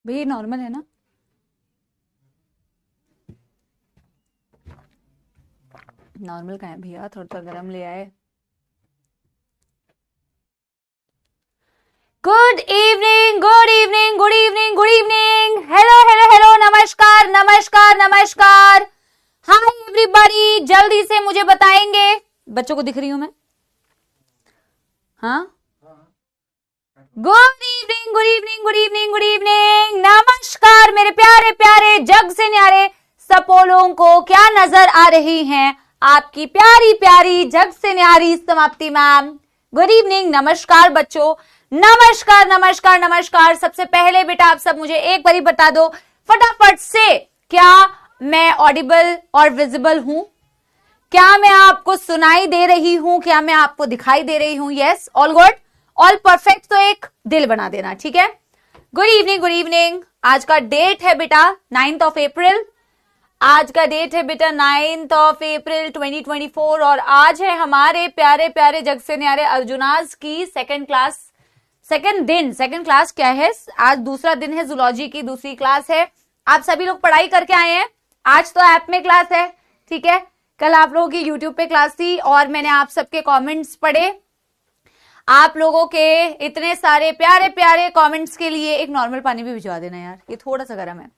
भैया नॉर्मल है ना? नॉर्मल का है भैया, थोड़ा सा गर्म ले आए। Good evening, good evening, good evening, good evening. Hello hello hello, नमस्कार नमस्कार नमस्कार। हाय एवरीबॉडी, जल्दी से मुझे बताएंगे, बच्चों को दिख रही हूं मैं? हाँ, good evening, good evening, good evening, good evening. नमस्कार मेरे प्यारे प्यारे जग से न्यारे सपोलों को। क्या नजर आ रही हैं आपकी प्यारी प्यारी जग से न्यारी समाप्ति मैम। गुड इवनिंग, नमस्कार बच्चों, नमस्कार नमस्कार नमस्कार। सबसे पहले बेटा आप सब मुझे एक बारी बता दो फटाफट से, क्या मैं ऑडिबल और विजिबल हूं? क्या मैं आपको सुनाई दे रही हूं? क्या मैं आपको दिखाई दे रही हूं? Yes, all good, all perfect. तो एक दिल बना देना, ठीक है? Good evening, good evening. आज का डेट है बेटा 9th ऑफ अप्रैल। आज का डेट है बेटा 9th ऑफ अप्रैल 2024 और आज है हमारे प्यारे प्यारे जग से न्यारे अर्जुनाज की सेकंड क्लास क्या है? आज दूसरा दिन है, जूलॉजी की दूसरी क्लास है। आप सभी लोग पढ़ाई करके आए हैं? आज तो ऐप में क्लास है, ठीक है? कल आप लोगों की यूट्यूब पे क्लास थी और मैंने आप सबके कमेंट्स पढ़े। आप लोगों के इतने सारे प्यारे प्यारे कमेंट्स के लिए एक नॉर्मल पानी भी भिजवा देना यार, ये थोड़ा सा गर्म है।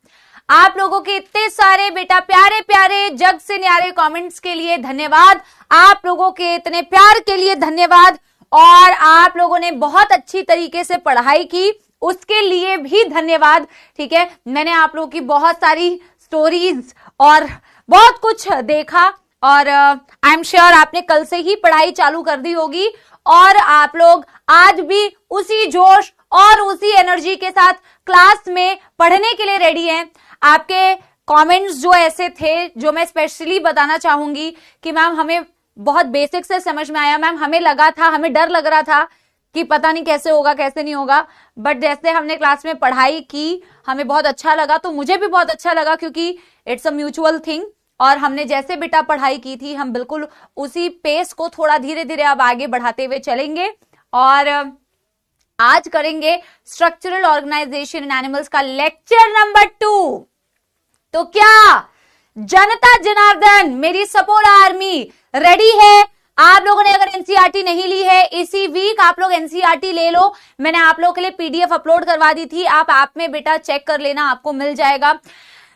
आप लोगों के इतने सारे बेटा प्यारे प्यारे जग से न्यारे कमेंट्स के लिए धन्यवाद। आप लोगों के इतने प्यार के लिए धन्यवाद। और आप लोगों ने बहुत अच्छी तरीके से पढ़ाई की, उसके लिए भी धन्यवाद, ठीक है? मैंने आप लोगों की बहुत सारी स्टोरीज और बहुत कुछ देखा और आई एम श्योर आपने कल से ही पढ़ाई चालू कर दी होगी और आप लोग आज भी उसी जोश और उसी एनर्जी के साथ क्लास में पढ़ने के लिए रेडी हैं। आपके कमेंट्स जो ऐसे थे, जो मैं स्पेशली बताना चाहूंगी कि मैम हमें बहुत बेसिक से समझ में आया, मैम हमें लगा था, हमें डर लग रहा था कि पता नहीं कैसे होगा कैसे नहीं होगा, बट जैसे हमने क्लास में पढ़ाई की हमें बहुत अच्छा लगा। तो मुझे भी बहुत अच्छा लगा क्योंकि इट्स अ म्यूचुअल थिंग और हमने जैसे बेटा पढ़ाई की थी हम बिल्कुल उसी पेस को थोड़ा धीरे धीरे अब आगे बढ़ाते हुए चलेंगे। और आज करेंगे स्ट्रक्चरल ऑर्गेनाइजेशन इन एनिमल्स का लेक्चर नंबर 2। तो क्या जनता जनार्दन, मेरी सपोला आर्मी रेडी है? आप लोगों ने अगर एनसीईआरटी नहीं ली है, इसी वीक आप लोग एनसीईआरटी ले लो। मैंने आप लोगों के लिए पीडीएफ अपलोड करवा दी थी, आप ऐप में बेटा चेक कर लेना, आपको मिल जाएगा।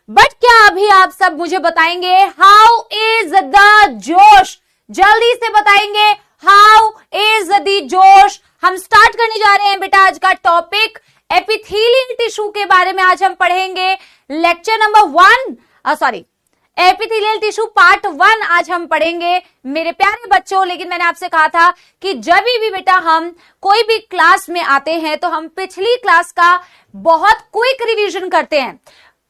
बट क्या अभी आप सब मुझे बताएंगे हाउ इज द जोश? जल्दी से बताएंगे हाउ इज द जोश। हम स्टार्ट करने जा रहे हैं बेटा आज का टॉपिक एपिथेलियल टिश्यू के बारे में। आज हम पढ़ेंगे lecture number 1, epithelial tissue part 1 आज हम पढ़ेंगे मेरे प्यारे बच्चों। लेकिन मैंने आपसे कहा था कि जब भी बेटा हम कोई भी क्लास में आते हैं तो हम पिछली क्लास का बहुत क्विक रिवीजन करते हैं।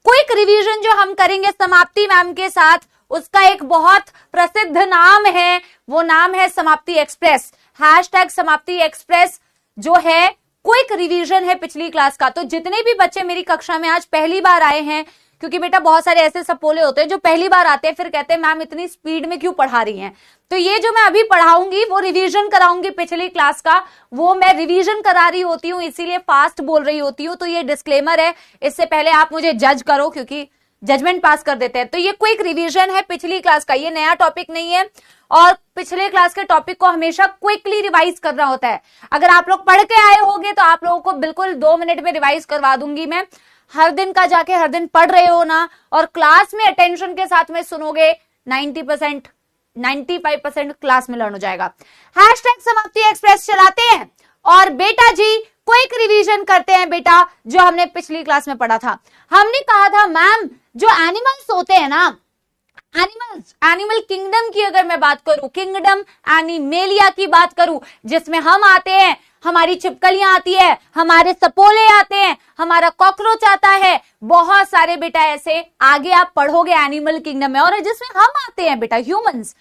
क्विक रिवीजन जो हम करेंगे समाप्ति मैम के साथ, उसका एक बहुत प्रसिद्ध नाम है, वो नाम है समाप्ति एक्सप्रेस। हैशटैग समाप्ति एक्सप्रेस जो है क्विक रिवीजन है पिछली क्लास का। तो जितने भी बच्चे मेरी कक्षा में आज पहली बार आए हैं, क्योंकि बेटा बहुत सारे ऐसे सपोले होते हैं जो पहली बार आते हैं फिर कहते हैं मैम इतनी स्पीड में क्यों पढ़ा रही हैं। तो ये जो मैं अभी पढ़ाऊंगी वो रिवीजन कराऊंगी पिछली क्लास का, वो मैं रिवीजन करा रही होती हूँ, इसीलिए फास्ट बोल रही होती हूँ। तो ये डिस्क्लेमर है, इससे पहले आप मुझे जज करो क्योंकि जजमेंट पास कर देते हैं। तो ये क्विक रिवीजन है पिछली क्लास का, ये नया टॉपिक नहीं है और पिछले क्लास के टॉपिक को हमेशा क्विकली रिवाइज करना होता है। अगर आप लोग पढ़ के आए होंगे तो आप लोगों को बिल्कुल 2 मिनट में रिवाइज करवा दूंगी मैं। हर दिन का जाके हर दिन पढ़ रहे हो ना और क्लास में अटेंशन के साथ में सुनोगे, 90% 95% क्लास में लर्न हो जाएगा। हैशटैग समाप्ति एक्सप्रेस चलाते हैं और बेटा जी क्विक रिवीजन करते हैं बेटा जो हमने पिछली क्लास में पढ़ा था। हमने कहा था मैम जो एनिमल्स होते हैं ना, एनिमल किंगडम की अगर मैं बात करूं, किंगडम एनिमेलिया की बात करूं, जिसमें हम आते हैं, हमारी छिपकलियां आती है, हमारे सपोले आते हैं, हमारा कॉकरोच आता है, बहुत सारे बेटा ऐसे आगे आप पढ़ोगे एनिमल किंगडम में। और जिसमें हम आते हैं बेटा ह्यूमंस।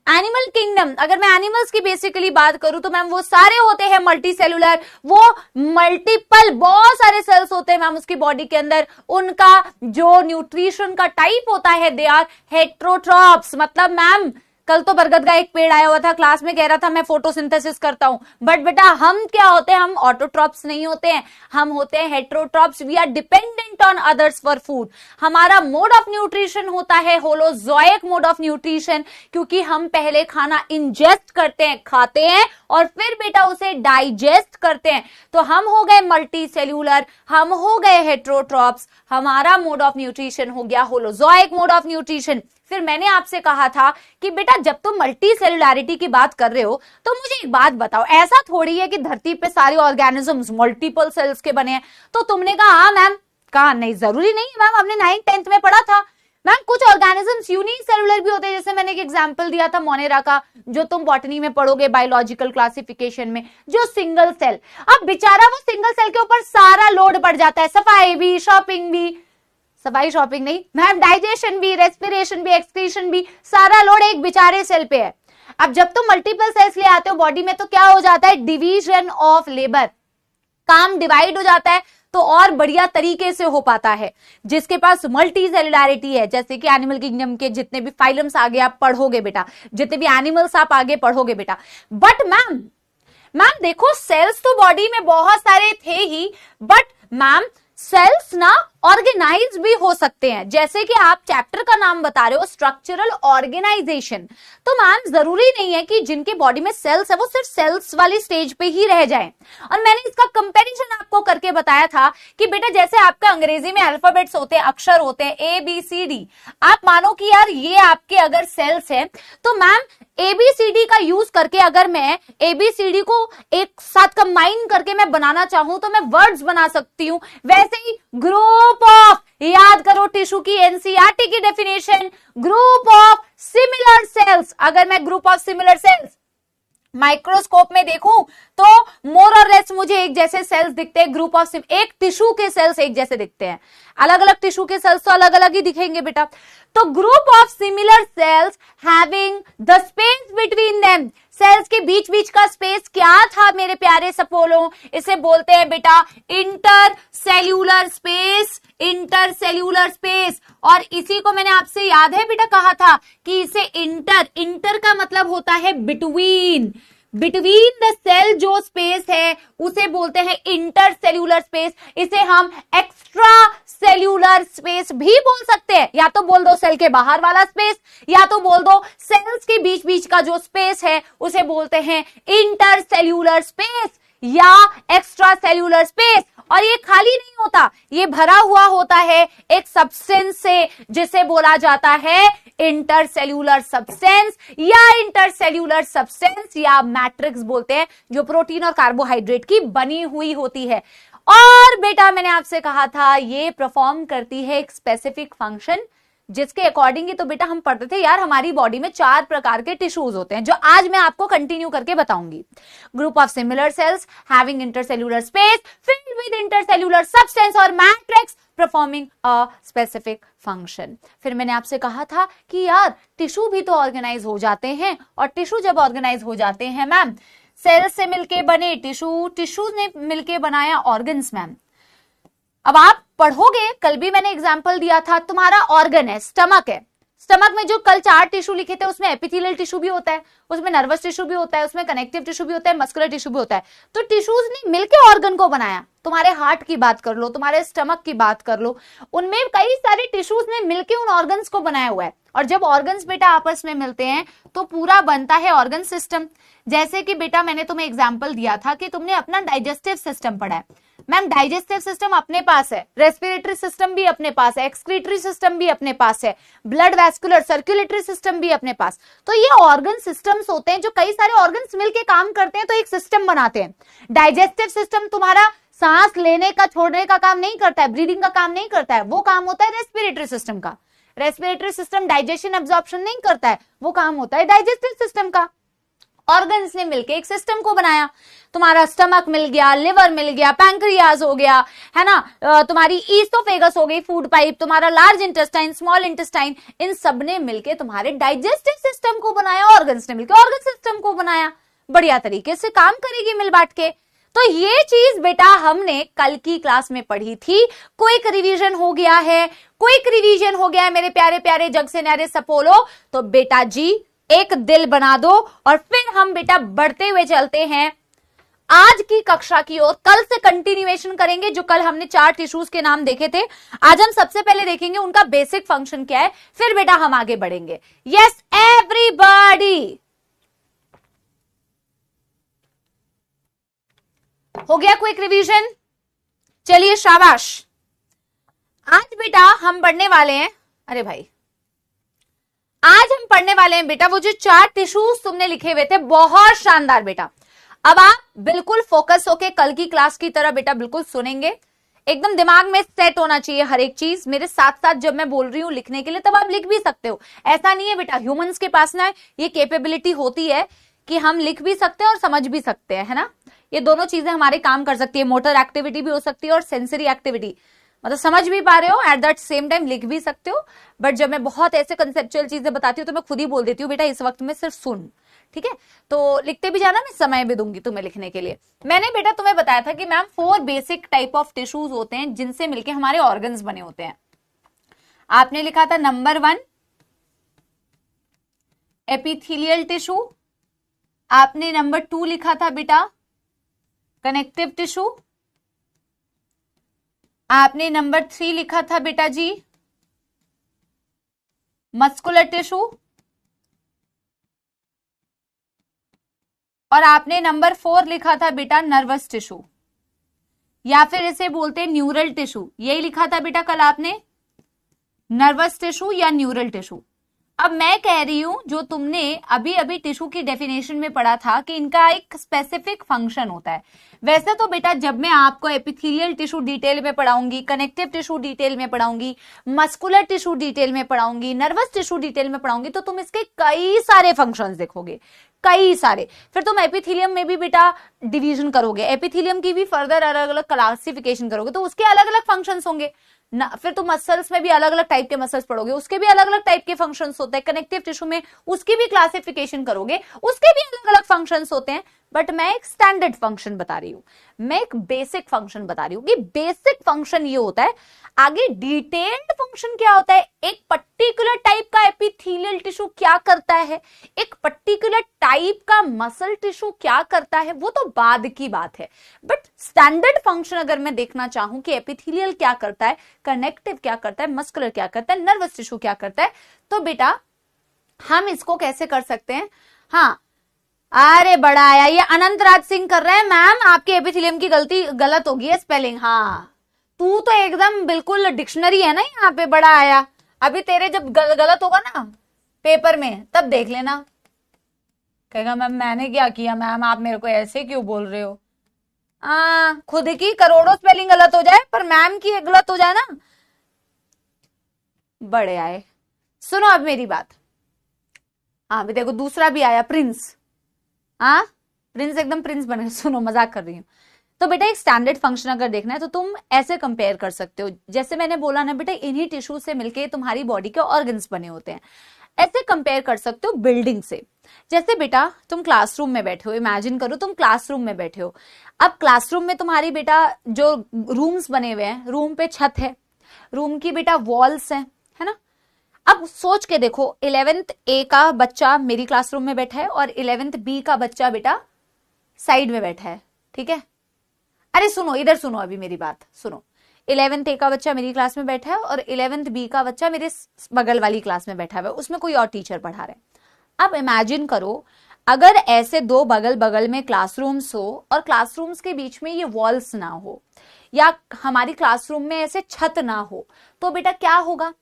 एनिमल किंगडम, अगर मैं एनिमल्स की बेसिकली बात करूं तो मैम वो सारे होते हैं मल्टी सेलुलर, वो मल्टीपल बहुत सारे सेल्स होते हैं मैम उसकी बॉडी के अंदर। उनका जो न्यूट्रिशन का टाइप होता है दे आर हेट्रोट्रॉप्स, मतलब मैम कल तो बरगद का एक पेड़ आया हुआ था, क्लास में कह रहा था मैं फोटोसिंथेसिस करता हूं, बट बेटा हम क्या होते हैं, हम ऑटोट्रॉप्स नहीं होते हैं, हम होते हैं heterotrophs. We are dependent on others for food. हमारा मोड ऑफ न्यूट्रिशन होता है होलोजोइक मोड ऑफ न्यूट्रिशन, क्योंकि हम पहले खाना इंजेस्ट करते हैं, खाते हैं, और फिर बेटा उसे डाइजेस्ट करते हैं। तो हम हो गए मल्टी सेल्यूलर, हम हो गए हेटेरोट्रॉप्स, हमारा मोड ऑफ न्यूट्रिशन हो गया होलोजोइक मोड ऑफ न्यूट्रिशन। फिर मैंने आपसे कहा था कि बेटा जब तुम मल्टी सेल्युलैरिटी की बात कर रहे हो तो मुझे एक बात बताओ, ऐसा थोड़ी है कि धरती पे सारे ऑर्गेनिजम्स मल्टीपल सेल्स के बने हैं। तो तुमने कहा हाँ मैम, कहा नहीं जरूरी नहीं मैम, हमने 9th 10th में पढ़ा था मैम कुछ ऑर्गेनिजम्स यूनिसेल्युलर भी होते हैं, जैसे मैंने एक एग्जांपल दिया था मोनेरा का, जो तुम बॉटनी में पढ़ोगे बायोलॉजिकल क्लासिफिकेशन में, जो सिंगल सेल। अब बेचारा वो सिंगल सेल के ऊपर सारा लोड पड़ जाता है, सफाई भी, शॉपिंग भी, सफाई शॉपिंग नहीं मैम, डाइजेशन भी, रेस्पिरेशन भी, एक्सक्रीशन भी, सारा लोड एक बेचारे सेल पे है। अब जब तुम मल्टीपल सेल्स ले आते हो बॉडी में तो क्या हो जाता है, डिवीजन ऑफ लेबर, काम डिवाइड हो जाता है, तो और बढ़िया तरीके से हो पाता है। जिसके पास मल्टी सेल्युलैरिटी है, जैसे कि एनिमल किंगडम के जितने भी फाइलम्स आगे आप पढ़ोगे बेटा, जितने भी एनिमल्स आप आगे पढ़ोगे बेटा। बट मैम देखो सेल्स तो बॉडी में बहुत सारे थे ही, बट मैम सेल्स ना ऑर्गेनाइज भी हो सकते हैं, जैसे कि आप चैप्टर का नाम बता रहे हो स्ट्रक्चरल ऑर्गेनाइजेशन। तो मैम जरूरी नहीं है कि जिनके बॉडी में सेल्स है वो सिर्फ सेल्स वाली स्टेज पे ही रह जाएं। और मैंने इसका कंपैरिजन आपको करके बताया था कि बेटा जैसे आपका अंग्रेजी में अल्फाबेट्स होते हैं, अक्षर होते हैं ABCD, आप मानो कि यार ये आपके अगर सेल्स है तो मैम ABCD का यूज करके अगर मैं ABCD को एक साथ कंबाइन करके मैं बनाना चाहूं तो मैं वर्ड्स बना सकती हूं। वैसे ही ग्रुप ऑफ, याद करो टिश्यू की NCERT की definition, group of similar sales. अगर मैं group of similar sales microscope में देखूं तो मोर और लेस मुझे एक जैसे सेल्स दिखते हैं। ग्रुप ऑफ एक टिश्यू के सेल्स एक जैसे दिखते हैं, अलग अलग टिश्यू के सेल्स तो अलग अलग ही दिखेंगे बेटा। तो group of similar cells having the space between them, cells के बीच बीच का स्पेस क्या था मेरे प्यारे सपोलो, इसे बोलते हैं बेटा inter cellular space, inter cellular space. और इसी को मैंने आपसे याद है बेटा कहा था कि इसे इंटर का मतलब होता है बिटवीन द सेल, जो स्पेस है उसे बोलते हैं इंटर सेल्यूलर स्पेस। इसे हम एक्स्ट्रा सेल्यूलर स्पेस भी बोल सकते हैं, या तो बोल दो सेल के बाहर वाला स्पेस, या तो बोल दो सेल्स के बीच बीच का जो स्पेस है उसे बोलते हैं इंटर सेल्यूलर स्पेस या एक्स्ट्रा सेल्यूलर स्पेस। और ये खाली नहीं होता, ये भरा हुआ होता है एक सब्सटेंस से, जिसे बोला जाता है इंटरसेल्यूलर सब्सटेंस या इंटरसेल्यूलर सब्सटेंस या मैट्रिक्स बोलते हैं, जो प्रोटीन और कार्बोहाइड्रेट की बनी हुई होती है। और बेटा मैंने आपसे कहा था ये परफॉर्म करती है एक स्पेसिफिक फंक्शन, जिसके अकॉर्डिंग ही तो बेटा हम पढ़ते थे यार हमारी बॉडी में 4 प्रकार के टिश्यूज होते हैं, जो आज मैं आपको कंटिन्यू करके बताऊंगी। Group of similar cells having intercellular space filled with intercellular substance और matrix performing a specific function. फिर मैंने आपसे कहा था कि यार टिश्यू भी तो ऑर्गेनाइज हो जाते हैं, और टिश्यू जब ऑर्गेनाइज हो जाते हैं मैम, सेल्स से मिलके बने टिश्यूज ने मिलके बनाया ऑर्गन्स मैम। अब आप पढ़ोगे, कल भी मैंने एग्जांपल दिया था, तुम्हारा ऑर्गन है, स्टमक है, स्टमक में जो कल 4 टिश्यू लिखे थे उसमें एपिथेलियल टिश्यू भी होता है, उसमें नर्वस टिश्यू भी होता है, उसमें कनेक्टिव टिश्यू भी होता है, मस्कुलर टिश्यू भी होता है। तो टिश्यूज ने मिलके ऑर्गन को बनाया। तुम्हारे हार्ट की बात कर लो, तुम्हारे स्टमक की बात कर लो, उनमें कई सारे टिश्यूज ने मिलके उन ऑर्गन्स को बनाया हुआ है। और जब ऑर्गन्स बेटा आपस में मिलते हैं तो पूरा बनता है ऑर्गन सिस्टम। जैसे कि बेटा मैंने तुम्हें एग्जांपल दिया था कि तुमने अपना डाइजेस्टिव सिस्टम पढ़ा है मैम, डाइजेस्टिव सिस्टम अपने पास है, रेस्पिरेटरी सिस्टम भी अपने पास है, एक्सक्रीटरी सिस्टम भी अपने पास है, ब्लड वैस्कुलर सर्कुलेटरी सिस्टम भी अपने पास। तो ये ऑर्गन सिस्टम्स होते हैं जो कई सारे ऑर्गन्स मिलके काम करते हैं तो एक सिस्टम बनाते हैं। डाइजेस्टिव सिस्टम तुम्हारा सांस लेने का छोड़ने का काम नहीं करता है, ब्रीदिंग का काम नहीं करता है, वो काम होता है रेस्पिरेटरी सिस्टम का। रेस्पिरेटरी सिस्टम डाइजेशन एब्जॉर्प्शन नहीं करता है, वो काम होता है डाइजेस्टिव सिस्टम का। ऑर्गन्स ने मिलके एक सिस्टम को बनाया। तुम्हारा स्टमक मिल गया, लिवर मिल गया, पैंक्रियाज हो गया, है ना, तुम्हारी ईसोफेगस हो गई, फूड पाइप, तुम्हारा लार्ज इंटेस्टाइन, स्मॉल इंटेस्टाइन, इन सब ने मिलके तुम्हारे डाइजेस्टिव सिस्टम को बनाया। ऑर्गन्स ने मिलके ऑर्गन सिस्टम को बनाया, बढ़िया तरीके से काम करेगी मिल बांट के। तो ये चीज बेटा हमने कल की क्लास में पढ़ी थी। क्विक रिवीजन हो गया है, क्विक रिवीजन हो गया है मेरे प्यारे प्यारे जग से न्यारे सपोलो। तो बेटा जी एक दिल बना दो और फिर हम बेटा बढ़ते हुए चलते हैं आज की कक्षा की ओर। कल से कंटिन्यूएशन करेंगे, जो कल हमने 4 टिश्यूज के नाम देखे थे, आज हम सबसे पहले देखेंगे उनका बेसिक फंक्शन क्या है, फिर बेटा हम आगे बढ़ेंगे। यस एवरीबॉडी, हो गया क्विक रिवीजन? चलिए शाबाश। आज बेटा हम पढ़ने वाले हैं, अरे भाई आज हम पढ़ने वाले हैं बेटा वो जो 4 टिश्यूज तुमने लिखे हुए थे, बहुत शानदार बेटा। अब आप बिल्कुल फोकस होके कल की क्लास की तरह बेटा बिल्कुल सुनेंगे, एकदम दिमाग में सेट होना चाहिए हर एक चीज। मेरे साथ साथ जब मैं बोल रही हूं लिखने के लिए, तब आप लिख भी सकते हो। ऐसा नहीं है बेटा, ह्यूमंस के पास ना ये कैपेबिलिटी होती है कि हम लिख भी सकते हैं और समझ भी सकते हैं, है ना। ये दोनों चीजें हमारे काम कर सकती है, मोटर एक्टिविटी भी हो सकती है और सेंसरी एक्टिविटी, मतलब समझ भी पा रहे हो, एट दैट सेम टाइम लिख भी सकते हो। बट जब मैं बहुत ऐसे कंसेप्चुअल चीजें बताती हूँ तो मैं खुद ही बोल देती हूँ बेटा इस वक्त में सिर्फ सुन, ठीक है। तो लिखते भी जाना, मैं समय भी दूंगी तुम्हें लिखने के लिए। मैंने बेटा तुम्हें बताया था कि ma'am 4 basic type of tissues होते हैं जिनसे मिलके हमारे ऑर्गन्स बने होते हैं। आपने लिखा था नंबर 1 एपिथेलियल टिश्यू, आपने नंबर 2 लिखा था बेटा कनेक्टिव टिश्यू, आपने नंबर 3 लिखा था बेटा जी मस्कुलर टिश्यू, और आपने नंबर 4 लिखा था बेटा नर्वस टिश्यू, या फिर इसे बोलते हैं न्यूरल टिश्यू। यही लिखा था बेटा कल आपने, नर्वस टिश्यू या न्यूरल टिश्यू। अब मैं कह रही हूं जो तुमने अभी अभी टिश्यू की डेफिनेशन में पढ़ा था कि इनका एक स्पेसिफिक फंक्शन होता है। वैसे तो बेटा जब मैं आपको एपिथेलियल टिश्यू डिटेल में पढ़ाऊंगी, कनेक्टिव टिश्यू डिटेल में पढ़ाऊंगी, मस्कुलर टिश्यू डिटेल में पढ़ाऊंगी, नर्वस टिश्यू डिटेल में पढ़ाऊंगी, तो तुम इसके कई सारे फंक्शंस देखोगे, कई सारे। फिर तुम एपिथेलियम में भी बेटा डिवीजन करोगे, एपिथेलियम की भी फर्दर अलग अलग क्लासिफिकेशन करोगे, तो उसके अलग अलग फंक्शंस होंगे ना। फिर तुम मसल्स में भी अलग अलग टाइप के मसल्स पढ़ोगे, उसके भी अलग अलग टाइप के फंक्शंस होते हैं। कनेक्टिव टिश्यू में उसकी भी क्लासिफिकेशन करोगे, उसके भी अलग अलग फंक्शंस होते हैं। बट मैं एक स्टैंडर्ड फंक्शन बता रही हूं, मैं एक बेसिक फंक्शन बता रही हूं कि बेसिक फंक्शन ये होता है। आगे डिटेल्ड फंक्शन क्या होता है, एक पर्टिकुलर टाइप का एपिथेलियल टिश्यू क्या करता है, एक पर्टिकुलर टाइप का मसल टिश्यू क्या करता है, वो तो बाद की बात है। बट स्टैंडर्ड फंक्शन अगर मैं देखना चाहूं कि एपिथेलियल क्या करता है, कनेक्टिव क्या करता है, मस्कुलर क्या करता है, नर्वस टिश्यू क्या करता है, तो बेटा हम इसको कैसे कर सकते हैं। हाँ, अरे बड़ा आया, ये अनंत राज सिंह कर रहे हैं मैम, आपके एपिथेलियम की गलत होगी है स्पेलिंग। हाँ, तू तो एकदम बिल्कुल डिक्शनरी है ना यहाँ पे, बड़ा आया। अभी तेरे जब गलत होगा ना पेपर में तब देख लेना, कहेगा मैम मैंने क्या किया, मैम आप मेरे को ऐसे क्यों बोल रहे हो। खुद की करोड़ों स्पेलिंग गलत हो जाए पर मैम की गलत हो जाए ना, बड़े आए। सुनो अब मेरी बात, हाँ भी देखो दूसरा भी आया प्रिंस। हाँ प्रिंस एकदम प्रिंस बन गए। सुनो मजाक कर रही हूँ। तो बेटा एक स्टैंडर्ड फंक्शन अगर देखना है तो तुम ऐसे कंपेयर कर सकते हो, जैसे मैंने बोला ना बेटा इन्हीं टिश्यू से मिलके तुम्हारी बॉडी के ऑर्गन्स बने होते हैं। ऐसे कंपेयर कर सकते हो बिल्डिंग से। जैसे बेटा तुम क्लासरूम में बैठे हो, इमेजिन करो तुम क्लासरूम में बैठे हो। अब क्लासरूम में तुम्हारी बेटा जो रूम्स बने हुए हैं, रूम पे छत है, रूम की बेटा वॉल्स है ना। अब सोच के देखो 11th A का बच्चा मेरी क्लासरूम में बैठा है और 11th B का बच्चा बेटा साइड में बैठा है, ठीक है। अरे सुनो, इधर सुनो, अभी मेरी बात सुनो। 11th A का बच्चा मेरी क्लास में बैठा है और 11th B का बच्चा मेरे बगल वाली क्लास में बैठा है, उसमें कोई और टीचर पढ़ा रहे हैं। अब इमेजिन करो अगर ऐसे 2 बगल बगल में क्लासरूम्स हो और क्लासरूम्स के बीच में ये वॉल्स ना हो या हमारी क्लासरूम में ऐसे छत ना हो, तो बेटा क्या होगा,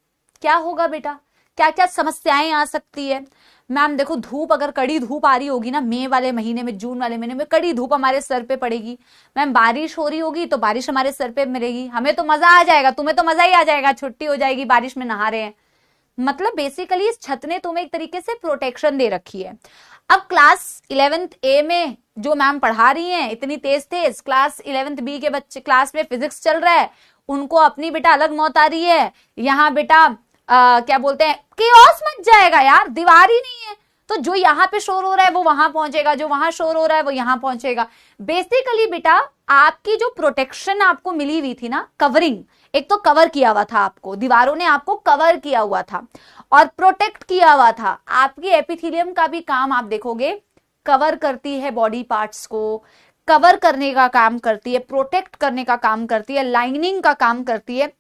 क्या होगा बेटा, क्या क्या समस्याएं आ सकती है। मैम देखो धूप, अगर कड़ी धूप आ रही होगी ना मई वाले महीने में, जून वाले महीने में कड़ी धूप हमारे सर पे पड़ेगी। मैम बारिश हो रही होगी तो बारिश हमारे सर पे मिलेगी, हमें तो मजा आ जाएगा, तुम्हें तो मजा ही आ जाएगा, छुट्टी हो जाएगी, बारिश में नहा रहे हैं। मतलब बेसिकली इस छत ने तुम्हें एक तरीके से प्रोटेक्शन दे रखी है। अब क्लास 11th A में जो मैम पढ़ा रही हैं इतनी तेज तेज, क्लास 11th B के बच्चे क्लास में फिजिक्स चल रहा है, उनको अपनी बेटा अलग मौत आ रही है। यहाँ बेटा क्या बोलते हैं, केओस मच जाएगा यार, दीवार ही नहीं है, तो जो यहाँ पे शोर हो रहा है वो वहां पहुंचेगा, जो वहां शोर हो रहा है वो यहाँ पहुंचेगा। बेसिकली बेटा आपकी जो प्रोटेक्शन आपको मिली हुई थी ना, कवरिंग, एक तो कवर किया हुआ था, आपको दीवारों ने आपको कवर किया हुआ था और प्रोटेक्ट किया हुआ था। आपकी एपिथेलियम का भी काम आप देखोगे, कवर करती है बॉडी पार्ट्स को, कवर करने का काम करती है, प्रोटेक्ट करने का काम करती है, लाइनिंग का काम करती है।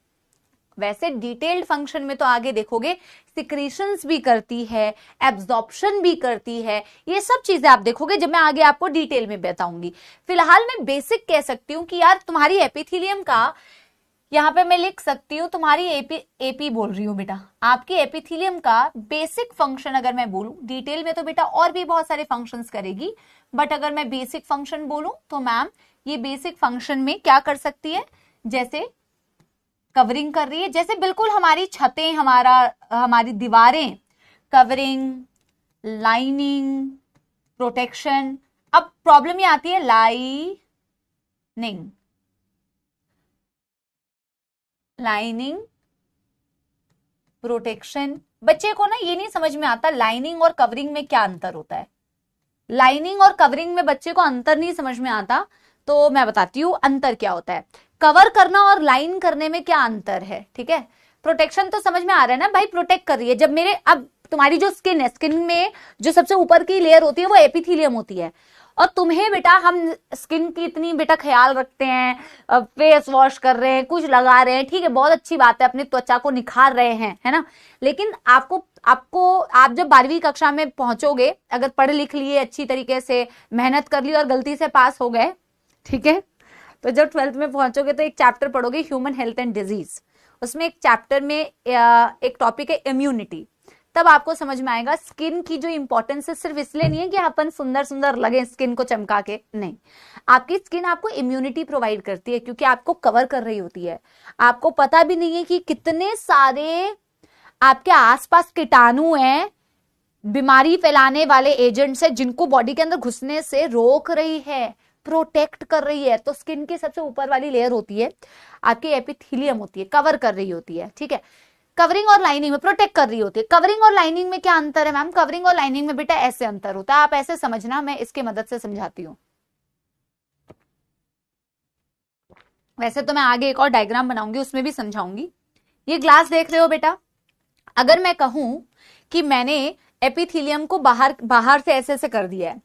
वैसे डिटेल्ड फंक्शन में तो आगे देखोगे सिक्रीशंस भी करती है, एब्जॉर्प्शन भी करती है, ये सब चीजें आप देखोगे जब मैं आगे आपको डिटेल में बताऊंगी। फिलहाल मैं बेसिक कह सकती हूँ कि यार तुम्हारी एपिथेलियम का, यहाँ पे मैं लिख सकती हूँ तुम्हारी एपी बोल रही हूँ बेटा, आपकी एपिथेलियम का बेसिक फंक्शन अगर मैं बोलूं, डिटेल में तो बेटा और भी बहुत सारे फंक्शंस करेगी, बट अगर मैं बेसिक फंक्शन बोलूं तो मैम ये बेसिक फंक्शन में क्या कर सकती है, जैसे कवरिंग कर रही है, जैसे बिल्कुल हमारी छतें, हमारी दीवारें, कवरिंग, लाइनिंग, प्रोटेक्शन। अब प्रॉब्लम ये आती है लाइनिंग, प्रोटेक्शन। बच्चे को ना ये नहीं समझ में आता लाइनिंग और कवरिंग में क्या अंतर होता है। लाइनिंग और कवरिंग में बच्चे को अंतर नहीं समझ में आता, तो मैं बताती हूँ अंतर क्या होता है। कवर करना और लाइन करने में क्या अंतर है, ठीक है। प्रोटेक्शन तो समझ में आ रहा है ना भाई, प्रोटेक्ट कर रही है। जब मेरे, अब तुम्हारी जो स्किन है, स्किन में जो सबसे ऊपर की लेयर होती है वो एपिथेलियम होती है, और तुम्हें बेटा हम स्किन की इतनी बेटा ख्याल रखते हैं, फेस वॉश कर रहे हैं, कुछ लगा रहे हैं, ठीक है, बहुत अच्छी बात है, अपनी त्वचा को निखार रहे हैं, है ना। लेकिन आप जब 12वीं कक्षा में पहुंचोगे, अगर पढ़ लिख लिए अच्छी तरीके से, मेहनत कर ली और गलती से पास हो गए, ठीक है, तो जब 12th में पहुंचोगे तो एक चैप्टर पढ़ोगे ह्यूमन हेल्थ एंड डिजीज। उसमें एक चैप्टर में एक टॉपिक है इम्यूनिटी। तब आपको समझ में आएगा स्किन की जो इंपॉर्टेंस है सिर्फ इसलिए नहीं है कि अपन सुंदर सुंदर लगे स्किन को चमका के, नहीं, आपकी स्किन आपको इम्यूनिटी प्रोवाइड करती है, क्योंकि आपको कवर कर रही होती है। आपको पता भी नहीं है कि कितने सारे आपके आसपास कीटाणु हैं, बीमारी फैलाने वाले एजेंट्स है, जिनको बॉडी के अंदर घुसने से रोक रही है, प्रोटेक्ट कर रही है। तो स्किन की सबसे ऊपर वाली लेयर होती है आपकी एपिथेलियम होती है, कवर कर रही होती है, ठीक है। कवरिंग और लाइनिंग में प्रोटेक्ट कर रही होती है। कवरिंग और लाइनिंग में क्या अंतर है मैम? कवरिंग और लाइनिंग में बेटा ऐसे अंतर होता है, आप ऐसे समझना, मैं इसके मदद से समझाती हूँ। वैसे तो मैं आगे एक और डायग्राम बनाऊंगी, उसमें भी समझाऊंगी। ये ग्लास देख रहे हो बेटा, अगर मैं कहूं कि मैंने एपिथेलियम को बाहर से ऐसे ऐसे कर दिया है,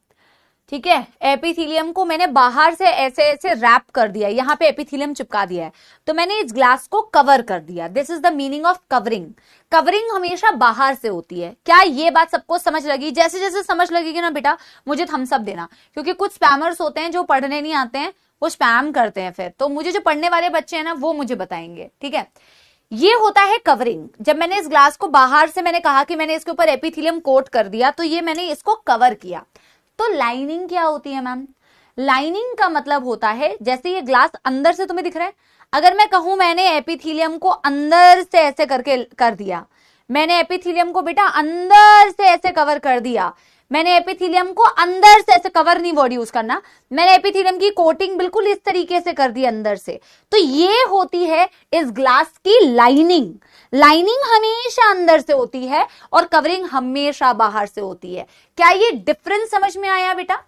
ठीक है, एपिथेलियम को मैंने बाहर से ऐसे ऐसे रैप कर दिया, यहाँ पे एपिथेलियम चिपका दिया है, तो मैंने इस ग्लास को कवर कर दिया। This is the meaning of covering. Covering हमेशा बाहर से होती है। क्या ये बात सबको समझ लगी? जैसे जैसे समझ लगेगी ना बेटा, मुझे थम्स अप देना, क्योंकि कुछ स्पैमर्स होते हैं जो पढ़ने नहीं आते हैं, वो स्पैम करते हैं, फिर तो मुझे जो पढ़ने वाले बच्चे हैं ना वो मुझे बताएंगे, ठीक है। ये होता है कवरिंग। जब मैंने इस ग्लास को बाहर से, मैंने कहा कि मैंने इसके ऊपर एपिथेलियम कोट कर दिया, तो ये मैंने इसको कवर किया। तो लाइनिंग क्या होती है मैम? लाइनिंग का मतलब होता है, जैसे ये ग्लास अंदर से तुम्हें दिख रहा है, अगर मैं कहूं मैंने एपिथेलियम को अंदर से ऐसे करके कर दिया, मैंने एपिथेलियम को बेटा अंदर से ऐसे कवर कर दिया, मैंने एपिथेलियम को अंदर से ऐसे, कवर नहीं वर्ड यूज करना, मैंने एपिथेलियम की कोटिंग बिल्कुल इस तरीके से कर दी अंदर से, तो ये होती है इस ग्लास की लाइनिंग। लाइनिंग हमेशा अंदर से होती है और कवरिंग हमेशा बाहर से होती है। क्या ये डिफरेंस समझ में आया बेटा?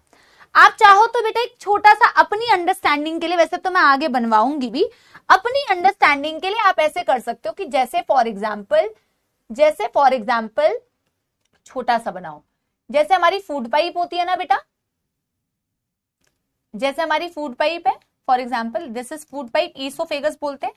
आप चाहो तो बेटा एक छोटा सा अपनी अंडरस्टैंडिंग के लिए, वैसे तो मैं आगे बनवाऊंगी भी, अपनी अंडरस्टैंडिंग के लिए आप ऐसे कर सकते हो कि जैसे फॉर एग्जाम्पल छोटा सा बनाओ, जैसे हमारी फूड पाइप होती है ना बेटा, जैसे हमारी फूड पाइप है, for example this is food pipe, oesophagus बोलते हैं।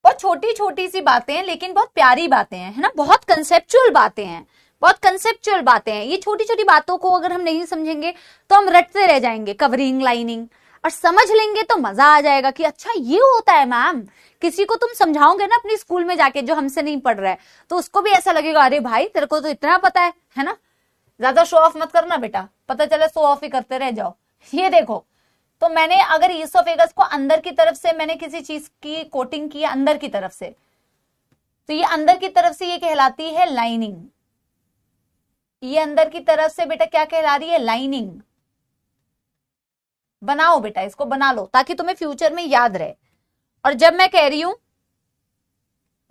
बहुत छोटी छोटी सी बातें हैं लेकिन बहुत प्यारी बातें हैं, है ना, बहुत कंसेप्चुअल बातें हैं, बहुत कंसेप्चुअल बातें हैं। ये छोटी छोटी बातों को अगर हम नहीं समझेंगे तो हम रटते रह जाएंगे, कवरिंग, लाइनिंग, और समझ लेंगे तो मजा आ जाएगा कि अच्छा ये होता है मैम। किसी को तुम समझाओगे ना अपनी स्कूल में जाके जो हमसे नहीं पढ़ रहा है, तो उसको भी ऐसा लगेगा अरे भाई तेरे को तो इतना पता है ना। ज्यादा शो ऑफ मत करना बेटा, पता चले शो ऑफ ही करते रह जाओ। ये देखो, तो मैंने अगर ईसोफेगस को अंदर की तरफ से मैंने किसी चीज की कोटिंग की अंदर की तरफ से, तो ये अंदर की तरफ से ये कहलाती है लाइनिंग। ये अंदर की तरफ से बेटा क्या कहला रही है? लाइनिंग। बनाओ बेटा, इसको बना लो ताकि तुम्हें फ्यूचर में याद रहे। और जब मैं कह रही हूं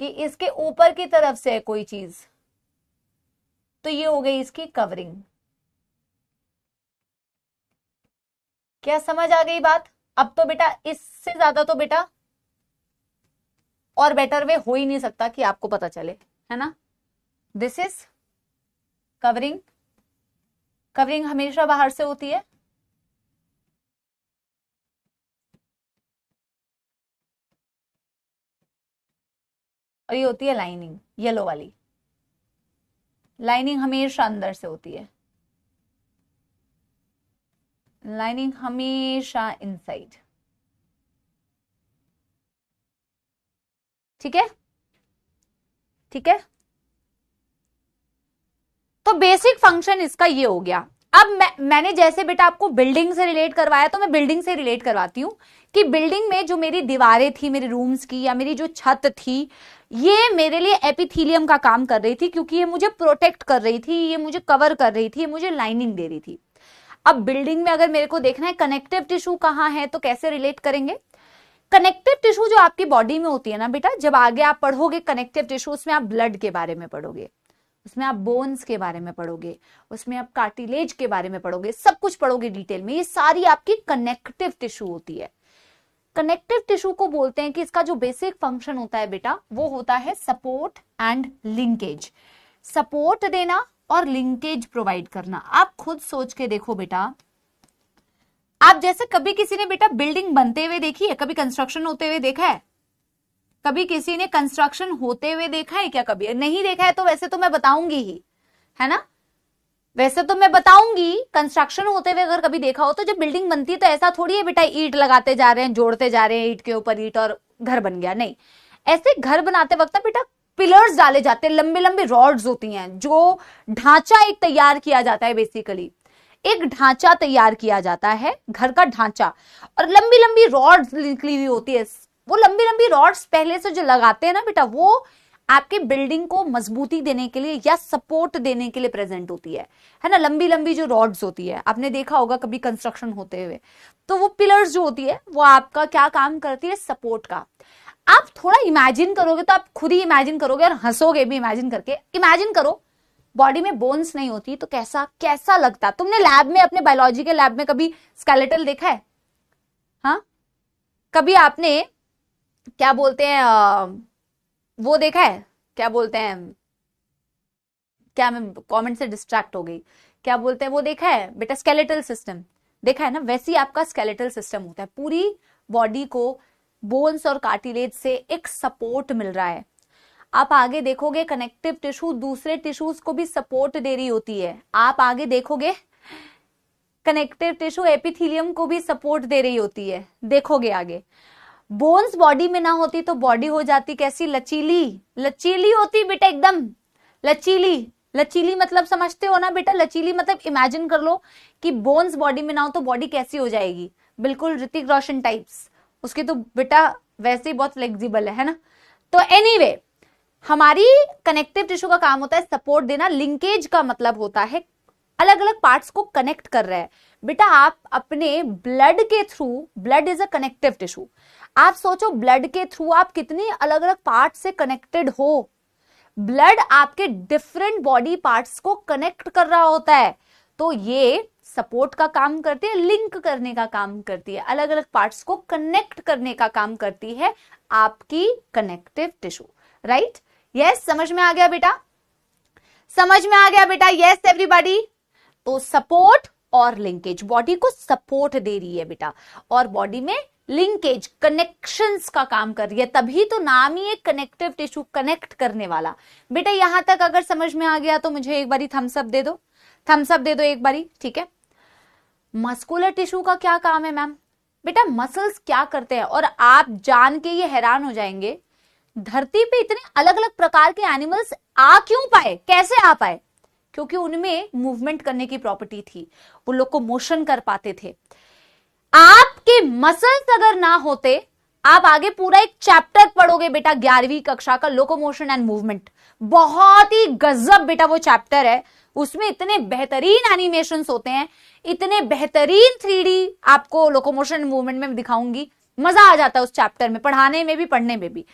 कि इसके ऊपर की तरफ से कोई चीज, तो ये हो गई इसकी कवरिंग। क्या समझ आ गई बात? अब तो बेटा इससे ज्यादा तो बेटा और बेटर वे हो ही नहीं सकता कि आपको पता चले, है ना। This is covering. कवरिंग हमेशा बाहर से होती है, और ये होती है लाइनिंग, येलो वाली। लाइनिंग हमेशा अंदर से होती है, लाइनिंग हमेशा इनसाइड। ठीक है, ठीक है। तो बेसिक फंक्शन इसका ये हो गया। अब मैंने जैसे बेटा आपको बिल्डिंग से रिलेट करवाया, तो मैं बिल्डिंग से रिलेट करवाती हूं कि बिल्डिंग में जो मेरी दीवारें थी मेरे रूम्स की, या मेरी जो छत थी, ये मेरे लिए एपिथीलियम का काम कर रही थी, क्योंकि ये मुझे प्रोटेक्ट कर रही थी, ये मुझे कवर कर रही थी, ये मुझे लाइनिंग दे रही थी। अब बिल्डिंग में अगर मेरे को देखना है कनेक्टिव टिश्यू कहाँ है, तो कैसे रिलेट करेंगे। कनेक्टिव टिश्यू जो आपकी बॉडी में होती है ना बेटा, जब आगे आप पढ़ोगे कनेक्टिव टिश्यू, उसमें आप ब्लड के बारे में पढ़ोगे, उसमें आप बोन्स के बारे में पढ़ोगे, उसमें आप कार्टिलेज के बारे में पढ़ोगे, सब कुछ पढ़ोगे डिटेल में। ये सारी आपकी कनेक्टिव टिश्यू होती है। कनेक्टिव टिश्यू को बोलते हैं कि इसका जो बेसिक फंक्शन होता है बेटा, वो होता है सपोर्ट एंड लिंकेज। सपोर्ट देना और लिंकेज प्रोवाइड करना। आप खुद सोच के देखो बेटा, आप जैसे कभी किसी ने बेटा बिल्डिंग बनते हुए देखी है, कभी कंस्ट्रक्शन होते हुए देखा है, कभी किसी ने कंस्ट्रक्शन होते हुए देखा है क्या? कभी नहीं देखा है तो वैसे तो मैं बताऊंगी ही, है ना, वैसे तो मैं बताऊंगी। कंस्ट्रक्शन होते हुए अगर कभी देखा हो तो जब बिल्डिंग बनती है तो ऐसा थोड़ी है बेटा ईंट लगाते जा रहे हैं, जोड़ते जा रहे हैं, ईंट के ऊपर ईंट और घर बन गया, नहीं। ऐसे घर बनाते वक्त बेटा पिलर्स डाले जाते हैं, लंबे लंबे रॉड्स होती हैं, जो ढांचा एक तैयार किया जाता है। बेसिकली एक ढांचा तैयार किया जाता है, घर का ढांचा, और लंबी लंबी रॉड्स निकली हुई होती है। वो लंबी लंबी रॉड्स पहले से जो लगाते हैं ना बेटा, वो आपके बिल्डिंग को मजबूती देने के लिए या सपोर्ट देने के लिए प्रेजेंट होती है ना। लंबी लंबी जो रॉड्स होती है, आपने देखा होगा कभी कंस्ट्रक्शन होते हुए, तो वो पिलर्स जो होती है वो आपका क्या काम करती है? सपोर्ट का। आप थोड़ा इमेजिन करोगे तो आप खुद ही इमेजिन करोगे और हंसोगे भी इमेजिन करके। इमेजिन करो बॉडी में बोन्स नहीं होती तो कैसा कैसा लगता। तुमने लैब में, अपने बायोलॉजी के लैब में कभी स्केलेटल देखा है? हाँ, कभी आपने क्या बोलते हैं वो देखा है, क्या बोलते हैं, क्या मैं कमेंट से डिस्ट्रैक्ट हो गई, क्या बोलते हैं वो देखा है बेटा? स्केलेटल सिस्टम देखा है ना। वैसे ही आपका स्केलेटल सिस्टम होता है। पूरी बॉडी को बोन्स और कार्टिलेज से एक सपोर्ट मिल रहा है। आप आगे देखोगे कनेक्टिव टिश्यू दूसरे टिश्यूज को भी सपोर्ट दे रही होती है। आप आगे देखोगे कनेक्टिव टिश्यू एपिथेलियम को भी सपोर्ट दे रही होती है, देखोगे आगे। बोन्स बॉडी में ना होती तो बॉडी हो जाती कैसी? लचीली। लचीली होती बेटा, एकदम लचीली। लचीली मतलब समझते हो ना बेटा? लचीली मतलब इमेजिन कर लो कि बोन्स बॉडी में ना हो तो बॉडी कैसी हो जाएगी? बिल्कुल ऋतिक रोशन टाइप्स। उसकी तो बेटा वैसे ही बहुत फ्लेक्सिबल है ना। तो एनीवे, हमारी कनेक्टिव टिश्यू का काम होता है सपोर्ट देना। लिंकेज का मतलब होता है अलग अलग पार्ट्स को कनेक्ट कर रहा है। बेटा आप अपने ब्लड के through, blood is a connective tissue, आप सोचो ब्लड के थ्रू आप कितनी अलग अलग पार्ट से कनेक्टेड हो। ब्लड आपके डिफरेंट बॉडी पार्ट्स को कनेक्ट कर रहा होता है, तो ये सपोर्ट का काम करती है, लिंक करने का काम करती है, अलग अलग पार्ट्स को कनेक्ट करने का काम करती है आपकी कनेक्टिव टिश्यू। राइट? यस, समझ में आ गया बेटा? समझ में आ गया बेटा? Yes everybody. तो सपोर्ट और लिंकेज, बॉडी को सपोर्ट दे रही है बेटा, और बॉडी में लिंकेज, कनेक्शंस का काम कर रही है। तभी तो नाम ही है कनेक्टिव टिश्यू, कनेक्ट करने वाला। बेटा यहां तक अगर समझ में आ गया तो मुझे एक बारी थम्स अप दे दो, थम्स अप दे दो एक बारी, ठीक है। मस्कुलर टिश्यू का क्या काम है मैम? बेटा मसल्स क्या करते हैं, और आप जान के ये हैरान हो जाएंगे, धरती पे इतने अलग अलग प्रकार के एनिमल्स आ क्यों पाए, कैसे आ पाए? क्योंकि उनमें मूवमेंट करने की प्रॉपर्टी थी, वो लोग को मोशन कर पाते थे। आपके मसल्स अगर ना होते, आप आगे पूरा एक चैप्टर पढ़ोगे बेटा 11वीं कक्षा का, लोकोमोशन एंड मूवमेंट। बहुत ही गजब बेटा वो चैप्टर है। उसमें इतने बेहतरीन एनिमेशंस होते हैं, इतने बेहतरीन 3D आपको लोकोमोशन एंड मूवमेंट में दिखाऊंगी। मजा आ जाता है उस चैप्टर में, पढ़ाने में भी पढ़ने में भी।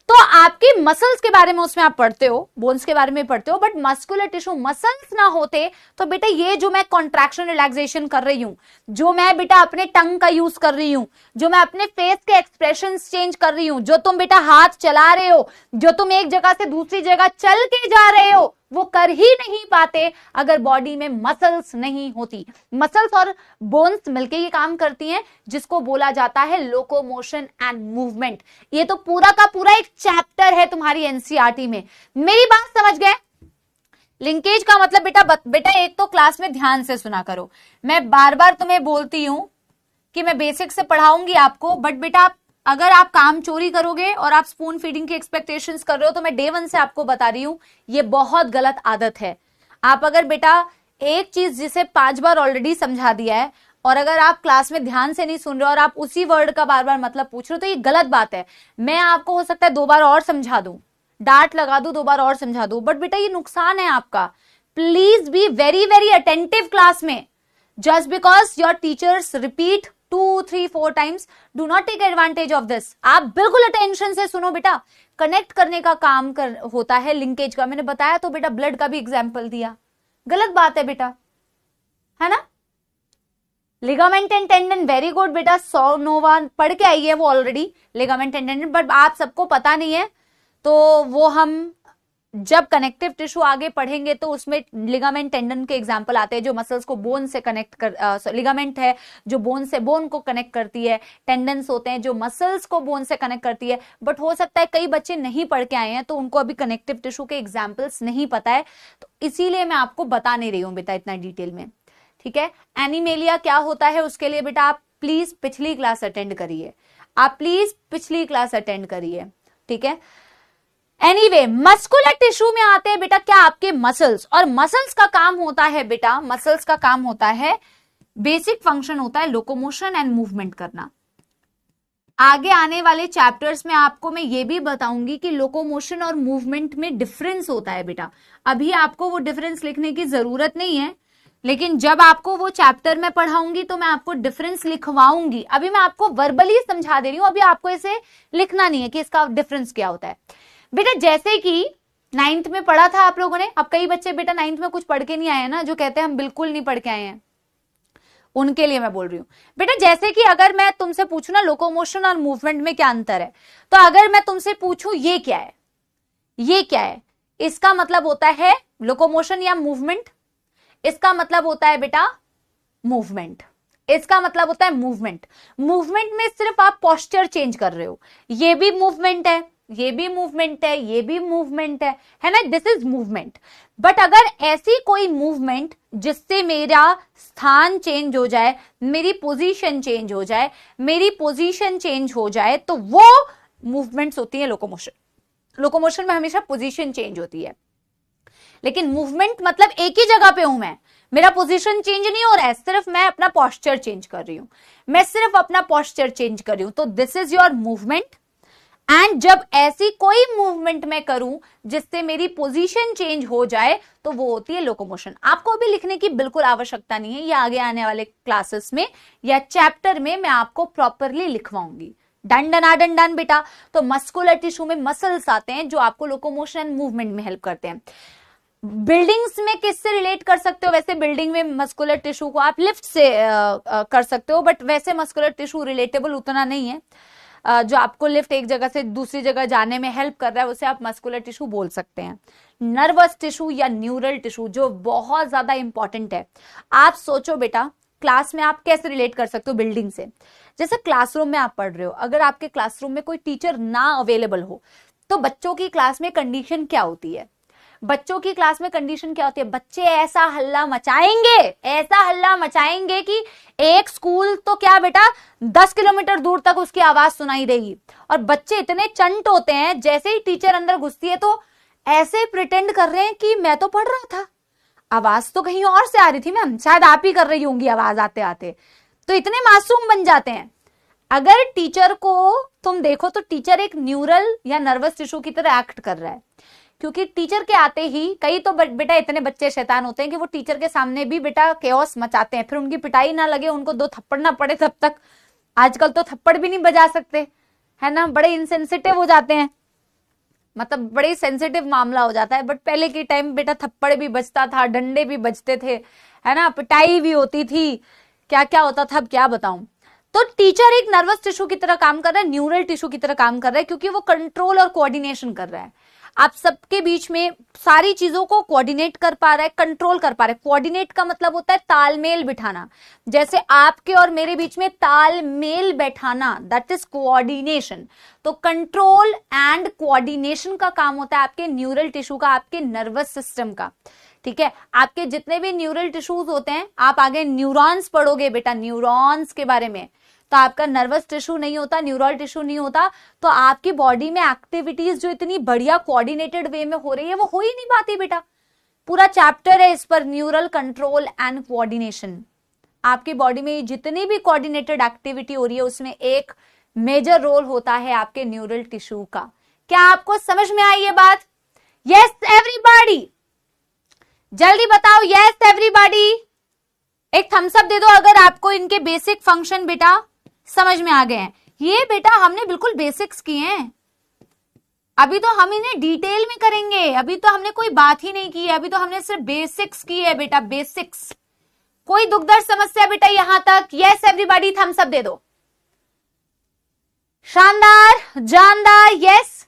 तो आपकी मसल्स के बारे में उसमें आप पढ़ते हो, बोन्स के बारे में पढ़ते हो, बट मस्कुलर टिश्यू मसल्स ना होते तो बेटा ये जो मैं कॉन्ट्रैक्शन रिलैक्सेशन कर रही हूं, जो मैं बेटा अपने टंग का यूज कर रही हूं, जो मैं अपने फेस के एक्सप्रेशंस चेंज कर रही हूं, जो तुम बेटा हाथ चला रहे हो, जो तुम एक जगह से दूसरी जगह चल के जा रहे हो, वो कर ही नहीं पाते अगर बॉडी में मसल्स नहीं होती। मसल्स और बोन्स मिलके ये काम करती हैं, जिसको बोला जाता है लोकोमोशन एंड मूवमेंट। ये तो पूरा का पूरा एक चैप्टर है तुम्हारी एनसीईआरटी में। मेरी बात समझ गए? लिंकेज का मतलब बेटा एक तो क्लास में ध्यान से सुना करो। मैं बार बार तुम्हें बोलती हूं कि मैं बेसिक से पढ़ाऊंगी आपको, बट बेटा अगर आप काम चोरी करोगे और आप स्पून फीडिंग की एक्सपेक्टेशंस कर रहे हो, तो मैं डे 1 से आपको बता रही हूं ये बहुत गलत आदत है। आप अगर बेटा एक चीज जिसे 5 बार ऑलरेडी समझा दिया है और अगर आप क्लास में ध्यान से नहीं सुन रहे हो और आप उसी वर्ड का बार बार मतलब पूछ रहे हो, तो ये गलत बात है। मैं आपको हो सकता है 2 बार और समझा दूं, डांट लगा दूं, 2 बार और समझा दूं, बट बेटा ये नुकसान है आपका। Please be very very attentive class में। Just because your teachers repeat 2, 3, 4 times, do not take advantage of this. आप बिल्कुल अटेंशन से सुनो बेटा। कनेक्ट करने का काम होता है लिंकेज का। मैंने बताया तो बेटा, ब्लड का भी एग्जाम्पल दिया। गलत बात है बेटा, है ना। Ligament and tendon, very good बेटा। 100 नोवा पढ़ के आई है वो already, ligament and tendon, but आप सबको पता नहीं है, तो वो हम जब कनेक्टिव टिश्यू आगे पढ़ेंगे तो उसमें लिगामेंट टेंडन के एग्जांपल आते हैं, जो मसल्स को बोन से कनेक्ट कर, लिगामेंट है जो बोन से बोन को कनेक्ट करती है, टेंडन्स होते हैं जो मसल्स को बोन से कनेक्ट करती है। बट हो सकता है कई बच्चे नहीं पढ़ के आए हैं तो उनको अभी कनेक्टिव टिश्यू के एग्जाम्पल्स नहीं पता है, तो इसीलिए मैं आपको बता नहीं रही हूं बेटा इतना डिटेल में, ठीक है। एनिमेलिया क्या होता है उसके लिए बेटा आप प्लीज पिछली क्लास अटेंड करिए, आप प्लीज पिछली क्लास अटेंड करिए, ठीक है। एनीवे, मस्कुलर टिश्यू में आते हैं बेटा क्या, आपके मसल्स। और मसल्स का काम होता है बेटा, मसल्स का काम होता है, बेसिक फंक्शन होता है लोकोमोशन एंड मूवमेंट करना। आगे आने वाले चैप्टर्स में आपको मैं ये भी बताऊंगी कि लोकोमोशन और मूवमेंट में डिफरेंस होता है बेटा। अभी आपको वो डिफरेंस लिखने की जरूरत नहीं है, लेकिन जब आपको वो चैप्टर में पढ़ाऊंगी तो मैं आपको डिफरेंस लिखवाऊंगी। अभी मैं आपको वर्बली समझा दे रही हूं, अभी आपको इसे लिखना नहीं है कि इसका डिफरेंस क्या होता है बेटा। जैसे कि 9th में पढ़ा था आप लोगों ने, अब कई बच्चे बेटा 9th में कुछ पढ़ के नहीं आए ना, जो कहते हैं हम बिल्कुल नहीं पढ़ के आए हैं, उनके लिए मैं बोल रही हूं बेटा। जैसे कि अगर मैं तुमसे पूछूं ना लोकोमोशन और मूवमेंट में क्या अंतर है, तो अगर मैं तुमसे पूछूं ये क्या है, ये क्या है, इसका मतलब होता है लोकोमोशन या मूवमेंट, इसका मतलब होता है बेटा मूवमेंट, इसका मतलब होता है मूवमेंट। मूवमेंट में सिर्फ आप पोस्चर चेंज कर रहे हो, ये भी मूवमेंट है, ये भी मूवमेंट है, ये भी मूवमेंट है ना, दिस इज मूवमेंट। बट अगर ऐसी कोई मूवमेंट जिससे मेरा स्थान चेंज हो जाए, मेरी पोजीशन चेंज हो जाए, मेरी पोजीशन चेंज हो जाए, तो वो मूवमेंट्स होती है लोकोमोशन। लोकोमोशन में हमेशा पोजीशन चेंज होती है, लेकिन मूवमेंट मतलब एक ही जगह पे हूं मैं, मेरा पोजीशन चेंज नहीं हो रहा है, सिर्फ मैं अपना पोस्चर चेंज कर रही हूं, मैं सिर्फ अपना पोस्चर चेंज कर रही हूं, तो this is your movement. And जब ऐसी कोई मूवमेंट मैं करूं जिससे मेरी पोजीशन चेंज हो जाए, तो वो होती है लोकोमोशन। आपको अभी लिखने की बिल्कुल आवश्यकता नहीं है, ये आगे आने वाले क्लासेस में या चैप्टर में मैं आपको प्रॉपरली लिखवाऊंगी। डन डन डन डन बेटा। तो मस्कुलर टिश्यू में मसल्स आते हैं जो आपको लोकोमोशन एंड मूवमेंट में हेल्प करते हैं। बिल्डिंग्स में किससे रिलेट कर सकते हो, वैसे बिल्डिंग में मस्कुलर टिश्यू को आप लिफ्ट से कर सकते हो, बट वैसे मस्कुलर टिश्यू रिलेटेबल उतना नहीं है। जो आपको लिफ्ट एक जगह से दूसरी जगह जाने में हेल्प कर रहा है उसे आप मस्कुलर टिश्यू बोल सकते हैं। नर्वस टिश्यू या न्यूरल टिश्यू जो बहुत ज्यादा इंपॉर्टेंट है। आप सोचो बेटा क्लास में आप कैसे रिलेट कर सकते हो बिल्डिंग से। जैसे क्लासरूम में आप पढ़ रहे हो, अगर आपके क्लासरूम में कोई टीचर ना अवेलेबल हो तो बच्चों की क्लास में कंडीशन क्या होती है, बच्चों की क्लास में कंडीशन क्या होती है, बच्चे ऐसा हल्ला मचाएंगे, ऐसा हल्ला मचाएंगे कि एक स्कूल तो क्या बेटा 10 किलोमीटर दूर तक उसकी आवाज सुनाई देगी। और बच्चे इतने चंट होते हैं, जैसे ही टीचर अंदर घुसती है तो ऐसे प्रिटेंड कर रहे हैं कि मैं तो पढ़ रहा था, आवाज तो कहीं और से आ रही थी मैम, शायद आप ही कर रही होंगी आवाज आते आते। तो इतने मासूम बन जाते हैं। अगर टीचर को तुम देखो तो टीचर एक न्यूरल या नर्वस टिश्यू की तरह एक्ट कर रहा है, क्योंकि टीचर के आते ही कई तो बेटा इतने बच्चे शैतान होते हैं कि वो टीचर के सामने भी बेटा केओस मचाते हैं, फिर उनकी पिटाई ना लगे, उनको 2 थप्पड़ ना पड़े तब तक। आजकल तो थप्पड़ भी नहीं बजा सकते, है ना, बड़े इंसेंसिटिव हो जाते हैं। मतलब बड़े सेंसिटिव मामला हो जाता है। बट पहले के टाइम बेटा थप्पड़ भी बजता था, डंडे भी बजते थे, है ना, पिटाई भी होती थी, क्या क्या होता था, अब क्या बताऊं। तो टीचर एक नर्वस टिश्यू की तरह काम कर रहा है, न्यूरल टिश्यू की तरह काम कर रहा है, क्योंकि वो कंट्रोल और कोऑर्डिनेशन कर रहा है। आप सबके बीच में सारी चीजों को कोऑर्डिनेट कर पा रहा है, कंट्रोल कर पा रहा है। कोऑर्डिनेट का मतलब होता है तालमेल बिठाना, जैसे आपके और मेरे बीच में तालमेल बैठाना, दैट इज कोऑर्डिनेशन। तो कंट्रोल एंड कोऑर्डिनेशन का काम होता है आपके न्यूरल टिश्यू का, आपके नर्वस सिस्टम का। ठीक है, आपके जितने भी न्यूरल टिश्यूज होते हैं, आप आगे न्यूरॉन्स पढ़ोगे बेटा, न्यूरॉन्स के बारे में, तो आपका नर्वस टिश्यू नहीं होता, न्यूरल टिश्यू नहीं होता, तो आपकी बॉडी में एक्टिविटीज जो इतनी बढ़िया कोऑर्डिनेटेड वे में हो रही है वो हो ही नहीं पाती बेटा। पूरा चैप्टर है इस पर, न्यूरल कंट्रोल एंड कोऑर्डिनेशन। आपकी बॉडी में जितनी भी कोऑर्डिनेटेड एक्टिविटी हो रही है उसमें एक मेजर रोल होता है आपके न्यूरल टिश्यू का। क्या आपको समझ में आई ये बात? यस एवरीबॉडी, जल्दी बताओ यस एवरीबॉडी। एक थम्स अप दे दो अगर आपको इनके बेसिक फंक्शन बेटा समझ में आ गए हैं। ये बेटा हमने बिल्कुल बेसिक्स किए हैं, अभी तो हम इन्हें डिटेल में करेंगे, अभी तो हमने कोई बात ही नहीं की है, अभी तो हमने सिर्फ बेसिक्स की है बेटा, बेसिक्स। कोई दुख दर्द समस्या बेटा यहां तक? यस एवरीबॉडी, थम्स अप दे दो। शानदार, जानदार, यस।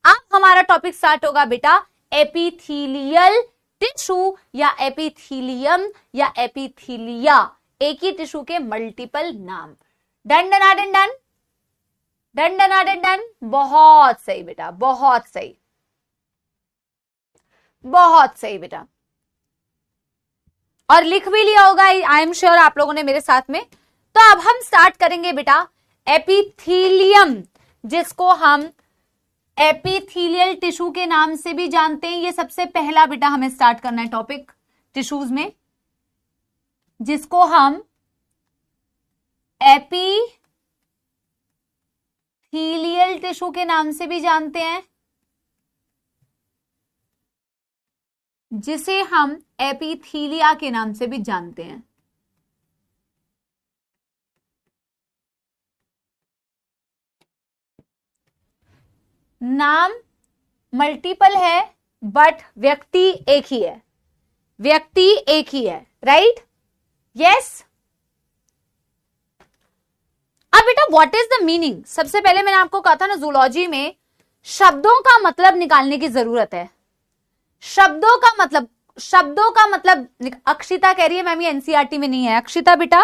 अब हमारा टॉपिक स्टार्ट होगा बेटा एपिथेलियल टिश्यू या एपिथेलियम या एपिथेलिया, एक ही टिश्यू के मल्टीपल नाम। Done done done done done done done done, बहुत सही बेटा, बहुत सही, बहुत सही बेटा। और लिख भी लिया होगा आई एम श्योर आप लोगों ने मेरे साथ में। तो अब हम स्टार्ट करेंगे बेटा एपिथेलियम, जिसको हम एपिथेलियल टिश्यू के नाम से भी जानते हैं। ये सबसे पहला बेटा हमें स्टार्ट करना है टॉपिक टिश्यूज में, जिसको हम एपिथेलियल टिश्यू के नाम से भी जानते हैं, जिसे हम एपिथेलिया के नाम से भी जानते हैं। नाम मल्टीपल है बट व्यक्ति एक ही है, व्यक्ति एक ही है, राइट? यस। अब बेटा व्हाट इज द मीनिंग? सबसे पहले मैंने आपको कहा था ना जूलॉजी में शब्दों का मतलब निकालने की जरूरत है। शब्दों का मतलब अक्षिता कह रही है मैम ये एनसीईआरटी में नहीं है। अक्षिता बेटा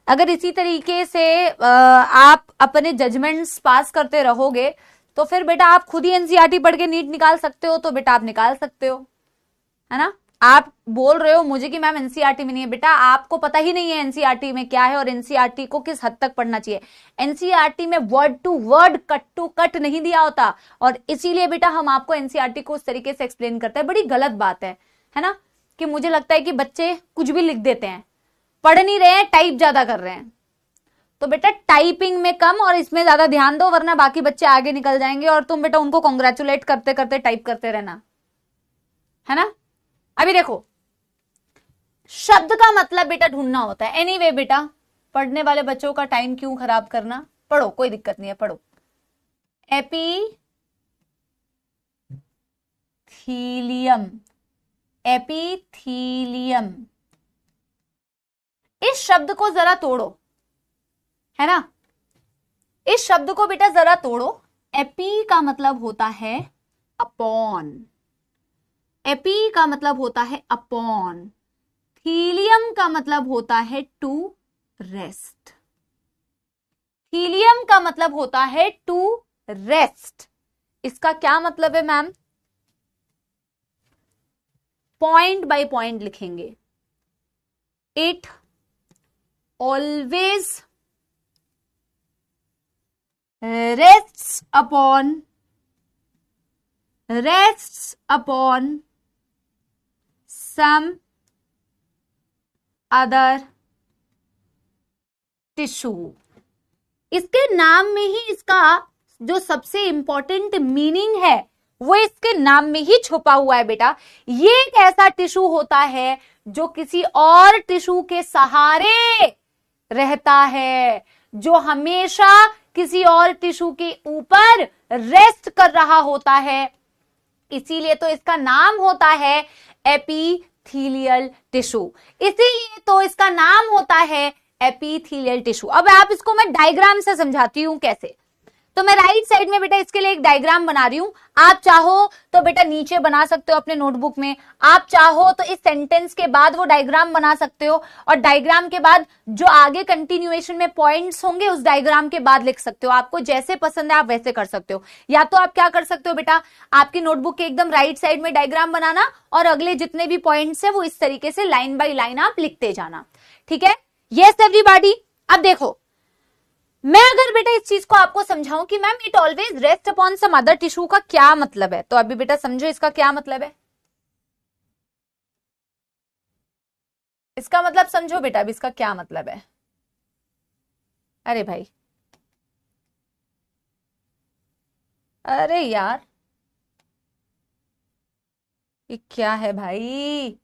अगर इसी तरीके से आप अपने जजमेंट्स पास करते रहोगे तो फिर बेटा आप खुद ही एनसीईआरटी पढ़ के नीट निकाल सकते हो, तो बेटा आप निकाल सकते हो, है ना। आप बोल रहे हो मुझे कि मैम एनसीईआरटी में नहीं है, बेटा आपको पता ही नहीं है एनसीईआरटी में क्या है और एनसीईआरटी को किस हद तक पढ़ना चाहिए। एनसीईआरटी में word to word, cut to cut नहीं दिया होता, और इसीलिए बेटा हम आपको एनसीईआरटी को उस तरीके से एक्सप्लेन करते हैं। बड़ी गलत बात है ना, कि मुझे लगता है कि बच्चे कुछ भी लिख देते हैं, पढ़ नहीं रहे हैं, टाइप ज्यादा कर रहे हैं। तो बेटा टाइपिंग में कम और इसमें ज्यादा ध्यान दो, वरना बाकी बच्चे आगे निकल जाएंगे और तुम बेटा उनको कॉन्ग्रेचुलेट करते करते टाइप करते रहना, है ना। अभी देखो शब्द का मतलब बेटा ढूंढना होता है। एनीवे बेटा पढ़ने वाले बच्चों का टाइम क्यों खराब करना, पढ़ो, कोई दिक्कत नहीं है, पढ़ो। एपिथेलियम, एपिथेलियम, इस शब्द को जरा तोड़ो, है ना। इस शब्द को बेटा जरा तोड़ो। एपी का मतलब होता है अपॉन, एपी का मतलब होता है अपॉन, थीलियम का मतलब होता है टू रेस्ट, थीलियम का मतलब होता है टू रेस्ट। इसका क्या मतलब है मैम? पॉइंट बाय पॉइंट लिखेंगे। It always rests upon some other tissue। इसके नाम में ही इसका जो सबसे इंपॉर्टेंट मीनिंग है वो इसके नाम में ही छुपा हुआ है बेटा। ये एक ऐसा टिश्यू होता है जो किसी और टिश्यू के सहारे रहता है, जो हमेशा किसी और टिश्यू के ऊपर रेस्ट कर रहा होता है, इसीलिए तो इसका नाम होता है एपिथेलियल टिश्यू, इसीलिए तो इसका नाम होता है एपिथेलियल टिश्यू। अब आप इसको मैं डायग्राम से समझाती हूं कैसे। तो मैं राइट साइड में बेटा इसके लिए एक डायग्राम बना रही हूं, आप चाहो तो बेटा नीचे बना सकते हो अपने नोटबुक में, आप चाहो तो इस सेंटेंस के बाद वो डायग्राम बना सकते हो, और डायग्राम के बाद जो आगे कंटिन्यूएशन में पॉइंट्स होंगे उस डायग्राम के बाद लिख सकते हो। आपको जैसे पसंद है आप वैसे कर सकते हो। या तो आप क्या कर सकते हो बेटा, आपकी नोटबुक के एकदम राइट साइड में डायग्राम बनाना और अगले जितने भी पॉइंट्स है वो इस तरीके से लाइन बाय लाइन आप लिखते जाना। ठीक है, यस एवरीबॉडी। अब देखो, मैं अगर बेटा इस चीज को आपको समझाऊं कि ma'am it always rest upon some other tissue का क्या मतलब है, तो अभी बेटा समझो इसका क्या मतलब है। इसका मतलब समझो बेटा, अभी इसका क्या मतलब है। अरे भाई, अरे यार ये क्या है भाई,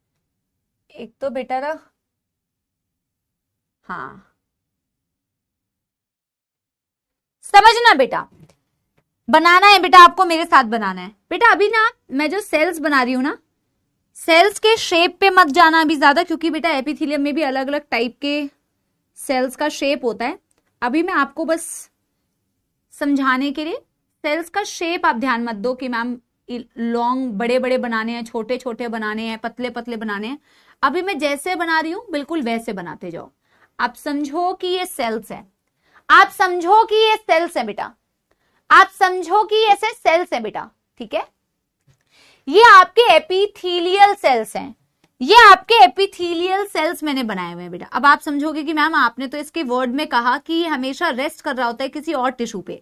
एक तो बेटा ना, हाँ समझना बेटा, बनाना है बेटा, आपको मेरे साथ बनाना है बेटा। अभी ना मैं जो सेल्स बना रही हूं ना, सेल्स के शेप पे मत जाना अभी ज्यादा, क्योंकि बेटा एपिथेलियम में भी अलग अलग टाइप के सेल्स का शेप होता है। अभी मैं आपको बस समझाने के लिए सेल्स का शेप आप ध्यान मत दो कि मैम लॉन्ग बड़े बड़े बनाने हैं, छोटे छोटे बनाने हैं, पतले पतले बनाने हैं। अभी मैं जैसे बना रही हूं बिल्कुल वैसे बनाते जाओ। आप समझो कि ये सेल्स है, आप समझो कि ये सेल्स है बेटा, आप समझो कि ऐसे सेल्स है बेटा। ठीक है, ये आपके एपिथेलियल सेल्स हैं, ये आपके एपिथेलियल सेल्स मैंने बनाए हुए हैं बेटा। अब आप समझोगे कि मैम आपने तो इसके वर्ड में कहा कि ये हमेशा रेस्ट कर रहा होता है किसी और टिश्यू पे,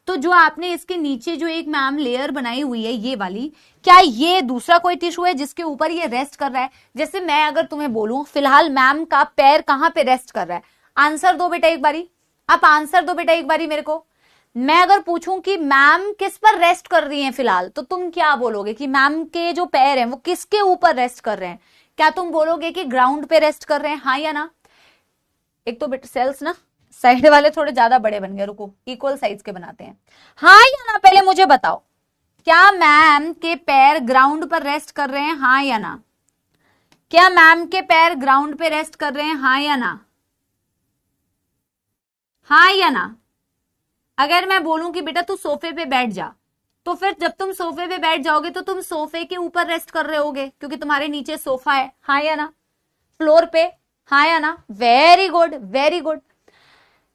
तो जो आपने इसके नीचे जो एक मैम लेयर बनाई हुई है ये वाली, क्या ये दूसरा कोई टिश्यू है जिसके ऊपर ये रेस्ट कर रहा है? जैसे मैं अगर तुम्हें बोलूं फिलहाल मैम का पैर कहां पे रेस्ट कर रहा है, आंसर दो बेटा एक बारी, आप आंसर दो बेटा एक बारी मेरे को। मैं अगर पूछूं कि मैम किस पर रेस्ट कर रही हैं फिलहाल, तो तुम क्या बोलोगे कि मैम के जो पैर हैं वो किसके ऊपर रेस्ट कर रहे हैं? क्या तुम बोलोगे कि ग्राउंड पे रेस्ट कर रहे हैं, हाँ या ना? एक तो बेटा सेल्स ना साइड वाले थोड़े ज्यादा बड़े बन गए, रुको इक्वल साइज के बनाते हैं, हाँ या ना? पहले मुझे बताओ, क्या मैम के पैर ग्राउंड पर रेस्ट कर रहे हैं, हाँ या ना? क्या मैम के पैर ग्राउंड पे रेस्ट कर रहे हैं, हाँ या ना? हाँ या ना? अगर मैं बोलूं कि बेटा तू सोफे पे बैठ जा, तो फिर जब तुम सोफे पे बैठ जाओगे तो तुम सोफे के ऊपर रेस्ट कर रहे होगे क्योंकि तुम्हारे नीचे सोफा है, हाँ या ना? फ्लोर पे, हाँ या ना? Very good very good.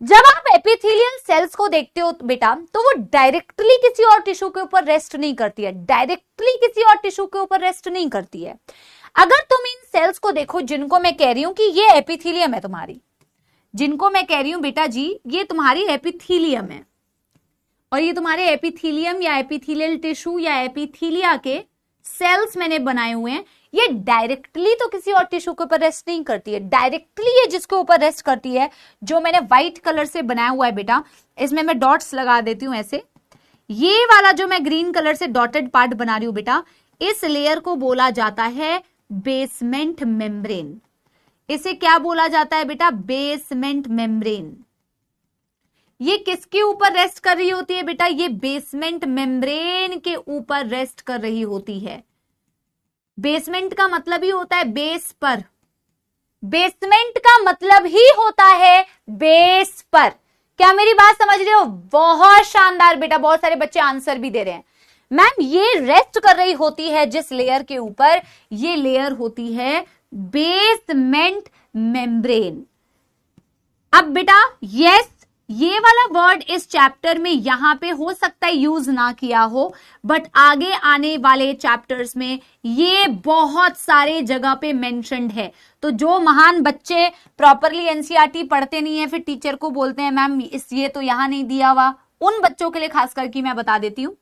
जब आप एपिथेलियल सेल्स को देखते हो बेटा, तो वो डायरेक्टली किसी और टिश्यू के ऊपर रेस्ट नहीं करती है, डायरेक्टली किसी और टिश्यू के ऊपर रेस्ट नहीं करती है। अगर तुम इन सेल्स को देखो जिनको मैं कह रही हूं कि ये एपिथेलियम है तुम्हारी, जिनको मैं कह रही हूं बेटा जी ये तुम्हारी एपिथेलियम है, और ये तुम्हारे एपिथेलियम या एपिथेलियल टिश्यू या एपिथेलिया के सेल्स मैंने बनाए हुए हैं, ये डायरेक्टली तो किसी और टिश्यू के ऊपर रेस्ट नहीं करती है। डायरेक्टली ये जिसके ऊपर रेस्ट करती है, जो मैंने व्हाइट कलर से बनाया हुआ है बेटा, इसमें मैं डॉट्स लगा देती हूं ऐसे, ये वाला जो मैं ग्रीन कलर से डॉटेड पार्ट बना रही हूं बेटा, इस लेयर को बोला जाता है बेसमेंट मेम्ब्रेन। इसे क्या बोला जाता है बेटा? Basement membrane. ये किसके ऊपर रेस्ट कर रही होती है बेटा? ये बेसमेंट मेम्ब्रेन के ऊपर रेस्ट कर रही होती है। बेसमेंट का मतलब ही होता है बेस पर, बेसमेंट का मतलब ही होता है बेस पर। क्या मेरी बात समझ रहे हो? बहुत शानदार बेटा, बहुत सारे बच्चे आंसर भी दे रहे हैं। मैम ये रेस्ट कर रही होती है जिस लेयर के ऊपर, ये लेयर होती है बेसमेंट मेम्ब्रेन। अब बेटा यस, ये वाला वर्ड इस चैप्टर में यहां पे हो सकता है यूज ना किया हो, बट आगे आने वाले चैप्टर्स में ये बहुत सारे जगह पे मेंशन्ड है। तो जो महान बच्चे प्रॉपरली एनसीईआरटी पढ़ते नहीं है, फिर टीचर को बोलते हैं मैम ये तो यहां नहीं दिया हुआ, उन बच्चों के लिए खास करके मैं बता देती हूं,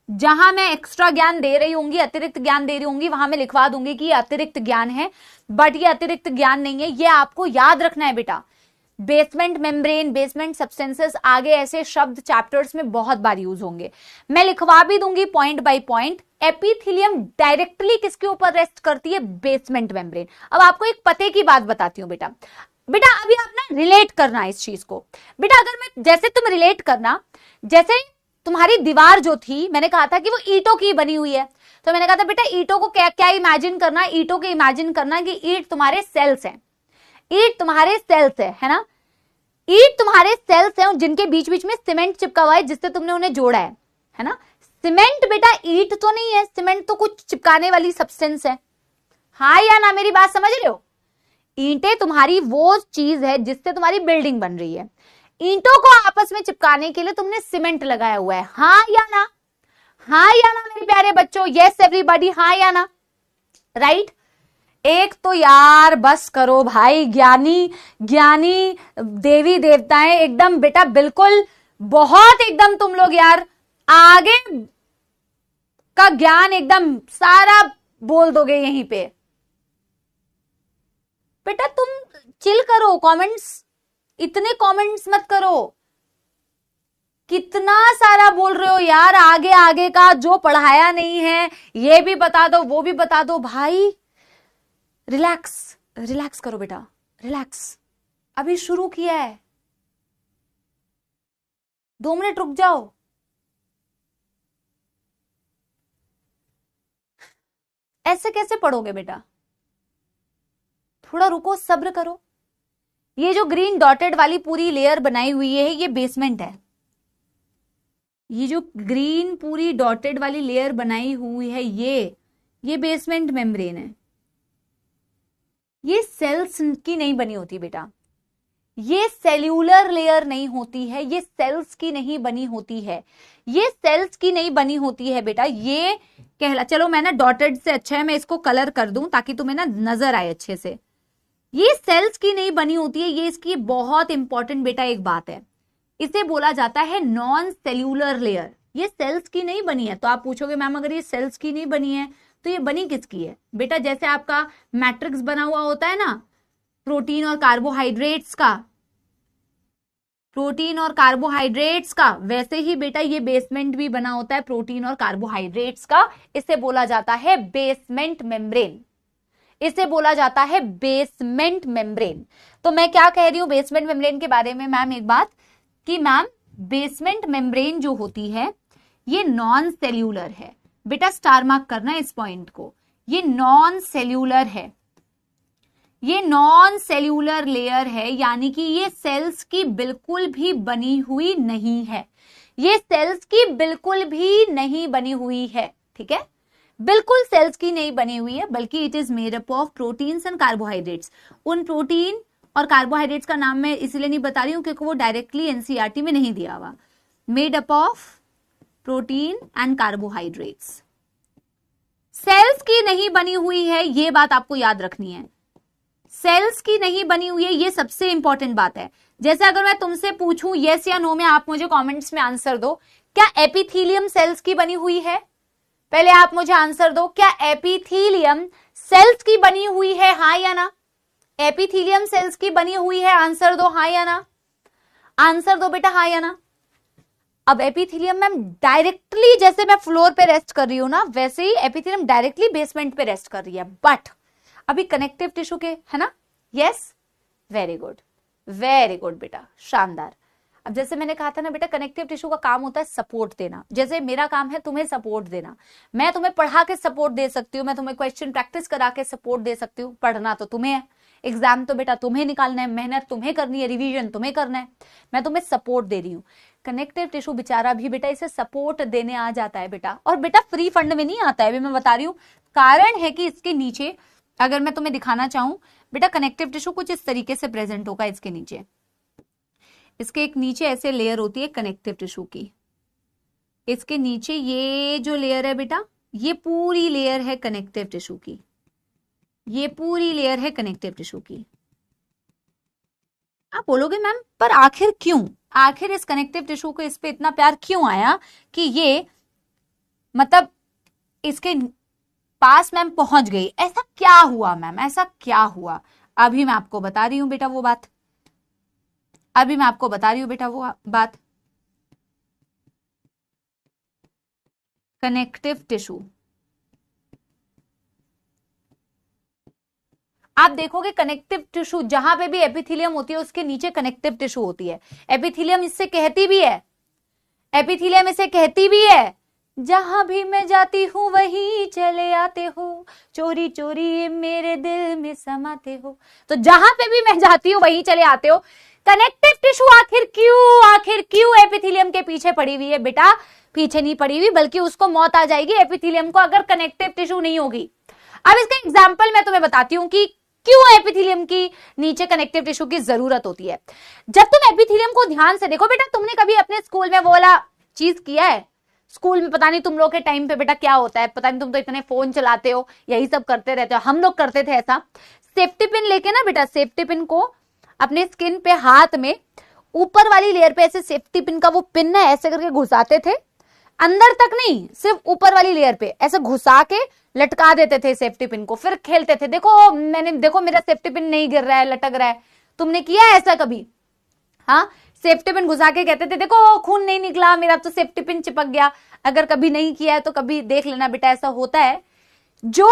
जहां मैं एक्स्ट्रा ज्ञान दे रही होंगी, अतिरिक्त ज्ञान दे रही होंगी, वहां मैं लिखवा दूंगी कि ये अतिरिक्त ज्ञान है, बट ये अतिरिक्त ज्ञान नहीं है। ये आपको याद रखना है बेटा, बेसमेंट मेम्ब्रेन, बेसमेंट सब्सटेंसेस, आगे ऐसे शब्द चैप्टर्स में बहुत बार यूज होंगे। मैं लिखवा भी दूंगी point by point. Epithelium directly किसके ऊपर रेस्ट करती है? Basement membrane. अब आपको एक पते की बात बताती हूं बेटा, बेटा अभी आप ना रिलेट करना इस चीज को। बेटा अगर मैं, जैसे तुम रिलेट करना, जैसे तुम्हारी दीवार जो थी, मैंने कहा था कि वो ईंटों की बनी हुई है, तो मैंने कहा था बेटा ईंटों को क्या क्या इमेजिन करना, ईंटों के इमेजिन करना कि ईंट तुम्हारे सेल्स हैं, ईंट तुम्हारे सेल्स है ना, ईंट तुम्हारे सेल्स हैं जिनके बीच बीच में सीमेंट चिपका हुआ है जिससे तुमने उन्हें जोड़ा है ना। सीमेंट बेटा ईंट तो नहीं है, सीमेंट तो कुछ चिपकाने वाली सब्सटेंस है, हाँ या ना, मेरी बात समझ रहे हो। ईंटें तुम्हारी वो चीज है जिससे तुम्हारी बिल्डिंग बन रही है, ईंटों को आपस में चिपकाने के लिए तुमने सीमेंट लगाया हुआ है, हाँ या ना, हाँ या ना मेरे प्यारे बच्चों, यस एवरीबॉडी, हाँ या ना, राइट। एक तो यार बस करो भाई, ज्ञानी ज्ञानी देवी देवताएं एकदम बेटा बिल्कुल बहुत एकदम तुम लोग यार आगे का ज्ञान एकदम सारा बोल दोगे यहीं पे। बेटा तुम चिल करो, कमेंट्स इतने कमेंट्स मत करो, कितना सारा बोल रहे हो यार, आगे आगे का जो पढ़ाया नहीं है ये भी बता दो वो भी बता दो। भाई रिलैक्स रिलैक्स करो बेटा, रिलैक्स, अभी शुरू किया है, 2 मिनट रुक जाओ। ऐसे कैसे पढ़ोगे बेटा, थोड़ा रुको, सब्र करो। ये जो ग्रीन डॉटेड वाली पूरी लेयर बनाई हुई है ये बेसमेंट है, ये जो ग्रीन पूरी डॉटेड वाली लेयर बनाई हुई है ये बेसमेंट मेम्ब्रेन है। ये सेल्स की नहीं बनी होती बेटा, ये सेल्यूलर लेयर नहीं होती है, ये सेल्स की नहीं बनी होती है, ये सेल्स की नहीं बनी होती है बेटा, ये कहला, चलो मैं ना डॉटेड से अच्छा है मैं इसको कलर कर दूं ताकि तुम्हें ना नजर आए अच्छे से। ये सेल्स की नहीं बनी होती है, ये इसकी बहुत इंपॉर्टेंट बेटा एक बात है, इसे बोला जाता है नॉन सेल्यूलर लेयर। ये सेल्स की नहीं बनी है। तो आप पूछोगे मैम अगर ये सेल्स की नहीं बनी है तो ये बनी किसकी है? बेटा जैसे आपका मैट्रिक्स बना हुआ होता है ना प्रोटीन और कार्बोहाइड्रेट्स का, प्रोटीन और कार्बोहाइड्रेट्स का, वैसे ही बेटा ये बेसमेंट भी बना होता है प्रोटीन और कार्बोहाइड्रेट्स का। इसे बोला जाता है बेसमेंट मेम्ब्रेन, इसे बोला जाता है बेसमेंट मेम्ब्रेन। तो मैं क्या कह रही हूं बेसमेंट मेम्ब्रेन के बारे में मैम एक बात कि मैम बेसमेंट मेम्ब्रेन जो होती है ये नॉन सेल्यूलर है। बेटा स्टार मार्क करना इस पॉइंट को, ये नॉन सेल्यूलर है, ये नॉन सेल्यूलर लेयर है, यानी कि ये सेल्स की बिल्कुल भी बनी हुई नहीं है, ये सेल्स की बिल्कुल भी नहीं बनी हुई है, ठीक है, बिल्कुल सेल्स की नहीं बनी हुई है, बल्कि it is made up of proteins and carbohydrates. उन प्रोटीन और कार्बोहाइड्रेट्स का नाम मैं इसलिए नहीं बता रही हूं क्योंकि वो डायरेक्टली एनसीईआरटी में नहीं दिया हुआ। Made up of protein and carbohydrates, cells की नहीं बनी हुई है, ये बात आपको याद रखनी है, सेल्स की नहीं बनी हुई है, ये सबसे इंपॉर्टेंट बात है। जैसे अगर मैं तुमसे पूछूं यस या नो में, आप मुझे कमेंट्स में आंसर दो, क्या एपिथेलियम सेल्स की बनी हुई है? पहले आप मुझे आंसर दो, क्या एपिथेलियम सेल्स की बनी हुई है, हाँ या ना? एपिथेलियम सेल्स की बनी हुई है, आंसर दो हाँ या ना, आंसर दो बेटा हाँ या ना। अब एपिथेलियम मैम डायरेक्टली जैसे मैं फ्लोर पे रेस्ट कर रही हूं ना, वैसे ही एपिथेलियम डायरेक्टली बेसमेंट पे रेस्ट कर रही है, बट अभी कनेक्टिव टिश्यू के, है ना? यस, वेरी गुड बेटा, शानदार। अब जैसे मैंने कहा था ना बेटा कनेक्टिव टिश्यू का काम होता है सपोर्ट देना, जैसे मेरा काम है तुम्हें सपोर्ट देना, मैं तुम्हें पढ़ा के सपोर्ट दे सकती हूँ, मैं तुम्हें क्वेश्चन प्रैक्टिस करा के सपोर्ट दे सकती हूँ, पढ़ना तो तुम्हें है, एग्जाम तो बेटा तुम्हें निकालना है, मेहनत तुम्हें करनी है, रिवीजन तुम्हें करना है, मैं तुम्हें सपोर्ट दे रही हूँ। कनेक्टिव टिश्यू बेचारा भी बेटा इसे सपोर्ट देने आ जाता है बेटा, और बेटा फ्री फंड में नहीं आता है, अभी मैं बता रही हूँ कारण है कि इसके नीचे अगर मैं तुम्हें दिखाना चाहूं बेटा कनेक्टिव टिश्यू कुछ इस तरीके से प्रेजेंट होगा, इसके नीचे, इसके एक नीचे ऐसे लेयर होती है कनेक्टिव टिश्यू की, इसके नीचे ये जो लेयर है बेटा ये पूरी लेयर है कनेक्टिव टिश्यू की, ये पूरी लेयर है कनेक्टिव टिश्यू की। आप बोलोगे मैम पर आखिर क्यों, आखिर इस कनेक्टिव टिश्यू को इस पे इतना प्यार क्यों आया कि ये मतलब इसके पास मैम पहुंच गई, ऐसा क्या हुआ मैम, ऐसा क्या हुआ? अभी मैं आपको बता रही हूं बेटा वो बात, अभी मैं आपको बता रही हूं बेटा वो बात। कनेक्टिव टिश्यू, आप देखोगे कनेक्टिव टिश्यू जहां पे भी एपिथेलियम होती है उसके नीचे कनेक्टिव टिश्यू होती है, एपिथेलियम इससे कहती भी है, एपिथीलियम इसे कहती भी है, जहां भी मैं जाती हूं वहीं चले आते हो, चोरी चोरी मेरे दिल में समाते हो। तो जहां पे भी मैं जाती हूं वहीं चले आते हो। कनेक्टिव टिश्यू आखिर क्यों एपिथीलियम के पीछे पड़ी हुई है बेटा? पीछे नहीं पड़ी हुई, बल्कि उसको मौत आ जाएगी एपिथीलियम को अगर कनेक्टिव टिश्यू नहीं होगी। अब इसका एग्जाम्पल मैं तुम्हें बताती हूं कि क्यों एपिथीलियम की नीचे कनेक्टिव टिश्यू की जरूरत होती है। जब तुम एपिथीलियम को ध्यान से देखो बेटा, तुमने कभी अपने स्कूल में वो वाला चीज किया है? स्कूल में पता नहीं तुम लोग के टाइम पे बेटा क्या होता है, पता नहीं, तुम तो इतने फोन चलाते हो, यही सब करते रहते हो। हम लोग करते थे ऐसा, सेफ्टी पिन लेके ना बेटा, सेफ्टी पिन को अपने स्किन पे हाथ में ऊपर वाली लेयर पे ऐसे सेफ्टी पिन का वो पिन ना ऐसे करके घुसाते थे, अंदर तक नहीं, सिर्फ ऊपर वाली लेयर पे ऐसे घुसा के लटका देते थे सेफ्टी पिन को, फिर खेलते थे। देखो मेरा सेफ्टी पिन नहीं गिर रहा है, लटक रहा है। तुमने किया है ऐसा कभी? हाँ, सेफ्टी पिन घुसा के कहते थे देखो खून नहीं निकला, मेरा तो सेफ्टी पिन चिपक गया। अगर कभी नहीं किया है तो कभी देख लेना बेटा, ऐसा होता है। जो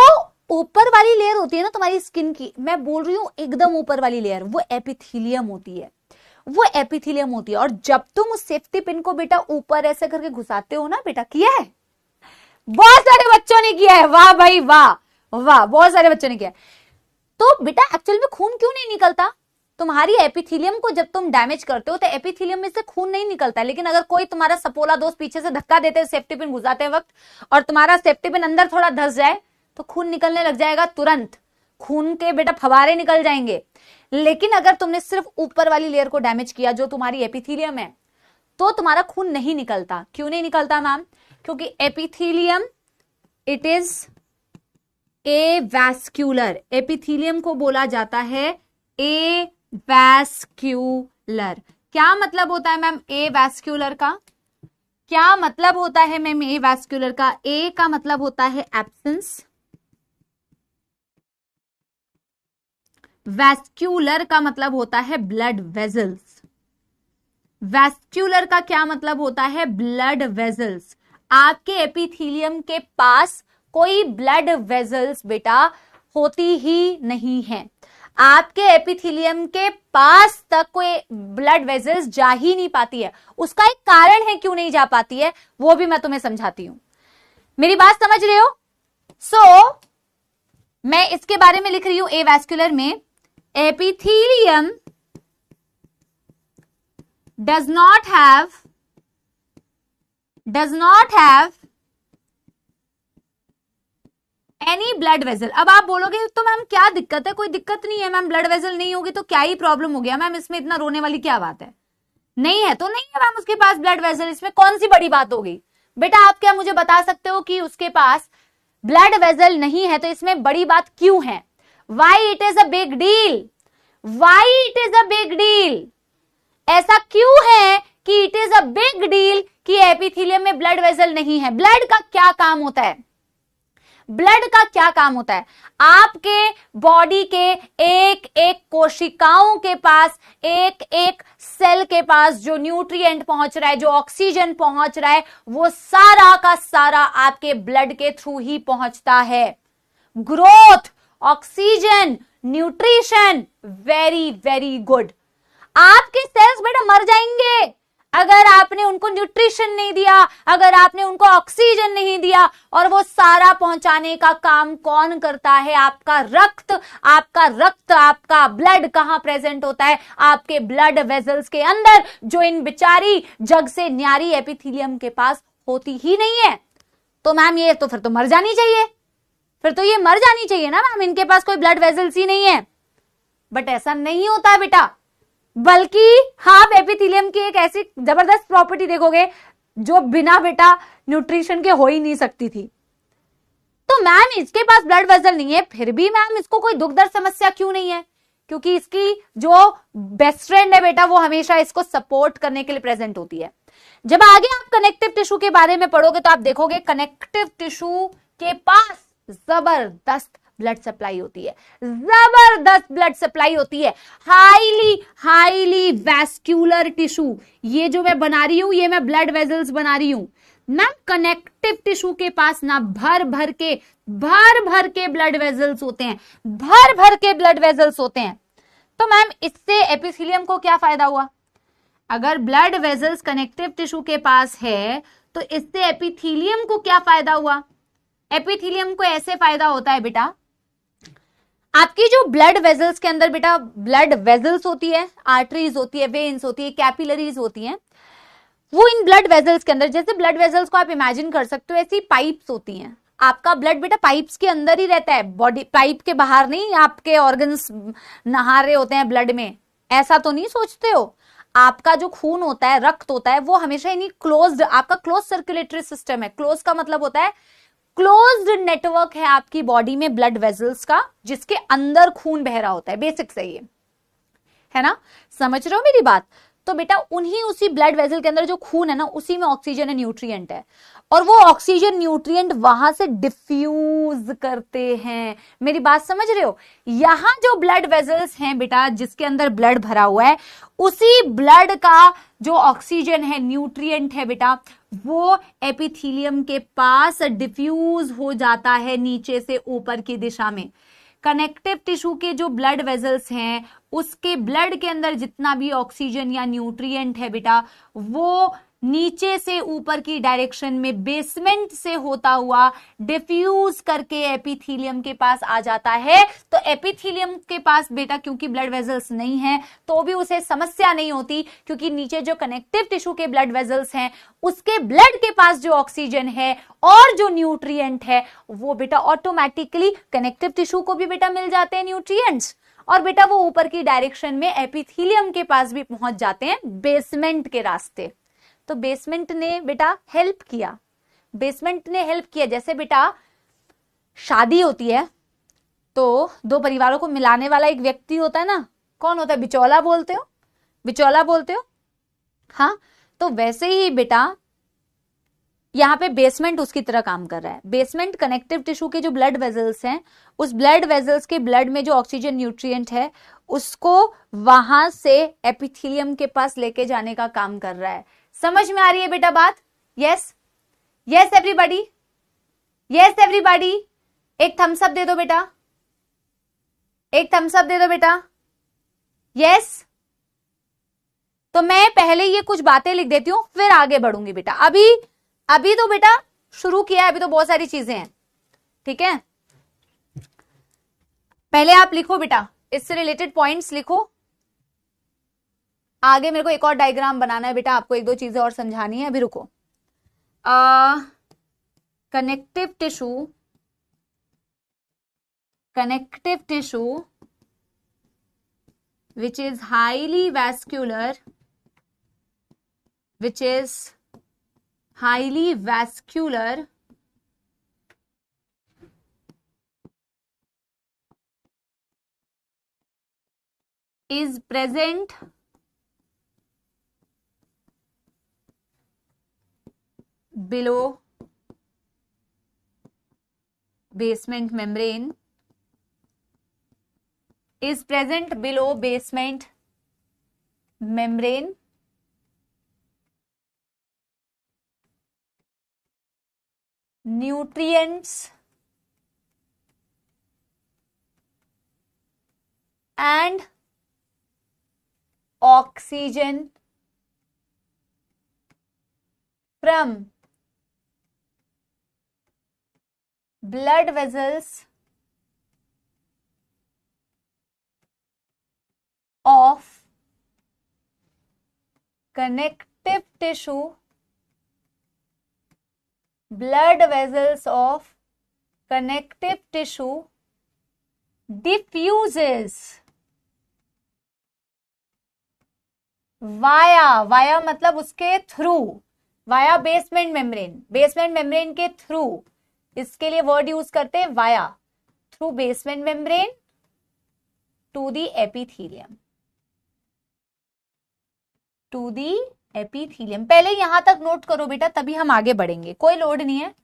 ऊपर वाली लेयर होती है ना तुम्हारी स्किन की, मैं बोल रही हूं एकदम ऊपर वाली लेयर, वो एपिथीलियम होती है, वो एपिथीलियम होती है। और जब तुम उस सेफ्टी पिन को बेटा ऊपर ऐसे करके घुसाते हो ना बेटा, किया है? बहुत सारे बच्चों ने किया है, वाह भाई वाह वाह, बहुत सारे बच्चों ने किया है। तो बेटा एक्चुअल में खून क्यों नहीं निकलता? तुम्हारी एपिथीलियम को जब तुम डैमेज करते हो तो एपिथीलियम में से खून नहीं निकलता है। लेकिन अगर कोई तुम्हारा सपोला दोस्त पीछे से धक्का देते सेफ्टी पिन घुसाते वक्त, और तुम्हारा सेफ्टी पिन अंदर थोड़ा धस जाए, तो खून निकलने लग जाएगा तुरंत, खून के बेटा फवारे निकल जाएंगे। लेकिन अगर तुमने सिर्फ ऊपर वाली लेयर को डैमेज किया, जो तुम्हारी एपिथीलियम है, तो तुम्हारा खून नहीं निकलता। क्यों नहीं निकलता मैम? क्योंकि epithelium it is a vascular, epithelium को बोला जाता है ए वैस्क्यूलर। क्या मतलब होता है मैम ए वैस्क्यूलर का? क्या मतलब होता है मैम ए वैस्क्यूलर का? ए का मतलब होता है एब्सेंस, वैस्क्यूलर का मतलब होता है ब्लड वेजल्स। वैस्क्यूलर का क्या मतलब होता है? Blood vessels. आपके एपिथीलियम के पास कोई ब्लड वेजल्स बेटा होती ही नहीं है। आपके एपिथीलियम के पास तक कोई ब्लड वेजल्स जा ही नहीं पाती है। उसका एक कारण है क्यों नहीं जा पाती है, वो भी मैं तुम्हें समझाती हूं। मेरी बात समझ रहे हो? मैं इसके बारे में लिख रही हूं ए वैस्कुलर में, epithelium does not have any blood vessel. अब आप बोलोगे तो मैम क्या दिक्कत है? कोई दिक्कत नहीं है मैम, ब्लड वेजल नहीं होगी तो क्या ही प्रॉब्लम हो गया मैम, इसमें इतना रोने वाली क्या बात है? नहीं है तो नहीं है मैम उसके पास ब्लड वेजल, इसमें कौन सी बड़ी बात हो गई? बेटा आप क्या मुझे बता सकते हो कि उसके पास ब्लड वेजल नहीं है तो इसमें बड़ी बात क्यों है? Why it is a big deal? Why it is a big deal? ऐसा क्यों है कि it is a big deal कि एपिथीलियम में ब्लड वेजल नहीं है? ब्लड का क्या काम होता है? ब्लड का क्या काम होता है? आपके बॉडी के एक एक कोशिकाओं के पास, एक एक सेल के पास जो न्यूट्रिएंट पहुंच रहा है, जो ऑक्सीजन पहुंच रहा है, वो सारा का सारा आपके ब्लड के थ्रू ही पहुंचता है। Growth, oxygen, nutrition, very very good. आपके सेल्स बेटा मर जाएंगे अगर आपने उनको न्यूट्रिशन नहीं दिया, अगर आपने उनको ऑक्सीजन नहीं दिया। और वो सारा पहुंचाने का काम कौन करता है? आपका रक्त। आपका रक्त, आपका ब्लड कहां प्रेजेंट होता है? आपके ब्लड वेजल्स के अंदर, जो इन बिचारी जग से न्यारी एपिथीलियम के पास होती ही नहीं है। तो मैम ये तो फिर तो मर जानी चाहिए, फिर तो ये मर जानी चाहिए ना मैम, इनके पास कोई ब्लड वेजल्स ही नहीं है। बट ऐसा नहीं होता है बेटा, बल्कि आप एपिथीलियम की एक ऐसी जबरदस्त प्रॉपर्टी देखोगे जो बिना बेटा न्यूट्रिशन के हो ही नहीं सकती थी। तो मैम इसके पास ब्लड वेसल नहीं है, फिर भी मैम इसको कोई दुख दर्द समस्या क्यों नहीं है? क्योंकि इसकी जो बेस्ट फ्रेंड है बेटा वो हमेशा इसको सपोर्ट करने के लिए प्रेजेंट होती है। जब आगे आप कनेक्टिव टिश्यू के बारे में पढ़ोगे तो आप देखोगे कनेक्टिव टिश्यू के पास जबरदस्त ब्लड सप्लाई होती है, जबरदस्त ब्लड सप्लाई होती है। हाईली वैस्क्यूलर टिश्यू, ये जो मैं बना रही हूं ये मैं ब्लड वेजल्स बना रही हूं मैम। कनेक्टिव टिश्यू के पास ना भर भर के ब्लड वेजल्स होते हैं, भर भर के ब्लड वेजल्स होते हैं। तो मैम इससे एपिथीलियम को क्या फायदा हुआ? अगर ब्लड वेजल्स कनेक्टिव टिश्यू के पास है तो इससे एपिथेलियम को क्या फायदा हुआ? एपिथेलियम को ऐसे फायदा होता है बेटा, आपकी जो ब्लड वेजल्स के अंदर बेटा ब्लड वेजल्स होती है, आर्टरीज होती है, वेन्स होती है, कैपिलरीज होती हैं, वो इन ब्लड वेजल्स के अंदर, जैसे ब्लड वेजल्स को आप इमेजिन कर सकते हो ऐसी पाइप्स होती हैं। आपका ब्लड बेटा पाइप्स के अंदर ही रहता है, बॉडी पाइप के बाहर नहीं। आपके ऑर्गन्स नहा रहे होते हैं ब्लड में, ऐसा तो नहीं सोचते हो। आपका जो खून होता है, रक्त होता है, वो हमेशा इन्हीं क्लोज्ड, आपका क्लोज सर्कुलेटरी सिस्टम है। क्लोज का मतलब होता है क्लोज्ड नेटवर्क है आपकी बॉडी में ब्लड वेजल्स का, जिसके अंदर खून बह रहा होता है। बेसिक सही है ना, समझ रहे हो मेरी बात? तो बेटा उसी ब्लड वेसल के अंदर जो खून है ना, उसी में ऑक्सीजन एंड न्यूट्रिएंट है, और वो ऑक्सीजन न्यूट्रिएंट वहां से डिफ्यूज करते हैं। मेरी बात समझ रहे हो? यहां जो ब्लड वेजल्स हैं बेटा, जिसके अंदर ब्लड भरा हुआ है, उसी ब्लड का जो ऑक्सीजन है, न्यूट्रिएंट है बेटा, वो एपिथेलियम के पास डिफ्यूज हो जाता है नीचे से ऊपर की दिशा में। कनेक्टिव टिश्यू के जो ब्लड वेजल्स हैं, उसके ब्लड के अंदर जितना भी ऑक्सीजन या न्यूट्रिएंट है बेटा, वो नीचे से ऊपर की डायरेक्शन में बेसमेंट से होता हुआ डिफ्यूज करके एपिथेलियम के पास आ जाता है। तो एपिथेलियम के पास बेटा क्योंकि ब्लड वेजल्स नहीं है तो भी उसे समस्या नहीं होती, क्योंकि नीचे जो कनेक्टिव टिश्यू के ब्लड वेजल्स हैं, उसके ब्लड के पास जो ऑक्सीजन है और जो न्यूट्रिएंट है, वो बेटा ऑटोमेटिकली कनेक्टिव टिश्यू को भी बेटा मिल जाते हैं न्यूट्रिएंट्स, और बेटा वो ऊपर की डायरेक्शन में एपिथेलियम के पास भी पहुंच जाते हैं बेसमेंट के रास्ते। तो बेसमेंट ने बेटा हेल्प किया, बेसमेंट ने हेल्प किया। जैसे बेटा शादी होती है तो दो परिवारों को मिलाने वाला एक व्यक्ति होता है ना, कौन होता है? बिचौला बोलते हो, बिचौला बोलते हो, हाँ। तो वैसे ही बेटा यहाँ पे बेसमेंट उसकी तरह काम कर रहा है। बेसमेंट कनेक्टिव टिश्यू के जो ब्लड वेजल्स हैं, उस ब्लड वेजल्स के ब्लड में जो ऑक्सीजन न्यूट्रिएंट है, उसको वहां से एपिथेलियम के पास लेके जाने का काम कर रहा है। समझ में आ रही है बेटा बात? Yes yes everybody, yes everybody. एक थम्स अप दे दो बेटा, एक थम्स अप दे दो बेटा। यस, तो मैं पहले ये कुछ बातें लिख देती हूं, फिर आगे बढ़ूंगी बेटा। अभी तो बेटा शुरू किया है, अभी तो बहुत सारी चीजें हैं, ठीक है। पहले आप लिखो बेटा, इससे रिलेटेड पॉइंट्स लिखो। आगे मेरे को एक और डायग्राम बनाना है बेटा, आपको एक दो चीजें और समझानी है, अभी रुको। Connective tissue which is highly vascular, is present below basement membrane, is present below basement membrane, nutrients and oxygen from blood vessels of connective tissue, blood vessels of connective tissue diffuses via मतलब उसके through, via basement membrane के through, इसके लिए word use करते हैं via, through basement membrane to the epithelium, to the epithelium. पहले यहां तक नोट करो बेटा, तभी हम आगे बढ़ेंगे, कोई लोड नहीं है।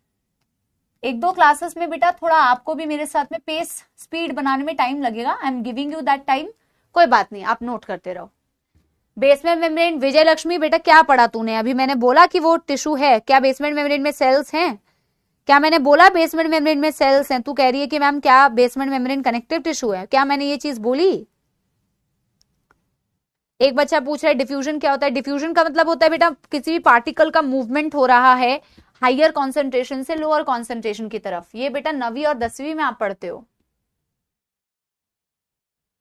एक दो क्लासेस में बेटा थोड़ा आपको भी मेरे साथ में पेस स्पीड बनाने में टाइम लगेगा, I am giving you that time, कोई बात नहीं, आप नोट करते रहो। बेसमेंट मेम्ब्रेन, विजय लक्ष्मी बेटा क्या पढ़ा तूने? अभी मैंने बोला कि वो टिश्यू है क्या? बेसमेंट मेम्ब्रेन में सेल्स हैं क्या? मैंने बोला बेसमेंट मेम्ब्रेन में सेल्स हैं। तू कह रही है कि मैम क्या बेसमेंट मेम्ब्रेन कनेक्टिव टिश्यू है क्या? मैंने ये चीज बोली? एक बच्चा पूछ रहा है डिफ्यूजन क्या होता है। डिफ्यूजन का मतलब होता है बेटा किसी भी पार्टिकल का मूवमेंट हो रहा है हायर कॉन्सेंट्रेशन से लोअर कॉन्सेंट्रेशन की तरफ। ये बेटा 9वीं और 10वीं में आप पढ़ते हो।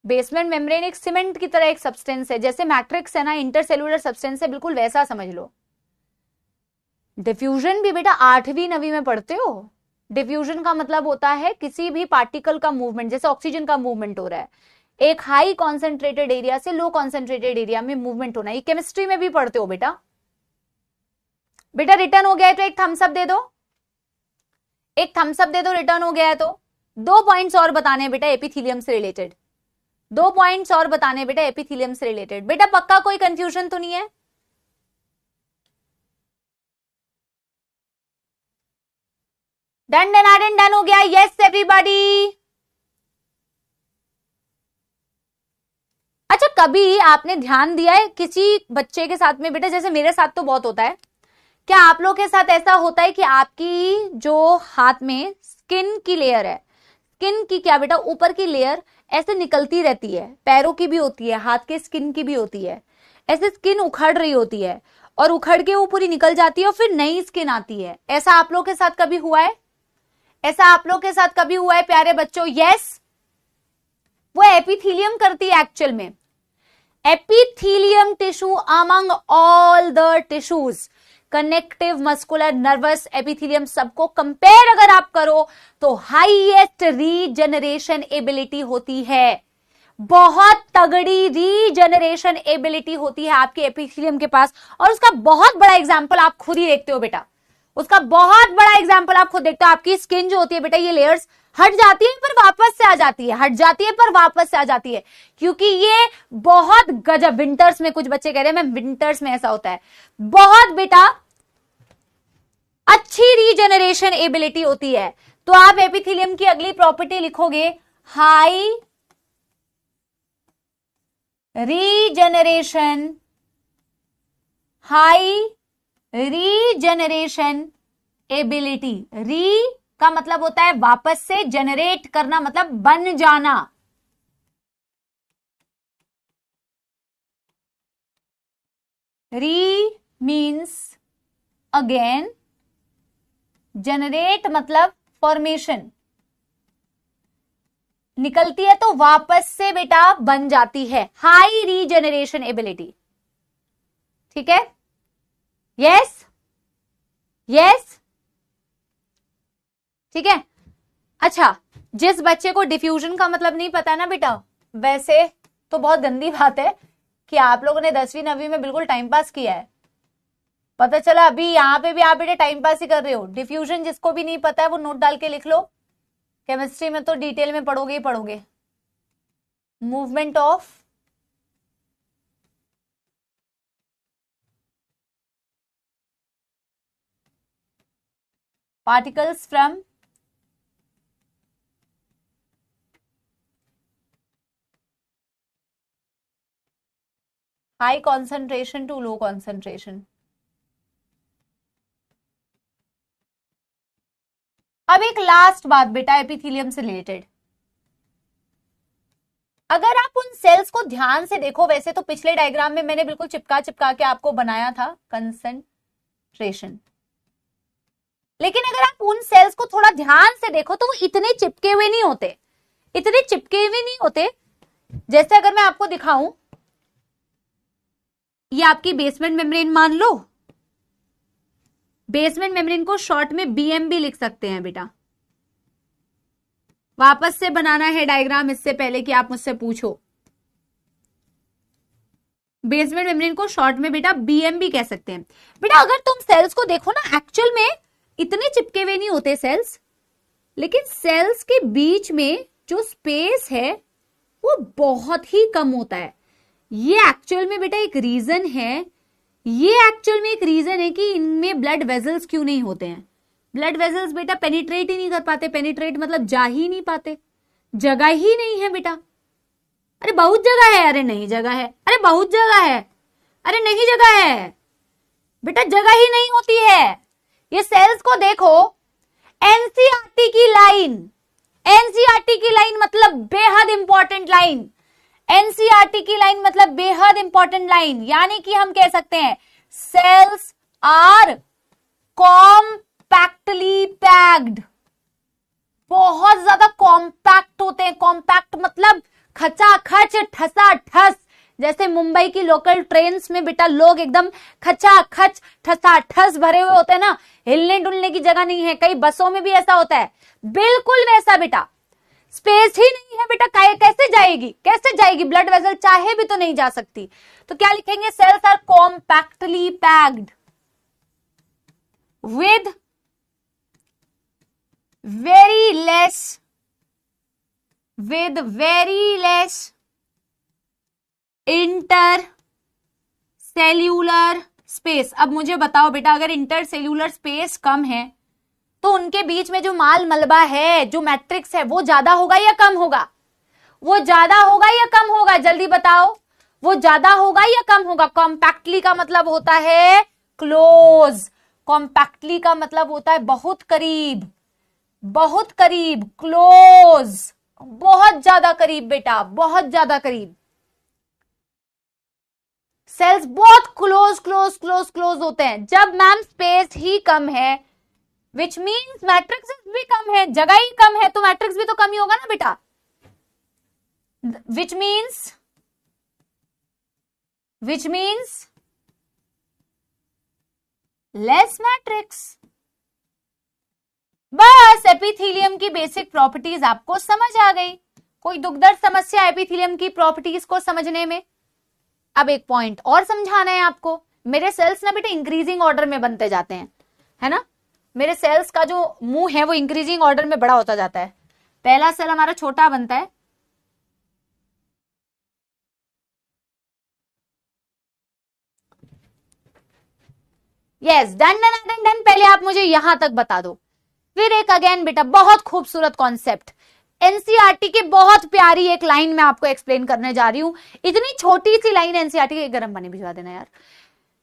बेसमेंट मेम्ब्रेन एक सीमेंट की तरह एक सब्सटेंस है, जैसे मैट्रिक्स है ना इंटरसेलुलर सब्सटेंस है, बिल्कुल वैसा समझ लो। डिफ्यूजन भी बेटा 8वीं 9वीं में पढ़ते हो। डिफ्यूजन का मतलब होता है किसी भी पार्टिकल का मूवमेंट, जैसे ऑक्सीजन का मूवमेंट हो रहा है, एक हाई कॉन्सेंट्रेटेड एरिया से लो कॉन्सेंट्रेटेड एरिया में मूवमेंट होना। ये केमिस्ट्री में भी पढ़ते हो बेटा। बेटा रिटर्न हो गया है तो एक थम्स अप दे दो, एक थम्स अप दे दो, रिटर्न हो गया है तो। 2 पॉइंट्स और बताने हैं बेटा एपिथेलियम से रिलेटेड, 2 पॉइंट्स और बताने बेटा एपिथेलियम से रिलेटेड। बेटा पक्का कोई कंफ्यूजन तो नहीं है? डन डन डन हो गया। Yes everybody. अच्छा कभी आपने ध्यान दिया है किसी बच्चे के साथ में बेटा, जैसे मेरे साथ तो बहुत होता है, क्या आप लोग के साथ ऐसा होता है कि आपकी जो हाथ में स्किन की लेयर है, स्किन की क्या बेटा ऊपर की लेयर ऐसे निकलती रहती है, पैरों की भी होती है, हाथ के स्किन की भी होती है, ऐसे स्किन उखड़ रही होती है और उखड़ के वो पूरी निकल जाती है और फिर नई स्किन आती है। ऐसा आप लोग के साथ कभी हुआ है? ऐसा आप लोग के साथ कभी हुआ है प्यारे बच्चों? यस, वो एपिथेलियम करती है एक्चुअल में। Epithelium tissue among all the tissues, connective, muscular, nervous, epithelium, सबको कंपेयर अगर आप करो तो हाईएस्ट रीजनरेशन एबिलिटी होती है, बहुत तगड़ी रीजनरेशन एबिलिटी होती है आपके एपिथेलियम के पास। और उसका बहुत बड़ा एग्जांपल आप खुद ही देखते हो बेटा, उसका बहुत बड़ा एग्जांपल आप खुद देखते हो। आपकी स्किन जो होती है बेटा, ये लेयर्स हट जाती है पर वापस से आ जाती है, हट जाती है पर वापस से आ जाती है, क्योंकि ये बहुत गजब, विंटर्स में कुछ बच्चे कह रहे हैं मैम विंटर्स में ऐसा होता है, बहुत बेटा अच्छी रीजनरेशन एबिलिटी होती है। तो आप एपिथेलियम की अगली प्रॉपर्टी लिखोगे high regeneration, high regeneration ability. री का मतलब होता है वापस से, जनरेट करना मतलब बन जाना। री मीन्स अगेन, जनरेट मतलब फॉर्मेशन, निकलती है तो वापस से बेटा बन जाती है, हाई रीजनरेशन एबिलिटी। ठीक है? यस यस, ठीक है। अच्छा, जिस बच्चे को डिफ्यूजन का मतलब नहीं पता ना बेटा, वैसे तो बहुत गंदी बात है कि आप लोगों ने 10वीं 9वीं में बिल्कुल टाइम पास किया है। पता चला अभी यहां पे भी आप बेटे टाइम पास ही कर रहे हो। डिफ्यूजन जिसको भी नहीं पता है वो नोट डाल के लिख लो, केमिस्ट्री में तो डिटेल में पढ़ोगे ही पढ़ोगे। Movement of particles from high concentration to low concentration. अब एक लास्ट बात बेटा एपिथेलियम से रिलेटेड, अगर आप उन सेल्स को ध्यान से देखो, वैसे तो पिछले डायग्राम में मैंने बिल्कुल चिपका चिपका के आपको बनाया था कंसंट्रेशन, लेकिन अगर आप उन सेल्स को थोड़ा ध्यान से देखो तो वो इतने चिपके हुए नहीं होते, इतने चिपके हुए नहीं होते। जैसे अगर मैं आपको दिखाऊं, ये आपकी बेसमेंट मेम्ब्रेन मान लो, बेसमेंट मेम्ब्रेन को शॉर्ट में बीएम भी लिख सकते हैं बेटा। वापस से बनाना है डायग्राम इससे पहले कि आप मुझसे पूछो। बेसमेंट मेम्ब्रेन को शॉर्ट में बेटा बीएम भी कह सकते हैं। बेटा अगर तुम सेल्स को देखो ना, एक्चुअल में इतने चिपके हुए नहीं होते सेल्स, लेकिन सेल्स के बीच में जो स्पेस है वो बहुत ही कम होता है। ये एक्चुअल में बेटा एक रीजन है, ये एक्चुअल में एक रीजन है कि इनमें ब्लड वेजल्स क्यों नहीं होते हैं। ब्लड वेजल्स बेटा पेनिट्रेट ही नहीं कर पाते, पेनिट्रेट मतलब जा ही नहीं पाते, जगह ही नहीं है बेटा। अरे बहुत जगह है, अरे नहीं जगह है, अरे बहुत जगह है, अरे नहीं जगह है बेटा, जगह ही नहीं होती है। ये सेल्स को देखो, एनसीईआरटी की लाइन, एनसीईआरटी की लाइन मतलब बेहद इंपॉर्टेंट लाइन, एनसीईआरटी की लाइन मतलब बेहद इंपॉर्टेंट लाइन, यानी कि हम कह सकते हैं सेल्स आर कॉम्पैक्टली पैक्ड, बहुत ज्यादा कॉम्पैक्ट होते हैं। कॉम्पैक्ट मतलब खचाखच, ठसा ठस। जैसे मुंबई की लोकल ट्रेन्स में बेटा लोग एकदम खचाखच ठसा ठस भरे हुए होते हैं ना, हिलने डुलने की जगह नहीं है। कई बसों में भी ऐसा होता है, बिल्कुल वैसा बेटा, स्पेस ही नहीं है बेटा, कैसे जाएगी, कैसे जाएगी ब्लड वेसल, चाहे भी तो नहीं जा सकती। तो क्या लिखेंगे, cells are compactly packed with very less intercellular space. अब मुझे बताओ बेटा, अगर इंटरसेल्यूलर स्पेस कम है तो उनके बीच में जो माल मलबा है, जो मैट्रिक्स है, वो ज्यादा होगा या कम होगा? वो ज्यादा होगा या कम होगा? जल्दी बताओ, वो ज्यादा होगा या कम होगा? कॉम्पैक्टली का मतलब होता है क्लोज, कॉम्पैक्टली का मतलब होता है बहुत करीब, बहुत करीब, क्लोज, बहुत ज्यादा करीब बेटा, बहुत ज्यादा करीब। सेल्स बहुत क्लोज क्लोज क्लोज क्लोज होते हैं। जब मैम स्पेस ही कम है, विच मीन्स मैट्रिक्स भी कम है, जगह ही कम है, तो मैट्रिक्स भी तो कम ही होगा ना बेटा, विच मीन्स लेस मैट्रिक्स। बस एपिथेलियम की बेसिक प्रॉपर्टीज आपको समझ आ गई। कोई दुखदर्द समस्या एपिथेलियम की प्रॉपर्टीज को समझने में? अब एक पॉइंट और समझाना है आपको। मेरे सेल्स ना बेटा इंक्रीजिंग ऑर्डर में बनते जाते हैं, है ना। मेरे सेल्स का जो मुंह है वो इंक्रीजिंग ऑर्डर में बड़ा होता जाता है। पहला सेल हमारा छोटा बनता है, yes, done done done done. पहले आप मुझे यहां तक बता दो। फिर एक अगेन बेटा बहुत खूबसूरत कॉन्सेप्ट, एनसीईआरटी की बहुत प्यारी एक लाइन मैं आपको एक्सप्लेन करने जा रही हूं। इतनी छोटी सी लाइन एनसीईआरटी के, गर्म पानी भिजवा देना यार।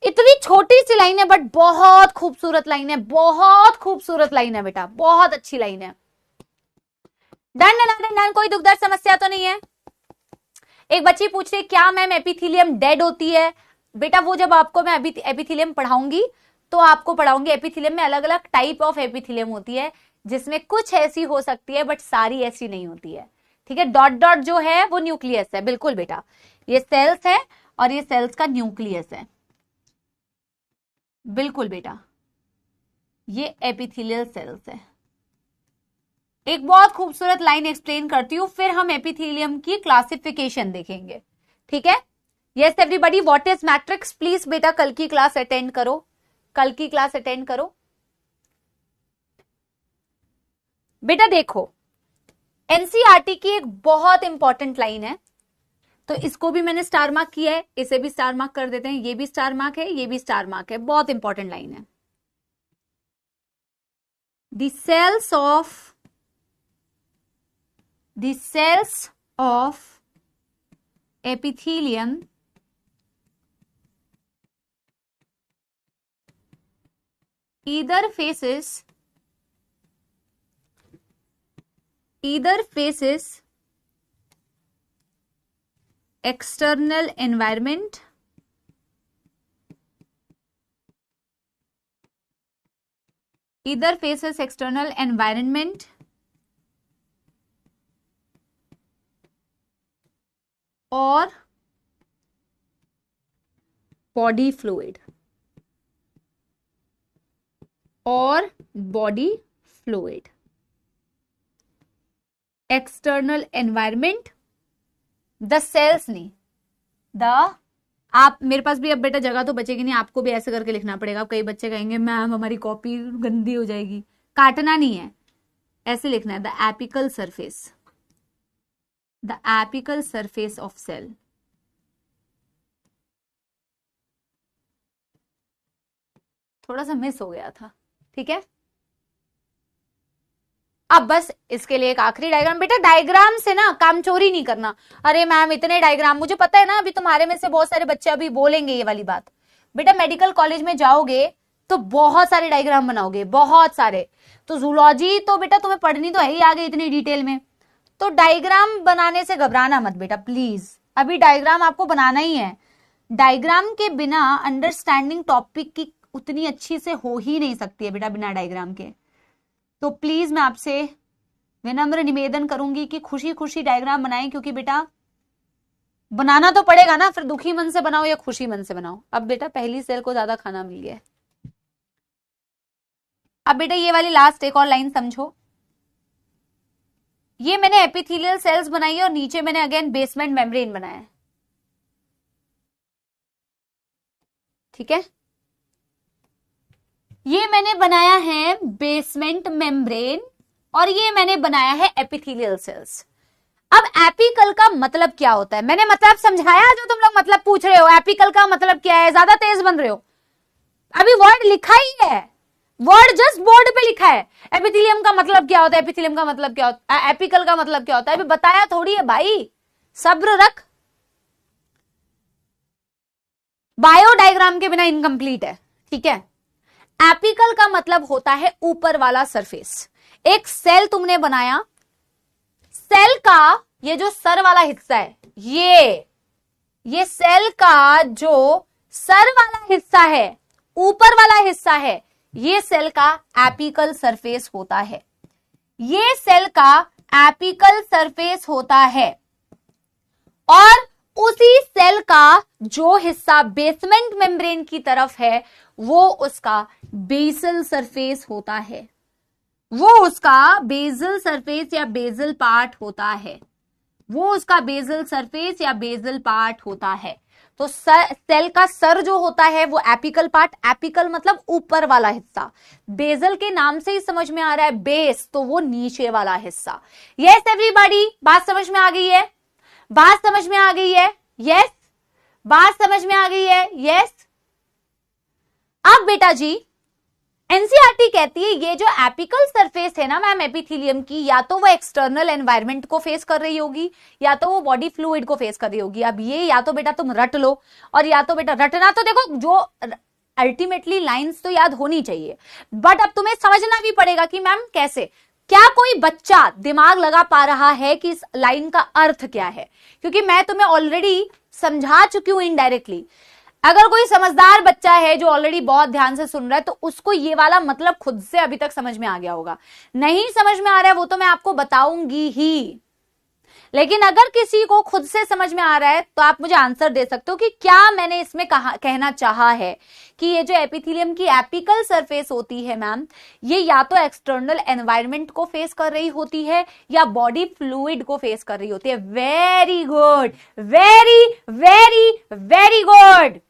इतनी छोटी सी लाइन है बट बहुत खूबसूरत लाइन है, बहुत खूबसूरत लाइन है बेटा, बहुत अच्छी लाइन है। Done done done done. कोई दुखदार समस्या तो नहीं है? एक बच्ची पूछ रही क्या मैम एपिथेलियम डेड होती है? बेटा वो जब आपको मैं अभी एपिथेलियम पढ़ाऊंगी तो आपको पढ़ाऊंगी एपिथेलियम में अलग अलग टाइप ऑफ एपिथेलियम होती है, जिसमें कुछ ऐसी हो सकती है बट सारी ऐसी नहीं होती है। ठीक है, डॉट डॉट जो है वो न्यूक्लियस है, बिल्कुल बेटा, ये सेल्स है और ये सेल्स का न्यूक्लियस है, बिल्कुल बेटा, ये एपिथेलियल सेल्स है। एक बहुत खूबसूरत लाइन एक्सप्लेन करती हूं, फिर हम एपिथेलियम की क्लासिफिकेशन देखेंगे। ठीक है, yes everybody, what is matrix? Please बेटा कल की क्लास अटेंड करो, कल की क्लास अटेंड करो। बेटा देखो, एनसीईआरटी की एक बहुत इंपॉर्टेंट लाइन है, तो इसको भी मैंने स्टार मार्क किया है, इसे भी स्टार मार्क कर देते हैं, ये भी स्टार मार्क है, ये भी स्टार मार्क है, बहुत इंपॉर्टेंट लाइन है। The cells of epithelium either faces external environment or body fluid external environment, the cells नहीं, आप मेरे पास भी अब बेटा जगह तो बचेगी नहीं, आपको भी ऐसे करके लिखना पड़ेगा। कई बच्चे कहेंगे मैम हमारी कॉपी गंदी हो जाएगी, काटना नहीं है, ऐसे लिखना है, the apical surface of cell. थोड़ा सा मिस हो गया था, ठीक है। अब बस इसके लिए एक आखिरी डायग्राम। बेटा डायग्राम से ना काम चोरी नहीं करना। अरे मैम इतने डायग्राम, मुझे पता है ना अभी तुम्हारे में से बहुत सारे बच्चे अभी बोलेंगे ये वाली बात। बेटा मेडिकल कॉलेज में जाओगे तो बहुत सारे डायग्राम बनाओगे, बहुत सारे। तो जूलॉजी तो बेटा तुम्हें पढ़नी तो है ही आगे इतनी डिटेल में, तो डायग्राम बनाने से घबराना मत बेटा प्लीज। अभी डायग्राम आपको बनाना ही है। डायग्राम के बिना अंडरस्टैंडिंग टॉपिक की उतनी अच्छी से हो ही नहीं सकती है बेटा, बिना डायग्राम के। तो प्लीज मैं आपसे विनम्र निवेदन करूंगी कि खुशी खुशी डायग्राम बनाएं, क्योंकि बेटा बनाना तो पड़ेगा ना, फिर दुखी मन से बनाओ या खुशी मन से बनाओ। अब बेटा पहली सेल को ज्यादा खाना मिल गया है। अब बेटा ये वाली लास्ट एक और लाइन समझो। ये मैंने एपिथेलियल सेल्स बनाई है और नीचे मैंने अगेन बेसमेंट मेम्ब्रेन बनाया है, ठीक है। ये मैंने बनाया है बेसमेंट मेम्ब्रेन और ये मैंने बनाया है एपिथेलियल सेल्स। अब एपिकल का मतलब क्या होता है, मैंने मतलब समझाया, जो तुम लोग मतलब पूछ रहे हो एपिकल का मतलब क्या है, ज्यादा तेज बन रहे हो। अभी वर्ड लिखा ही है, वर्ड जस्ट बोर्ड पे लिखा है। एपिथेलियम का मतलब क्या होता है, एपिथेलियम का मतलब क्या होता है, एपिकल का मतलब क्या होता है, अभी बताया थोड़ी है भाई, सब्र रख। बायो डायग्राम के बिना इनकम्प्लीट है, ठीक है। एपिकल का मतलब होता है ऊपर वाला सरफेस। एक सेल तुमने बनाया, सेल का ये जो सर वाला हिस्सा है, ये सेल का जो सर वाला हिस्सा है, ऊपर वाला हिस्सा है, ये सेल का एपिकल सरफेस होता है। ये सेल का एपिकल सरफेस होता है और उसी सेल का जो हिस्सा बेसमेंट मेम्ब्रेन की तरफ है वो उसका बेसल सरफेस होता है, वो उसका बेसल सरफेस या बेसल पार्ट होता है, वो उसका बेसल सरफेस या बेसल पार्ट होता है। तो सेल का सर जो होता है वो एपिकल पार्ट, एपिकल मतलब ऊपर वाला हिस्सा, बेसल के नाम से ही समझ में आ रहा है बेस, तो वो नीचे वाला हिस्सा। यस एवरीबॉडी, बात समझ में आ गई है, बात समझ में आ गई है, यस, बात समझ में आ गई है, यस। अब बेटा जी एनसीईआरटी कहती है ये जो एपिकल सरफेस है ना मैम एपिथेलियम की, या तो वो एक्सटर्नल एनवायरनमेंट को फेस कर रही होगी या तो वो बॉडी फ्लूइड को फेस कर रही होगी। अब ये या तो बेटा तुम रट लो, और या तो बेटा रटना तो देखो, जो अल्टीमेटली लाइंस तो याद होनी चाहिए, बट अब तुम्हें समझना भी पड़ेगा कि मैम कैसे। क्या कोई बच्चा दिमाग लगा पा रहा है कि इस लाइन का अर्थ क्या है, क्योंकि मैं तुम्हें ऑलरेडी समझा चुकी हूं इनडायरेक्टली। अगर कोई समझदार बच्चा है जो ऑलरेडी बहुत ध्यान से सुन रहा है तो उसको ये वाला मतलब खुद से अभी तक समझ में आ गया होगा। नहीं समझ में आ रहा है वो तो मैं आपको बताऊंगी ही, लेकिन अगर किसी को खुद से समझ में आ रहा है तो आप मुझे आंसर दे सकते हो कि क्या मैंने इसमें कहना चाहा है कि ये जो एपिथेलियम की एपिकल सरफेस होती है मैम, ये या तो एक्सटर्नल एनवायरनमेंट को फेस कर रही होती है या बॉडी फ्लूइड को फेस कर रही होती है। Very good, very very very good.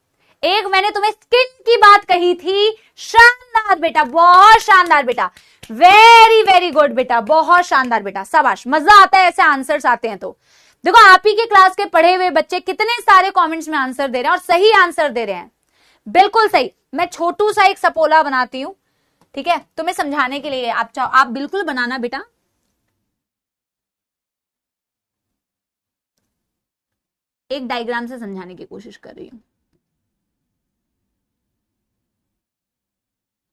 एक मैंने तुम्हें स्किन की बात कही थी, शानदार बेटा, बहुत शानदार बेटा, वेरी वेरी गुड बेटा, बहुत शानदार बेटा, शाबाश। मजा आता है ऐसे आंसर्स आते हैं तो। देखो आप ही के क्लास के पढ़े हुए बच्चे कितने सारे कमेंट्स में आंसर दे रहे हैं और सही आंसर दे रहे हैं, बिल्कुल सही। मैं छोटू सा एक सपोला बनाती हूं, ठीक है, तुम्हें समझाने के लिए। आप चाहो आप बिल्कुल बनाना बेटा। एक डायग्राम से समझाने की कोशिश कर रही हूं,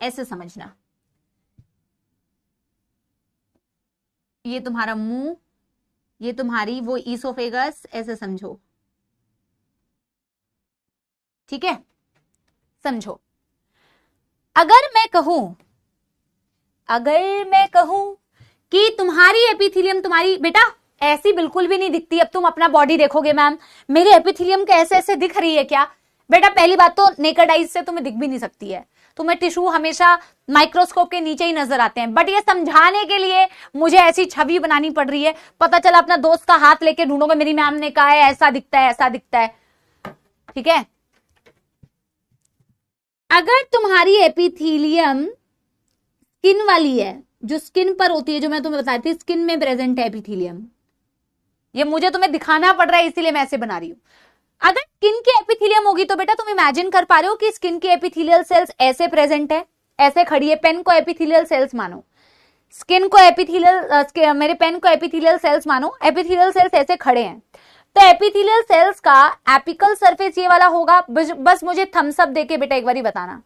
ऐसे समझना। ये तुम्हारा मुंह, ये तुम्हारी वो ईसोफेगस, ऐसे समझो, ठीक है, समझो। अगर मैं कहूं कि तुम्हारी एपिथेलियम, तुम्हारी बेटा ऐसी बिल्कुल भी नहीं दिखती। अब तुम अपना बॉडी देखोगे मैम, मेरे एपिथेलियम के ऐसे ऐसे दिख रही है क्या? बेटा पहली बात तो नेकेड आइज से तुम्हें दिख भी नहीं सकती है, तुम्हें टिश्यू हमेशा माइक्रोस्कोप के नीचे ही नजर आते हैं। बट ये समझाने के लिए मुझे ऐसी छवि बनानी पड़ रही है। पता चला अपना दोस्त का हाथ लेके ढूंढोगे, मेरी मैम ने कहा है ऐसा दिखता है, ऐसा दिखता है, ठीक है। अगर तुम्हारी एपिथेलियम स्किन वाली है, जो स्किन पर होती है, जो मैं तुम्हें बताती थी स्किन में प्रेजेंट है एपिथेलियम, ये मुझे तुम्हें दिखाना पड़ रहा है इसीलिए मैं ऐसे बना रही हूं। अगर स्किन की एपिथेलियम होगी तो बेटा तुम इमेजिन कर पा रहे हो कि स्किन की एपिथेलियल सेल्स ऐसे प्रेजेंट है, ऐसे खड़ी है। पेन को एपिथेलियल सेल्स मानो, स्किन को एपिथेलियल, मेरे पेन को एपिथेलियल सेल्स मानो, एपिथेलियल सेल्स ऐसे खड़े हैं। तो एपिथेलियल सेल्स का एपिकल सरफेस ये वाला होगा। बस मुझे थम्स अप देके बेटा एक बारी बताना,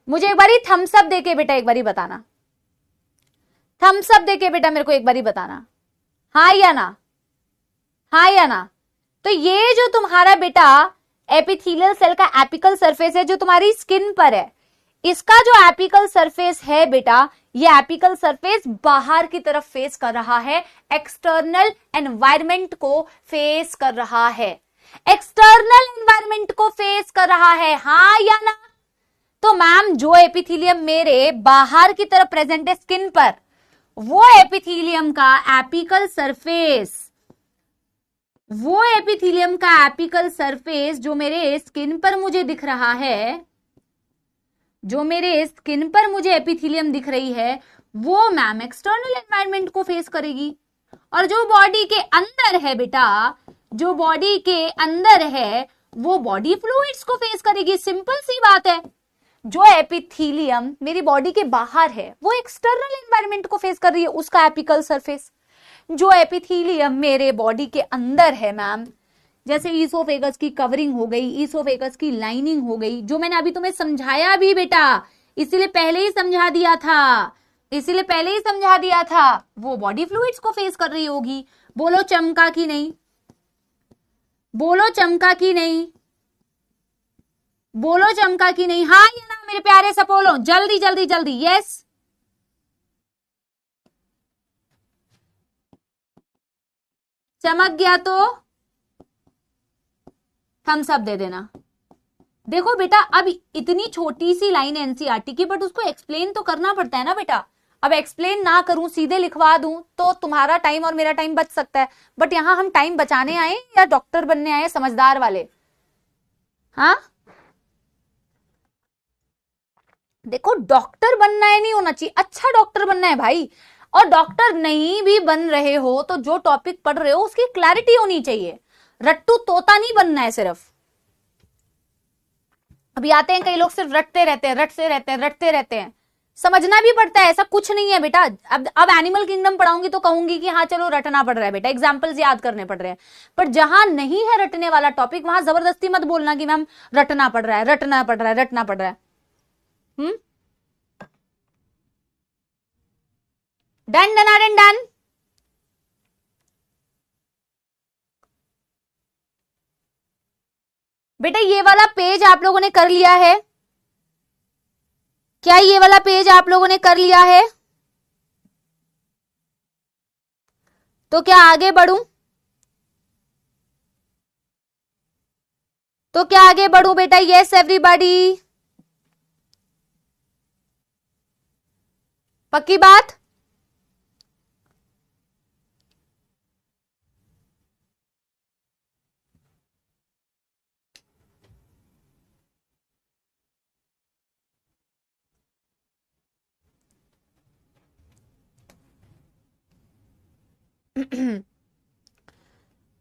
मुझे एक बारी थम्स अप देके बेटा एक बारी बताना, थम्स अप देके बेटा मेरे को एक बारी बताना, हाँ या ना, हाँ या ना। तो ये जो तुम्हारा बेटा एपिथेलियल सेल का एपिकल सरफेस है जो तुम्हारी स्किन पर है, इसका जो एपिकल सरफेस है बेटा, ये एपिकल सरफेस बाहर की तरफ फेस कर रहा है, एक्सटर्नल एनवायरमेंट को फेस कर रहा है, एक्सटर्नल एनवायरमेंट को फेस कर रहा है, हाँ या ना? तो मैम जो एपिथेलियम मेरे बाहर की तरफ प्रेजेंट है स्किन पर, वो एपिथेलियम का एपिकल सरफेस, वो एपिथेलियम का एपिकल सरफेस जो मेरे स्किन पर मुझे दिख रहा है, जो मेरे स्किन पर मुझे एपिथेलियम दिख रही है, वो मैम एक्सटर्नल एनवायरनमेंट को फेस करेगी। और जो बॉडी के अंदर है बेटा, जो बॉडी के अंदर है, वो बॉडी फ्लूइड्स को फेस करेगी। सिंपल सी बात है। जो एपिथेलियम मेरी बॉडी के बाहर है, वो एक्सटर्नल एनवायरनमेंट को फेस कर रही है, उसका एपिकल सरफेस। जो एपिथेलियम मेरे बॉडी के अंदर है मैम, जैसे ईसोफेगस की कवरिंग हो गई, ईसोफेगस की लाइनिंग हो गई, जो मैंने अभी तुम्हें समझाया भी बेटा, इसीलिए पहले ही समझा दिया था, इसीलिए पहले ही समझा दिया था, वो बॉडी फ्लूइड्स को फेस कर रही होगी। बोलो चमका कि नहीं? बोलो चमका कि नहीं? बोलो चमका कि नहीं? हाँ या ना मेरे प्यारे सपोलो? जल्दी जल्दी जल्दी। यस, चमक गया तो थम्स अप दे देना। देखो बेटा, अब इतनी छोटी सी लाइन एनसीईआरटी की, बट उसको एक्सप्लेन तो करना पड़ता है ना बेटा। अब एक्सप्लेन ना करूं, सीधे लिखवा दूं, तो तुम्हारा टाइम और मेरा टाइम बच सकता है, बट यहां हम टाइम बचाने आए या डॉक्टर बनने आए? समझदार वाले। हाँ देखो, डॉक्टर बनना है नहीं होना चाहिए, अच्छा डॉक्टर बनना है भाई। और डॉक्टर नहीं भी बन रहे हो तो जो टॉपिक पढ़ रहे हो उसकी क्लैरिटी होनी चाहिए, रट्टू तोता नहीं बनना है सिर्फ। अभी आते हैं कई लोग सिर्फ रटते रहते हैं, रटते रहते हैं, रटते रहते हैं। समझना भी पड़ता है, ऐसा कुछ नहीं है बेटा। अब एनिमल किंगडम पढ़ाऊंगी तो कहूंगी कि हाँ चलो रटना पड़ रहा है बेटा, एग्जाम्पल्स याद करने पड़ रहे हैं, पर जहां नहीं है रटने वाला टॉपिक, वहां जबरदस्ती मत बोलना कि मैम रटना पड़ रहा है, रटना पड़ रहा है, रटना पड़ रहा है। Done done done. बेटा ये वाला पेज आप लोगों ने कर लिया है क्या? ये वाला पेज आप लोगों ने कर लिया है? तो क्या आगे बढ़ूं? तो क्या आगे बढ़ूं बेटा? यस एवरीबॉडी, पक्की बात?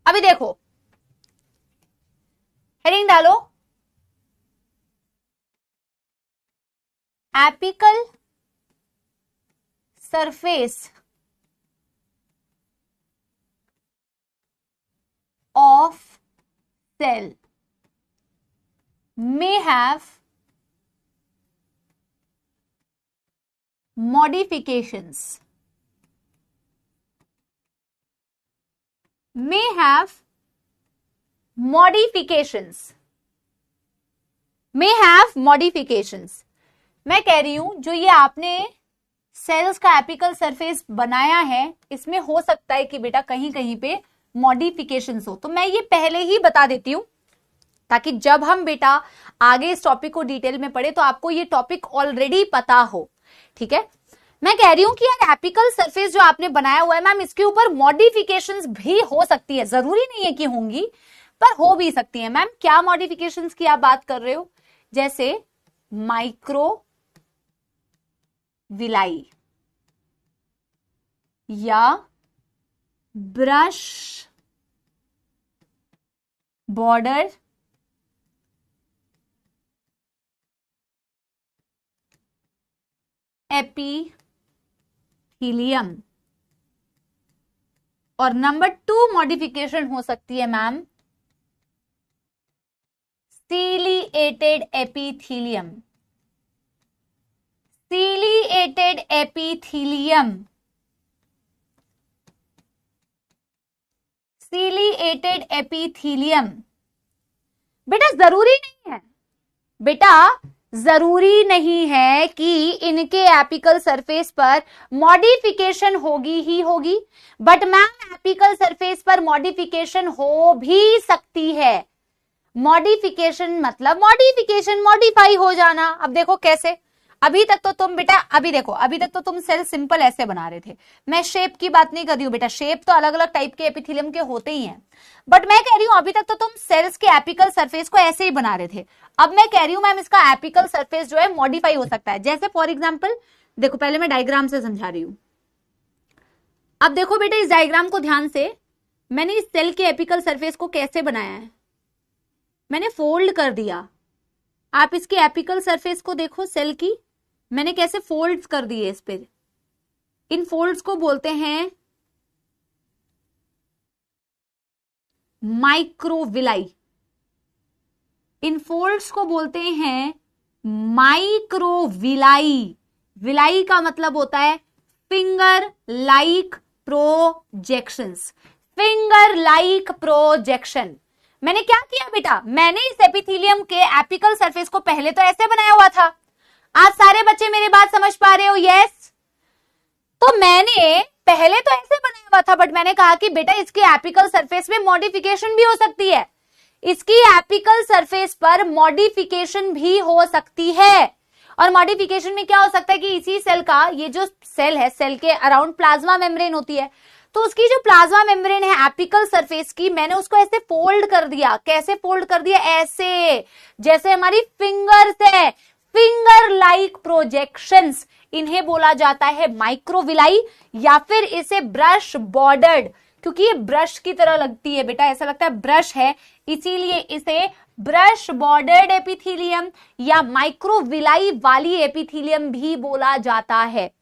अभी देखो, हेडिंग डालो, apical surface of cell may have modifications, may have modifications, may have modifications। मैं कह रही हूं जो ये आपने सेल्स का एपिकल सरफेस बनाया है, इसमें हो सकता है कि बेटा कहीं कहीं पे मॉडिफिकेशंस हो। तो मैं ये पहले ही बता देती हूं ताकि जब हम बेटा आगे इस टॉपिक को डिटेल में पढ़े तो आपको ये टॉपिक ऑलरेडी पता हो। ठीक है, मैं कह रही हूं कि यार एपिकल सरफेस जो आपने बनाया हुआ है मैम, इसके ऊपर मॉडिफिकेशंस भी हो सकती है, जरूरी नहीं है कि होंगी, पर हो भी सकती है। मैम क्या मॉडिफिकेशंस की आप बात कर रहे हो? जैसे माइक्रो विलाई या ब्रश बॉर्डर एपिथीलियम। और नंबर 2 मॉडिफिकेशन हो सकती है ma'am ciliated epithelium, ciliated epithelium, ciliated epithelium. बेटा जरूरी नहीं है, बेटा जरूरी नहीं है कि इनके एपिकल सरफेस पर मॉडिफिकेशन होगी ही होगी, बट मैम एपिकल सरफेस पर मॉडिफिकेशन हो भी सकती है। मॉडिफिकेशन मतलब मॉडिफिकेशन, मॉडिफाई हो जाना। अब देखो कैसे, अभी तक तो तुम बेटा, अभी देखो, अभी तक तो तुम सेल सिंपल ऐसे बना रहे थे। मैं शेप की बात नहीं कर रही हूं बेटा, शेप तो अलग अलग टाइप के एपिथेलियम के होते ही हैं, बट मैं कह रही हूं अभी तक तो तुम सेल्स के एपिकल सरफेस को ऐसे ही बना रहे थे। अब मैं कह रही हूं मैम इसका एपिकल सरफेस जो है मॉडिफाई हो सकता है। जैसे फॉर एग्जाम्पल देखो, पहले मैं डायग्राम से समझा रही हूं। अब देखो बेटा इस डायग्राम को ध्यान से, मैंने इस सेल के एपिकल सरफेस को कैसे बनाया है, मैंने फोल्ड कर दिया। आप इसकी एपिकल सरफेस को देखो, सेल की मैंने कैसे फोल्ड्स कर दिए इस पे। इन फोल्ड्स को बोलते हैं माइक्रोविलाई। इन फोल्ड्स को बोलते हैं माइक्रोविलाई। विलाई का मतलब होता है finger like projections. Finger like projection. मैंने क्या किया बेटा, मैंने इस एपिथेलियम के एपिकल सरफेस को पहले तो ऐसे बनाया हुआ था। आज सारे बच्चे मेरी बात समझ पा रहे हो? यस। तो मैंने पहले तो ऐसे बनाया हुआ था, बट मैंने कहा कि बेटा इसके एपिकल सरफेस में मॉडिफिकेशन भी हो सकती है। इसकी एपिकल सरफेस पर मॉडिफिकेशन भी हो सकती है। और मॉडिफिकेशन में क्या हो सकता है कि इसी सेल का, ये जो सेल है, सेल के अराउंड प्लाज्मा मेम्ब्रेन होती है, तो उसकी जो प्लाज्मा मेम्ब्रेन है एपिकल सरफेस की, मैंने उसको ऐसे फोल्ड कर दिया। कैसे फोल्ड कर दिया? ऐसे, जैसे हमारी फिंगर्स है, फिंगर लाइक प्रोजेक्शंस। इन्हें बोला जाता है माइक्रोविलाई, या फिर इसे ब्रश बॉर्डर्ड, क्योंकि ये ब्रश की तरह लगती है बेटा, ऐसा लगता है ब्रश है, इसीलिए इसे ब्रश बॉर्डर्ड एपिथेलियम या माइक्रोविलाई वाली एपिथेलियम भी बोला जाता है।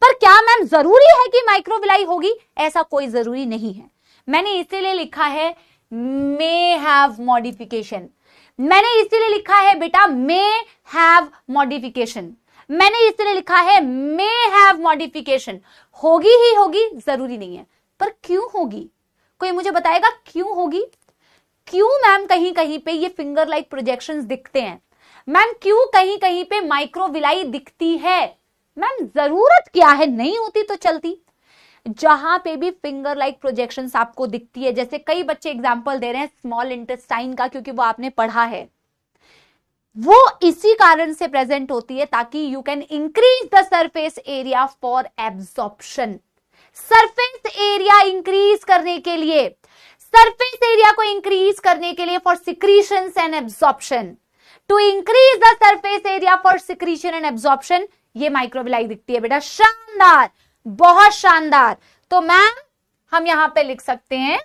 पर क्या मैम जरूरी है कि माइक्रोविलाई होगी? ऐसा कोई जरूरी नहीं है। मैंने इसीलिए लिखा है मे हैव मॉडिफिकेशन। मैंने इसीलिए लिखा है बेटा मे हैव मॉडिफिकेशन। मैंने इसलिए लिखा है मे हैव मॉडिफिकेशन। होगी ही होगी, जरूरी नहीं है। पर क्यों होगी? कोई मुझे बताएगा क्यों होगी? क्यों मैम कहीं कहीं पे ये फिंगर लाइक प्रोजेक्शंस दिखते हैं? मैम क्यों कहीं कहीं पे माइक्रोविलाई दिखती है? मैम जरूरत क्या है? नहीं होती तो चलती। जहां पे भी फिंगर लाइक प्रोजेक्शंस आपको दिखती है, जैसे कई बच्चे एग्जांपल दे रहे हैं स्मॉल इंटेस्टाइन का, क्योंकि वो आपने पढ़ा है, वो इसी कारण से प्रेजेंट होती है ताकि you can increase the surface area for absorption. Surface area increase करने के लिए, सरफेस एरिया को इंक्रीज करने के लिए for secretions and absorption, to increase the surface area for secretion and absorption, ये माइक्रोविलाई दिखती है बेटा। शानदार, बहुत शानदार। तो मैम हम यहां पे लिख सकते हैं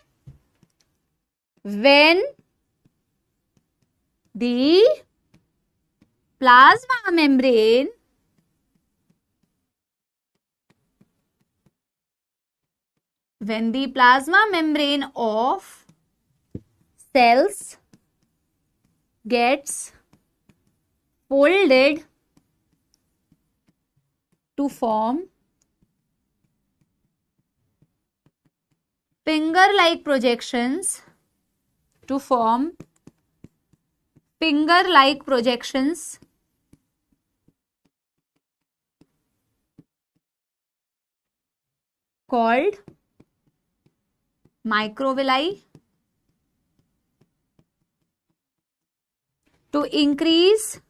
when the plasma membrane of cells gets folded to form finger-like projections, called microvilli, to increase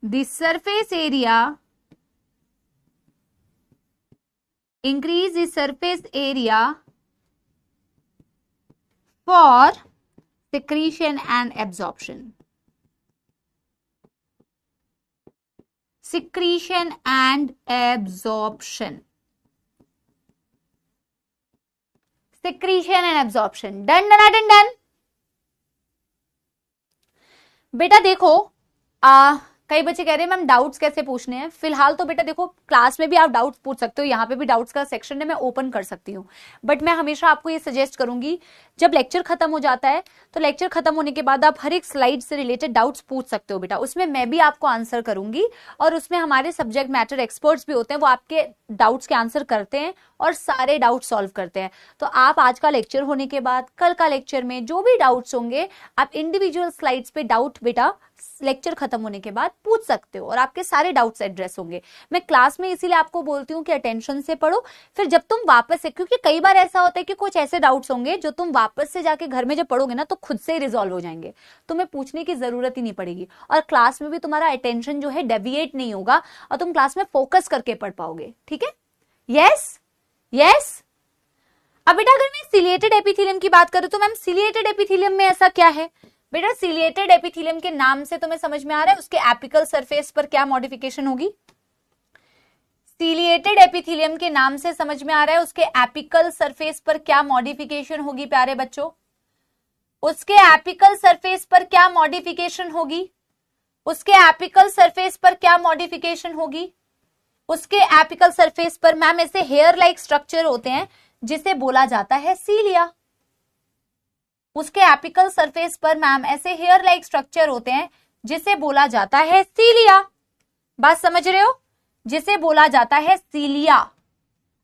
the surface area, for secretion and absorption. Secretion and absorption. Secretion and absorption. Done, done, done, done. बेटा देखो, कई बच्चे कह रहे हैं ma'am doubts कैसे पूछने हैं। फिलहाल तो बेटा देखो, क्लास में भी आप डाउट्स पूछ सकते हो, यहाँ पे भी डाउट्स का सेक्शन है, मैं ओपन कर सकती हूँ। बट मैं हमेशा आपको ये सजेस्ट करूंगी, जब लेक्चर खत्म हो जाता है तो लेक्चर खत्म होने के बाद आप हर एक स्लाइड से रिलेटेड डाउट्स पूछ सकते हो बेटा, उसमें मैं भी आपको आंसर करूंगी। और उसमें हमारे सब्जेक्ट मैटर एक्सपर्ट्स भी होते हैं, वो आपके डाउट्स के आंसर करते हैं और सारे डाउट सॉल्व करते हैं। तो आप आज का लेक्चर होने के बाद कल का लेक्चर में जो भी डाउट्स होंगे आप इंडिविजुअल स्लाइड्स पे डाउट बेटा लेक्चर खत्म होने के बाद पूछ सकते हो और आपके सारे डाउट्स एड्रेस होंगे। मैं क्लास में इसीलिए आपको बोलती हूँ कि अटेंशन से पढ़ो, फिर जब तुम वापस से, क्योंकि कई बार ऐसा होता है कि कुछ ऐसे डाउट्स होंगे जो तुम वापस से जाके घर में जब पढ़ोगे ना तो खुद से ही रिजॉल्व हो जाएंगे, तुम्हें पूछने की जरूरत ही नहीं पड़ेगी और क्लास में भी तुम्हारा अटेंशन जो है डेविएट नहीं होगा और तुम क्लास में फोकस करके पढ़ पाओगे। ठीक है, यस यस। अब बेटा अगर मैं सिलिएटेड एपिथेलियम की बात करूं तो मैम सिलिएटेड एपिथेलियम में ऐसा क्या है? बेटा सिलिएटेड एपिथेलियम के नाम से तुम्हें समझ में आ रहा है उसके एपिकल सरफेस पर क्या मॉडिफिकेशन होगी? सिलिएटेड एपिथेलियम के नाम से समझ में आ रहा है उसके एपिकल सरफेस पर क्या मॉडिफिकेशन होगी प्यारे बच्चों? उसके एपिकल सरफेस पर क्या मॉडिफिकेशन होगी? उसके एपिकल सरफेस पर क्या मॉडिफिकेशन होगी? उसके एपिकल सरफेस पर मैम ऐसे हेयर लाइक स्ट्रक्चर होते हैं जिसे बोला जाता है सीलिया। उसके एपिकल सरफेस पर मैम ऐसे हेयर लाइक स्ट्रक्चर होते हैं जिसे बोला जाता है सीलिया। बात समझ रहे हो? जिसे बोला जाता है सीलिया।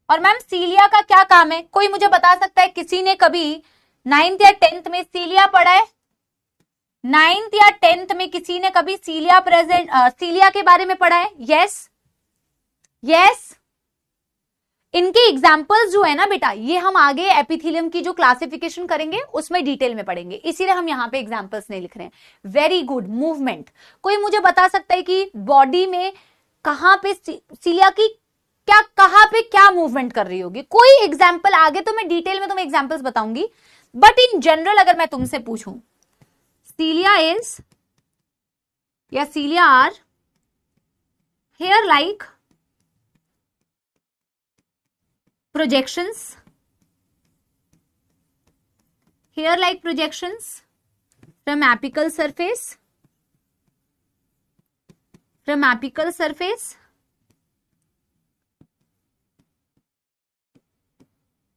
और मैम सीलिया का क्या काम है? कोई मुझे बता सकता है किसी ने कभी 9th या 10th में सीलिया पढ़ा है? 9th या 10th में किसी ने कभी सीलिया के बारे में पढ़ा है? Yes yes. इनके एग्जाम्पल्स जो है ना बेटा ये हम आगे एपिथेलियम की जो क्लासिफिकेशन करेंगे उसमें डिटेल में पढ़ेंगे, इसीलिए हम यहाँ पे एग्जाम्पल्स नहीं लिख रहे हैं। Very good. मूवमेंट, कोई मुझे बता सकता है कि बॉडी में कहां पे सीलिया की कहां पे क्या मूवमेंट कर रही होगी? कोई एग्जाम्पल? आगे तो मैं डिटेल में तुम्हें एग्जाम्पल्स बताऊंगी, बट इन जनरल अगर मैं तुमसे पूछूं सीलिया इज या cilia are hair like projections, hair like projections from apical surface,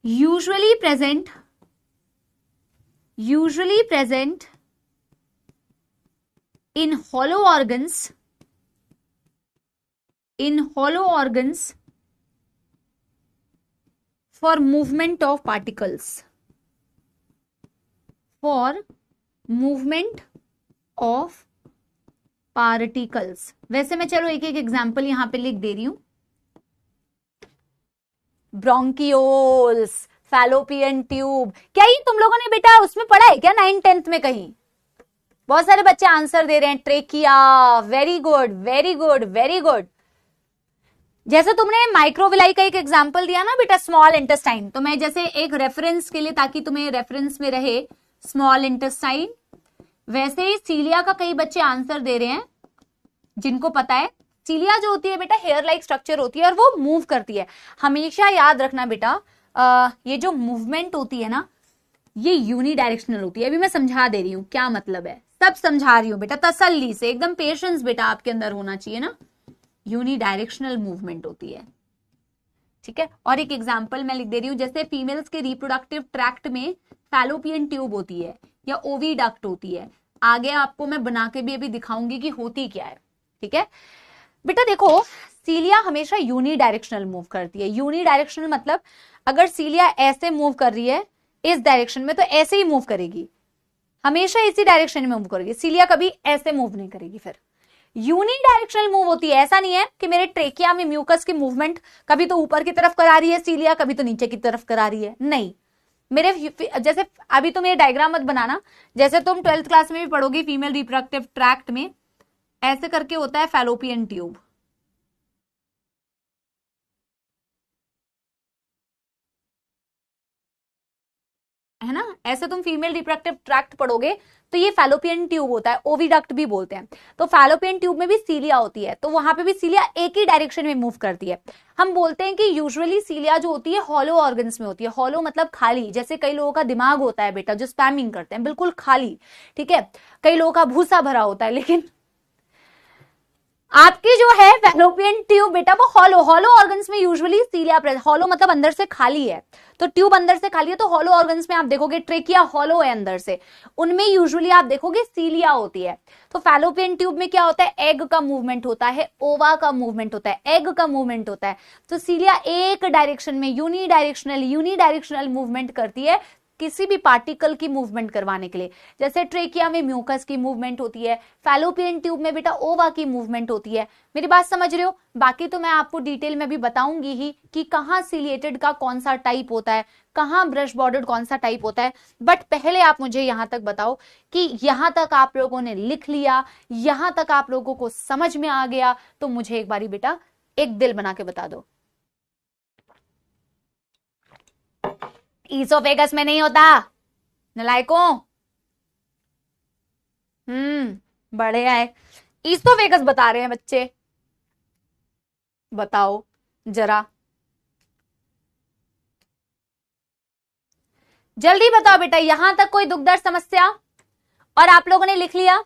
usually present in hollow organs for movement of particles, वैसे मैं चलो एक एक एग्जाम्पल यहां पे लिख दे रही हूं। ब्रोंकियोल्स, फैलोपियन ट्यूब, क्या ये तुम लोगों ने बेटा उसमें पढ़ा है क्या 9th 10th में कहीं? बहुत सारे बच्चे आंसर दे रहे हैं। Trachea, very good very good very good. जैसे तुमने माइक्रोविलाई का एक एग्जांपल दिया ना बेटा स्मॉल इंटेस्टाइन, तो मैं जैसे एक रेफरेंस के लिए ताकि तुम्हें रेफरेंस में रहे स्मॉल इंटेस्टाइन, वैसे ही सीलिया का कई बच्चे आंसर दे रहे हैं जिनको पता है। सीलिया जो होती है बेटा हेयर लाइक स्ट्रक्चर होती है और वो मूव करती है। हमेशा याद रखना बेटा ये जो मूवमेंट होती है ना ये यूनिडायरेक्शनल होती है। अभी मैं समझा दे रही हूँ क्या मतलब है, सब समझा रही हूँ बेटा तसल्ली से, एकदम पेशेंस बेटा आपके अंदर होना चाहिए ना। यूनिडायरेक्शनल मूवमेंट होती है, ठीक है। और एक एग्जांपल मैं लिख दे रही हूँ, जैसे फीमेल्स के रिप्रोडक्टिव ट्रैक्ट में फैलोपियन ट्यूब होती है या ओविडक्ट होती है। आगे आपको मैं बना के भी अभी दिखाऊंगी कि होती क्या है, ठीक है बेटा। देखो सीलिया हमेशा यूनिडायरेक्शनल मूव करती है। यूनिडायरेक्शनल मतलब अगर सीलिया ऐसे मूव कर रही है इस डायरेक्शन में तो ऐसे ही मूव करेगी, हमेशा इसी डायरेक्शन में मूव करेगी। सीलिया कभी ऐसे मूव नहीं करेगी। फिर यूनिडायरेक्शनल मूव होती है। ऐसा नहीं है कि मेरे ट्रेकिया में म्यूकस की मूवमेंट कभी तो ऊपर की तरफ करा रही है सीलिया, कभी तो नीचे की तरफ करा रही है, नहीं। मेरे जैसे अभी तो मेरे डायग्राम मत बनाना, जैसे तुम 12th क्लास में भी पढ़ोगी फीमेल रिप्रोडक्टिव ट्रैक्ट में ऐसे करके होता है फैलोपियन ट्यूब, है ना। ऐसे तुम फीमेल रिप्रोडक्टिव ट्रैक्ट पढ़ोगे तो ये फैलोपियन ट्यूब होता है, ओविडक्ट भी बोलते हैं। तो फैलोपियन ट्यूब में भी सीलिया होती है, तो वहां पे भी सीलिया एक ही डायरेक्शन में मूव करती है। हम बोलते हैं कि यूजुअली सीलिया जो होती है हॉलो ऑर्गन्स में होती है। हॉलो मतलब खाली, जैसे कई लोगों का दिमाग होता है बेटा जो स्पैमिंग करते हैं, बिल्कुल खाली, ठीक है। कई लोगों का भूसा भरा होता है, लेकिन आपकी जो है फैलोपियन ट्यूब बेटा वो हॉलो ऑर्गन्स में यूजुअली सीलिया प्रेजेंट, हॉलो मतलब अंदर से खाली है, तो ट्यूब अंदर से खाली है, तो हॉलो ऑर्गन्स में आप देखोगे ट्रेकिया हॉलो है अंदर से, उनमें यूजुअली आप देखोगे सीलिया होती है। तो फैलोपियन ट्यूब में क्या होता है, एग का मूवमेंट होता है, ओवा का मूवमेंट होता है, एग का मूवमेंट होता है। तो सीलिया एक डायरेक्शन में यूनिडायरेक्शनल मूवमेंट करती है किसी भी पार्टिकल की मूवमेंट करवाने के लिए। जैसे ट्रेकिया में म्यूकस की मूवमेंट होती है, फैलोपियन ट्यूब में बेटा ओवा की मूवमेंट होती है। मेरी बात समझ रहे हो? बाकी तो मैं आपको डिटेल में भी बताऊंगी ही कि कहाँ सिलिएटेड का कौन सा टाइप होता है, कहाँ ब्रश बॉर्डर्ड कौन सा टाइप होता है। बट पहले आप मुझे यहां तक बताओ कि यहां तक आप लोगों ने लिख लिया, यहां तक आप लोगों को समझ में आ गया, तो मुझे एक बारी बेटा एक दिल बना के बता दो। ईसोफेगस में नहीं होता नलायकों, बड़े आए, ईसोफेगस बता रहे हैं बच्चे, बताओ जरा जल्दी बताओ बेटा, यहां तक कोई दुखदार समस्या? और आप लोगों ने लिख लिया?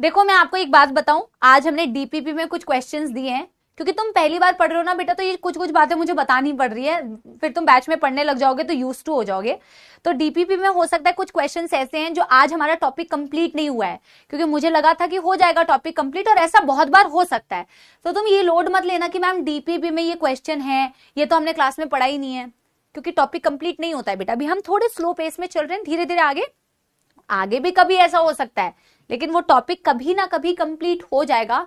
देखो मैं आपको एक बात बताऊं, आज हमने डीपीपी में कुछ क्वेश्चंस दिए हैं, क्योंकि तुम पहली बार पढ़ रहे हो ना बेटा, तो ये कुछ कुछ बातें मुझे बतानी पड़ रही है, फिर तुम बैच में पढ़ने लग जाओगे तो यूज टू हो जाओगे। तो डीपीपी में हो सकता है कुछ क्वेश्चंस ऐसे हैं जो आज हमारा टॉपिक कंप्लीट नहीं हुआ है, क्योंकि मुझे लगा था कि हो जाएगा टॉपिक कंप्लीट, और ऐसा बहुत बार हो सकता है। तो तुम ये लोड मत लेना कि मैम डीपीपी में ये क्वेश्चन है, ये तो हमने क्लास में पढ़ा ही नहीं है, क्योंकि टॉपिक कंप्लीट नहीं होता है बेटा। अभी हम थोड़े स्लो पेस में चल रहे हैं, धीरे धीरे आगे भी कभी ऐसा हो सकता है, लेकिन वो टॉपिक कभी ना कभी कंप्लीट हो जाएगा।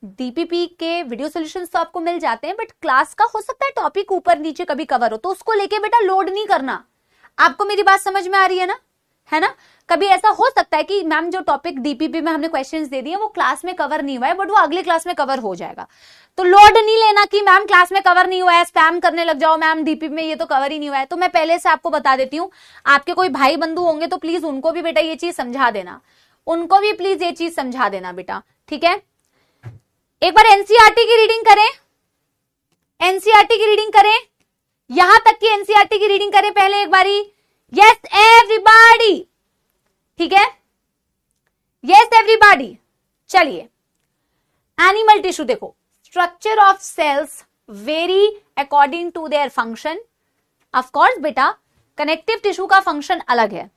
डीपीपी के वीडियो सॉल्यूशंस तो आपको मिल जाते हैं, बट क्लास का हो सकता है टॉपिक ऊपर नीचे कभी कवर हो, तो उसको लेके बेटा लोड नहीं करना। आपको मेरी बात समझ में आ रही है ना? है ना? कभी ऐसा हो सकता है कि मैम जो टॉपिक डीपीपी में हमने क्वेश्चंस दे दिए वो क्लास में कवर नहीं हुआ है, बट वो अगले क्लास में कवर हो जाएगा। तो लोड नहीं लेना कि मैम क्लास में कवर नहीं हुआ है, स्पैम करने लग जाओ मैम डीपीपी में ये तो कवर ही नहीं हुआ है। तो मैं पहले से आपको बता देती हूँ, आपके कोई भाई बंधु होंगे तो प्लीज उनको भी बेटा ये चीज समझा देना, उनको भी प्लीज ये चीज समझा देना बेटा, ठीक है? एक बार एनसीईआरटी की रीडिंग करें, एनसीईआरटी की रीडिंग करें, यहां तक की एनसीईआरटी की रीडिंग करें पहले एक बारी। यस एवरीबॉडी, ठीक है? Yes everybody. चलिए एनिमल टिश्यू देखो, structure of cells very according to their function. Of course बेटा कनेक्टिव टिश्यू का फंक्शन अलग है,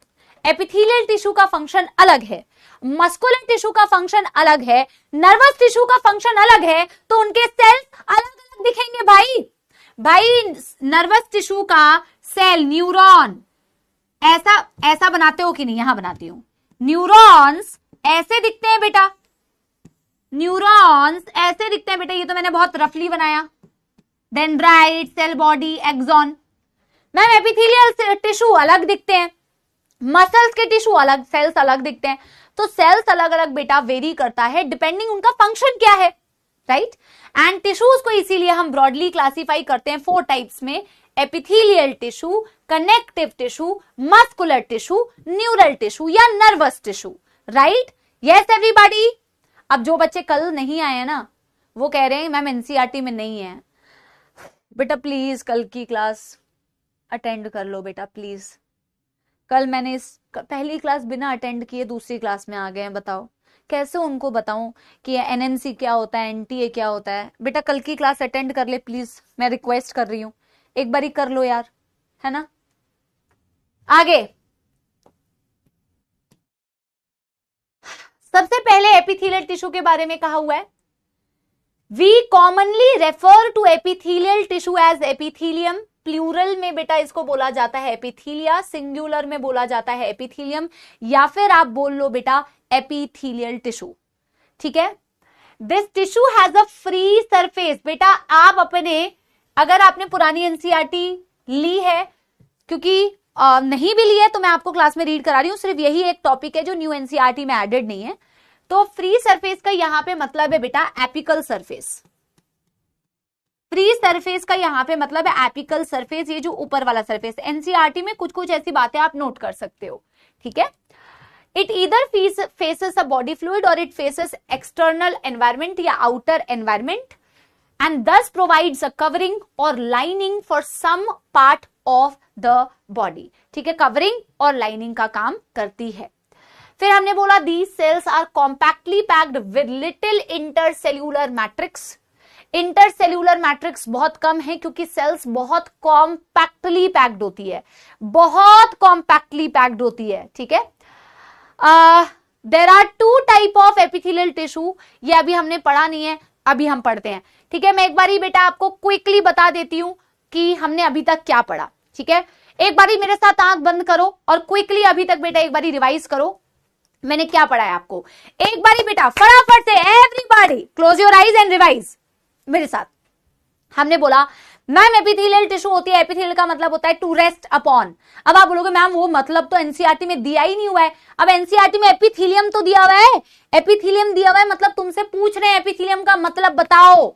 एपिथेलियल टिश्यू का फंक्शन अलग है, मस्कुलर टिश्यू का फंक्शन अलग है, नर्वस टिश्यू का फंक्शन अलग है, तो उनके सेल्स अलग अलग दिखेंगे भाई। नर्वस टिश्यू का सेल न्यूरॉन ऐसा बनाते हो कि नहीं? यहां बनाती हूं, न्यूरॉन्स ऐसे दिखते हैं बेटा, न्यूरॉन्स ऐसे दिखते हैं बेटा, ये तो मैंने बहुत रफली बनाया। Dendrite, cell body, axon. Ma'am epithelial tissue अलग दिखते हैं, मसल्स के टिश्यू अलग, सेल्स अलग दिखते हैं। तो सेल्स अलग अलग बेटा वेरी करता है डिपेंडिंग उनका फंक्शन क्या है, राइट? एंड टिश्यूज को इसीलिए हम ब्रॉडली क्लासिफाई करते हैं 4 टाइप्स में, epithelial tissue, connective tissue, muscular tissue, neural tissue या nervous tissue, right? Yes everybody. अब जो बच्चे कल नहीं आए हैं ना, वो कह रहे हैं मैम एनसीईआरटी में नहीं है, बेटा प्लीज कल की क्लास अटेंड कर लो बेटा प्लीज। कल मैंने इस पहली क्लास बिना अटेंड किए दूसरी क्लास में आ गए हैं, बताओ कैसे उनको बताऊं कि एनएमसी क्या होता है, एनटीए क्या होता है। बेटा कल की क्लास अटेंड कर ले प्लीज, मैं रिक्वेस्ट कर रही हूं, एक बारी कर लो यार, है ना? आगे सबसे पहले एपिथेलियल टिश्यू के बारे में कहा हुआ है, we commonly refer to epithelial tissue as epithelium. Plural में बेटा इसको बोला जाता है एपिथीलिया, सिंगुलर में बोला जाता है एपिथीलियम, या फिर आप बोल लो बेटा एपिथेलियल टिश्यू, ठीक है? This tissue has a free surface. बेटा आप अपने, अगर आपने पुरानी एनसीईआरटी ली है, क्योंकि नहीं भी ली है तो मैं आपको क्लास में रीड करा रही हूं, सिर्फ यही एक टॉपिक है जो न्यू एनसीईआरटी में एडेड नहीं है। तो फ्री सरफेस का यहां पे मतलब है बेटा एपिकल सरफेस। फ्री सरफेस का यहां पे मतलब है एपिकल सरफेस, ये जो ऊपर वाला सरफेस। एनसीईआरटी में कुछ कुछ ऐसी बातें आप नोट कर सकते हो, ठीक है? It either faces a body fluid और इट फेसेस एक्सटर्नल एनवायरमेंट या outer environment and this provides a covering और lining for some part of the body, ठीक है? कवरिंग और लाइनिंग का काम करती है। फिर हमने बोला these cells are compactly packed with little intercellular matrix. Intercellular matrix बहुत कम है क्योंकि सेल्स बहुत कॉम्पैक्टली पैक्ड होती है, बहुत कॉम्पैक्टली पैक्ड होती है, ठीक है। There are two type of epithelial tissue, ये अभी हमने पढ़ा नहीं है, अभी हम पढ़ते हैं, ठीक है। मैं एक बारी बेटा आपको क्विकली बता देती हूं कि हमने अभी तक क्या पढ़ा, ठीक है। एक बारी मेरे साथ आंख बंद करो और क्विकली अभी तक बेटा एक बारी रिवाइज करो मैंने क्या पढ़ा है आपको। एक बारी बेटा फटाफट से everybody close your eyes and revise मेरे साथ। हमने बोला मैम एपिथेलियल टिश्यू होती है, एपिथेलियल का मतलब होता है टू रेस्ट अपॉन। अब आप बोलोगे मैम वो मतलब तो एनसीईआरटी में दिया ही नहीं हुआ है। अब एनसीईआरटी में एपिथेलियम तो दिया हुआ है, एपिथेलियम दिया हुआ है, मतलब तुमसे पूछ रहे हैं एपिथेलियम का मतलब बताओ,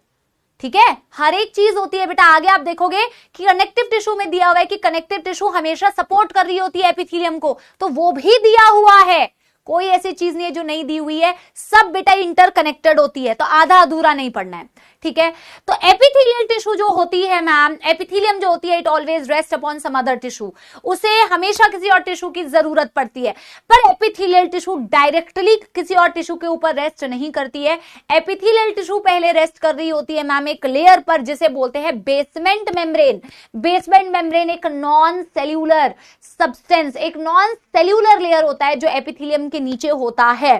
ठीक है। हर एक चीज होती है बेटा, आगे आप देखोगे कि कनेक्टिव टिश्यू में दिया हुआ है कि कनेक्टिव टिश्यू हमेशा सपोर्ट कर रही होती है एपिथेलियम को, तो वो भी दिया हुआ है। कोई ऐसी चीज नहीं है जो नहीं दी हुई है, सब बेटा इंटरकनेक्टेड होती है, तो आधा अधूरा नहीं पढ़ना है, ठीक है। तो एपिथेलियल टिश्यू जो होती है मैम, एपिथेलियम जो होती है it always rest upon some other tissue, उसे हमेशा किसी और टिश्यू की जरूरत पड़ती है। पर एपिथेलियल टिश्यू डायरेक्टली किसी और टिश्यू के ऊपर रेस्ट नहीं करती है। एपिथेलियल टिश्यू पहले रेस्ट कर रही होती है मैम एक लेयर पर जिसे बोलते हैं बेसमेंट मेम्ब्रेन। बेसमेंट मेम्ब्रेन एक नॉन सेल्यूलर सब्सटेंस, एक नॉन सेल्यूलर लेयर होता है जो एपिथेलियम के नीचे होता है,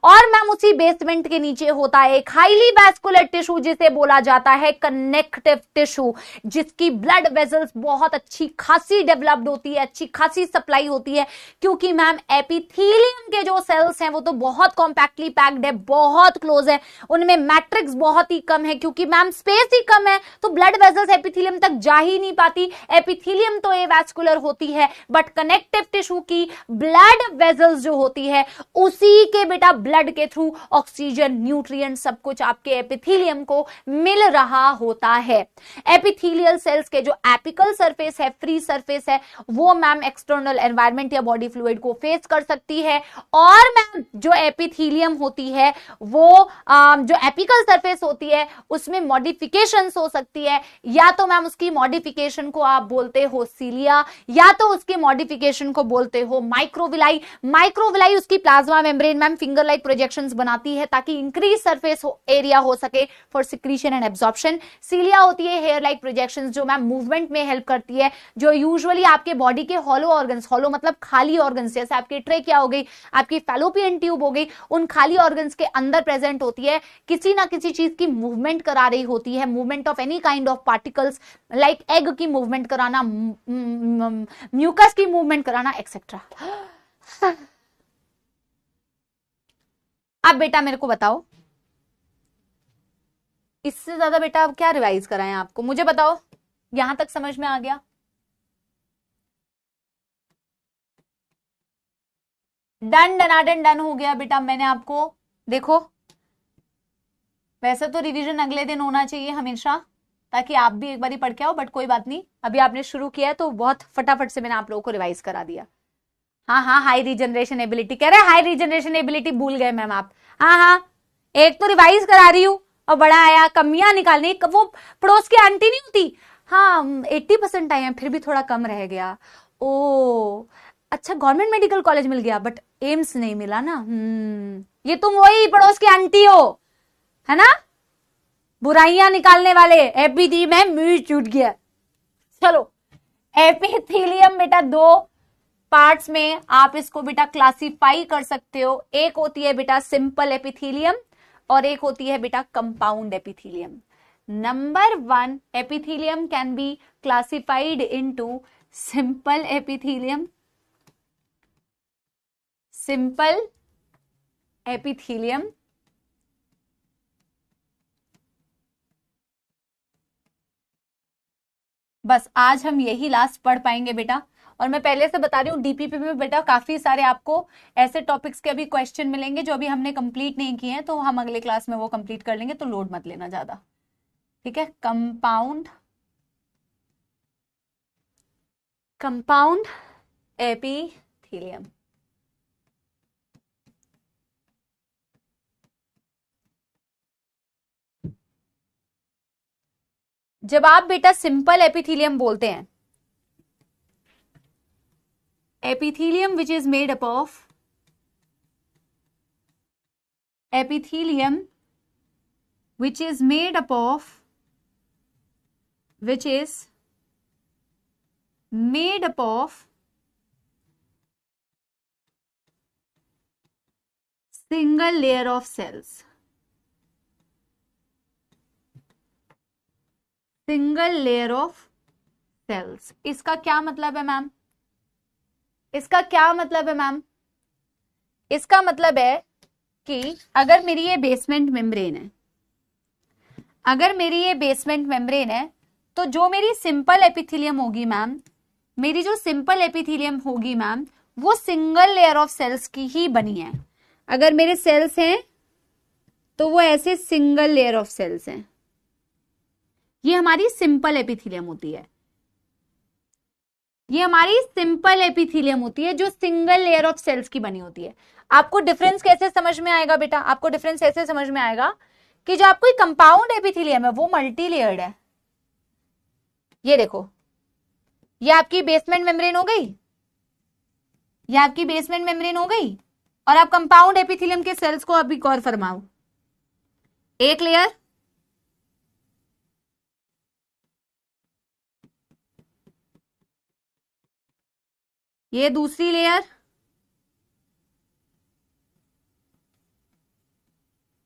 और मैम उसी बेसमेंट के नीचे होता है एक हाईली वैस्कुलर टिश्यू जिसे बोला जाता है कनेक्टिव टिश्यू, जिसकी ब्लड वेसल्स बहुत अच्छी खासी डेवलप्ड होती है, अच्छी खासी सप्लाई होती है, क्योंकि मैम एपिथेलियम के जो सेल्स हैं वो तो बहुत कॉम्पैक्टली पैक्ड है, बहुत क्लोज है, उनमें मैट्रिक्स बहुत ही कम है, क्योंकि मैम स्पेस ही कम है तो ब्लड वेसल्स एपिथेलियम तक जा ही नहीं पाती। एपिथेलियम तो एवैस्कुलर होती है, बट कनेक्टिव टिश्यू की ब्लड वेसल्स जो होती है उसी के बेटा ब्लड के थ्रू ऑक्सीजन, न्यूट्रिएंट सब कुछ आपके एपिथेलियम को मिल रहा होता है। एपिथेलियल सेल्स के जो एपिकल सरफेस है, फ्री सरफेस है, वो मैम एक्सटर्नल एनवायरनमेंट या बॉडी फ्लूइड को फेस कर सकती है, और मैम जो एपिथेलियम होती है वो जो एपिकल सरफेस होती है उसमें मॉडिफिकेशंस हो सकती है, या तो मैम उसकी मॉडिफिकेशन को आप बोलते हो सीलिया, या तो उसके मॉडिफिकेशन को बोलते हो माइक्रोविलाई। माइक्रोविलाई उसकी plasma membrane ma'am finger like projections बनाती है ताकि इंक्रीज सरफेस एरिया हो सके फॉर सिक्रीशन एंड एब्जॉर्प्शन। सीलिया होती है हेयर लाइक प्रोजेक्शंस जो मैम मूवमेंट में हेल्प करती है, जो यूजुअली आपके बॉडी के हॉलो ऑर्गन्स, हॉलो मतलब खाली ऑर्गन्स, जैसे आपकी ट्रेकिया हो गई, आपकी फैलोपियन ट्यूब हो गई, उन खाली ऑर्गन्स के अंदर प्रेजेंट होती है, किसी ना किसी चीज की मूवमेंट करा रही होती है, movement of any kind of particles like egg की मूवमेंट कराना, म्यूकस की मूवमेंट कराना एक्सेट्रा। अब बेटा मेरे को बताओ इससे ज्यादा बेटा अब क्या रिवाइज कराएं आपको, मुझे बताओ यहां तक समझ में आ गया? डन डनाडन डन हो गया बेटा। मैंने आपको देखो, वैसे तो रिवीजन अगले दिन होना चाहिए हमेशा ताकि आप भी एक बार ही पढ़ के आओ, बट कोई बात नहीं, अभी आपने शुरू किया है तो बहुत फटाफट से मैंने आप लोगों को रिवाइज करा दिया। हाँ हाँ, हाई रीजनरेशन एबिलिटी कह रहे, हाई रीजनरेशन एबिलिटी भूल गए मैम आप। हाँ हाँ, एक तो रिवाइज करा रही हूँ और बड़ा आया कमियां निकालने, वो पड़ोस की आंटी नहीं होती, हाँ 80% आए हैं फिर भी थोड़ा कम रह गया, ओ अच्छा गवर्नमेंट मेडिकल कॉलेज मिल गया बट एम्स नहीं मिला ना। ये तुम वही पड़ोस की आंटी हो है ना, बुराइयां निकालने वाले। एपीथी में मुंह छूट गया। चलो एपिथेलियम बेटा दो पार्ट्स में आप इसको बेटा क्लासिफाई कर सकते हो, एक होती है बेटा सिंपल एपिथेलियम और एक होती है बेटा compound epithelium. Number 1 epithelium can be classified into simple epithelium, simple epithelium बस आज हम यही लास्ट पढ़ पाएंगे बेटा। और मैं पहले से बता रही हूँ डीपीपी में बेटा काफी सारे आपको ऐसे टॉपिक्स के अभी क्वेश्चन मिलेंगे जो अभी हमने कंप्लीट नहीं किए हैं, तो हम अगले क्लास में वो कंप्लीट कर लेंगे, तो लोड मत लेना ज्यादा, ठीक है। कंपाउंड एपिथेलियम, जब आप बेटा सिंपल एपिथेलियम बोलते हैं, epithelium which is made up of epithelium which is made up of single layer of cells. Single layer of cells. इसका क्या मतलब है मैम? इसका क्या मतलब है मैम? इसका मतलब है कि अगर मेरी ये बेसमेंट मेम्ब्रेन है, अगर मेरी ये बेसमेंट मेम्ब्रेन है, तो जो मेरी सिंपल एपिथेलियम होगी मैम, मेरी जो सिंपल एपिथेलियम होगी मैम, वो सिंगल लेयर ऑफ सेल्स की ही बनी है. अगर मेरे सेल्स हैं तो वो ऐसे सिंगल लेयर ऑफ सेल्स हैं. ये हमारी सिंपल एपिथेलियम होती है. ये हमारी सिंपल एपिथेलियम होती है जो सिंगल लेयर ऑफ सेल्स की बनी होती है. आपको डिफरेंस कैसे समझ में आएगा बेटा? आपको डिफरेंस ऐसे समझ में आएगा कि जो आपको कंपाउंड एपिथेलियम है वो मल्टी लेयर्ड है. ये देखो, ये आपकी बेसमेंट मेम्ब्रेन हो गई, ये आपकी बेसमेंट मेम्ब्रेन हो गई, और आप कंपाउंड एपिथेलियम के सेल्स को अभी गौर फरमाओ. एक लेयर, ये दूसरी लेयर,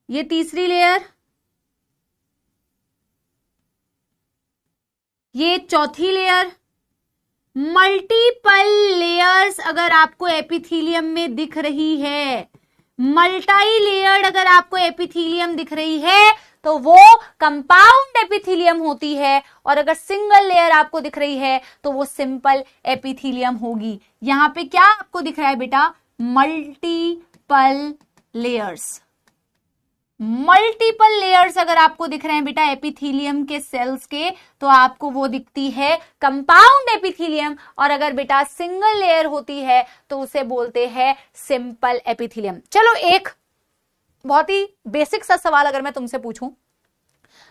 ये तीसरी लेयर, ये चौथी लेयर. मल्टीपल लेयर्स अगर आपको एपिथेलियम में दिख रही है, मल्टी लेयर्ड अगर आपको एपिथेलियम दिख रही है, तो वो कंपाउंड एपिथेलियम होती है. और अगर सिंगल लेयर आपको दिख रही है तो वो सिंपल एपिथेलियम होगी. यहां पे क्या आपको दिख रहा है बेटा? Multiple layers. मल्टीपल लेयर्स अगर आपको दिख रहे हैं बेटा एपिथेलियम के सेल्स के, तो आपको वो दिखती है कंपाउंड एपिथेलियम. और अगर बेटा सिंगल लेयर होती है तो उसे बोलते हैं सिंपल एपिथेलियम. चलो एक बहुत ही बेसिक सा सवाल अगर मैं तुमसे पूछूं,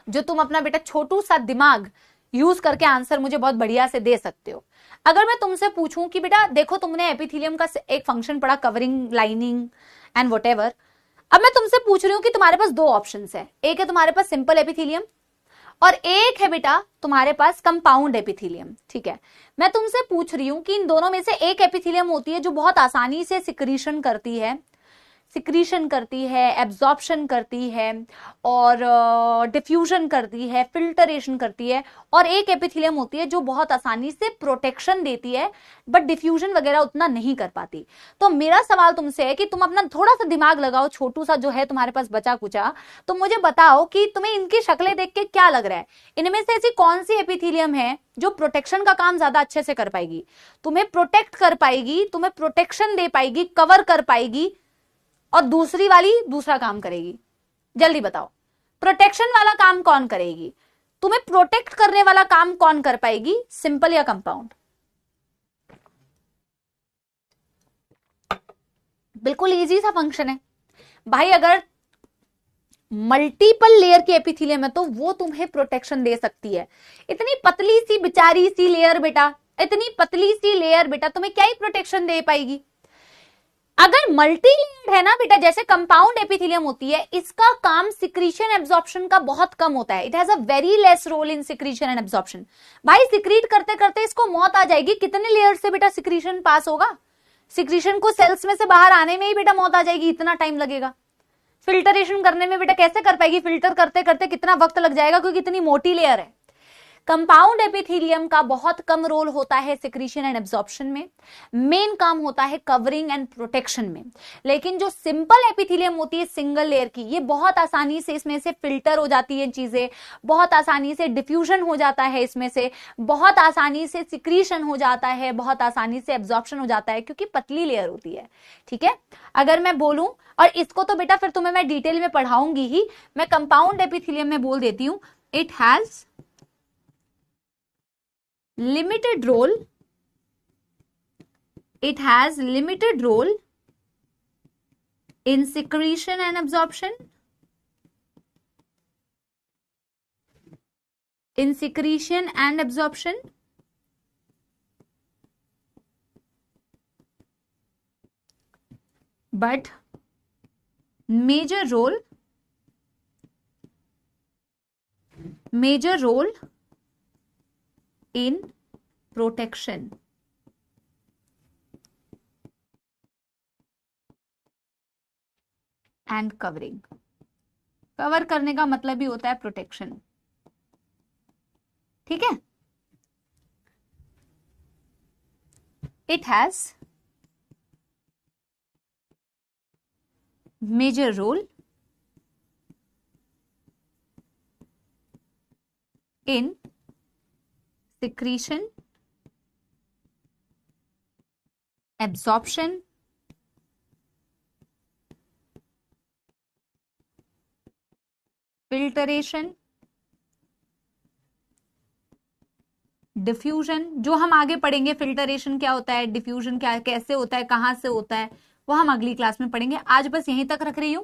जो तुम अपना बेटा छोटू सा दिमाग यूज करके आंसर मुझे बहुत बढ़िया से दे सकते हो. अगर मैं तुमसे पूछूं कि बेटा देखो, तुमने एपिथेलियम का एक फंक्शन पढ़ा, कवरिंग, लाइनिंग एंड व्हाटएवर. अब मैं तुमसे पूछ रही हूं कि तुम्हारे पास दो ऑप्शंस है. एक है तुम्हारे पास सिंपल एपिथेलियम और एक है बेटा तुम्हारे पास कंपाउंड एपिथेलियम. ठीक है, मैं तुमसे पूछ रही हूं कि इन दोनों में से एक एपिथेलियम होती है जो बहुत आसानी से सिक्रीशन करती है, एब्जॉर्प्शन करती है और डिफ्यूजन करती है, फिल्टरेशन करती है. और एक एपिथेलियम होती है जो बहुत आसानी से प्रोटेक्शन देती है बट डिफ्यूजन वगैरह उतना नहीं कर पाती. तो मेरा सवाल तुमसे है कि तुम अपना थोड़ा सा दिमाग लगाओ, छोटू सा जो है तुम्हारे पास बचा कुचा, तो मुझे बताओ कि तुम्हें इनकी शक्लें देख के क्या लग रहा है? इनमें से ऐसी कौन सी एपिथेलियम है जो प्रोटेक्शन का काम ज्यादा अच्छे से कर पाएगी, तुम्हें प्रोटेक्ट कर पाएगी, तुम्हें प्रोटेक्शन दे पाएगी, कवर कर पाएगी, और दूसरी वाली दूसरा काम करेगी? जल्दी बताओ, प्रोटेक्शन वाला काम कौन करेगी? तुम्हें प्रोटेक्ट करने वाला काम कौन कर पाएगी, सिंपल या कंपाउंड? बिल्कुल इजी सा फंक्शन है भाई. अगर मल्टीपल लेयर की एपिथेलियम है तो वो तुम्हें प्रोटेक्शन दे सकती है. इतनी पतली सी बिचारी सी लेयर बेटा, इतनी पतली सी लेयर बेटा तुम्हें क्या ही प्रोटेक्शन दे पाएगी? अगर मल्टी लेयर्ड है ना बेटा, जैसे कंपाउंड एपिथेलियम होती है, इसका काम सिक्रीशन एब्जॉर्प्शन का बहुत कम होता है. It has a very less role in secretion and absorption. भाई सिक्रीट करते करते इसको मौत आ जाएगी. कितने लेयर से बेटा सिक्रीशन पास होगा? सिक्रीशन को सेल्स में से बाहर आने में ही बेटा मौत आ जाएगी, इतना टाइम लगेगा. फिल्टरेशन करने में बेटा कैसे कर पाएगी? फिल्टर करते करते कितना वक्त लग जाएगा, क्योंकि इतनी मोटी लेयर है. कंपाउंड एपिथेलियम का बहुत कम रोल होता है सिक्रीशन एंड एब्जॉर्प्शन में, मेन काम होता है कवरिंग एंड प्रोटेक्शन में. लेकिन जो सिंपल एपिथेलियम होती है सिंगल लेयर की, ये बहुत आसानी से इसमें से फिल्टर हो जाती है चीजें, बहुत आसानी से डिफ्यूजन हो जाता है इसमें से, बहुत आसानी से सिक्रीशन हो जाता है, बहुत आसानी से एब्जॉर्प्शन हो जाता है, क्योंकि पतली लेयर होती है. ठीक है, अगर मैं बोलूं, और इसको तो बेटा फिर तुम्हें मैं डिटेल में पढ़ाऊंगी ही, मैं कंपाउंड एपिथेलियम में बोल देती हूं, it has limited role in secretion and absorption, but major role in protection and covering. Cover करने का मतलब ही होता है प्रोटेक्शन, ठीक है। It has major role in secretion, absorption, filtration, diffusion. जो हम आगे पढ़ेंगे फिल्टरेशन क्या होता है, डिफ्यूजन क्या कैसे होता है, कहां से होता है, वो हम अगली क्लास में पढ़ेंगे। आज बस यहीं तक रख रही हूं।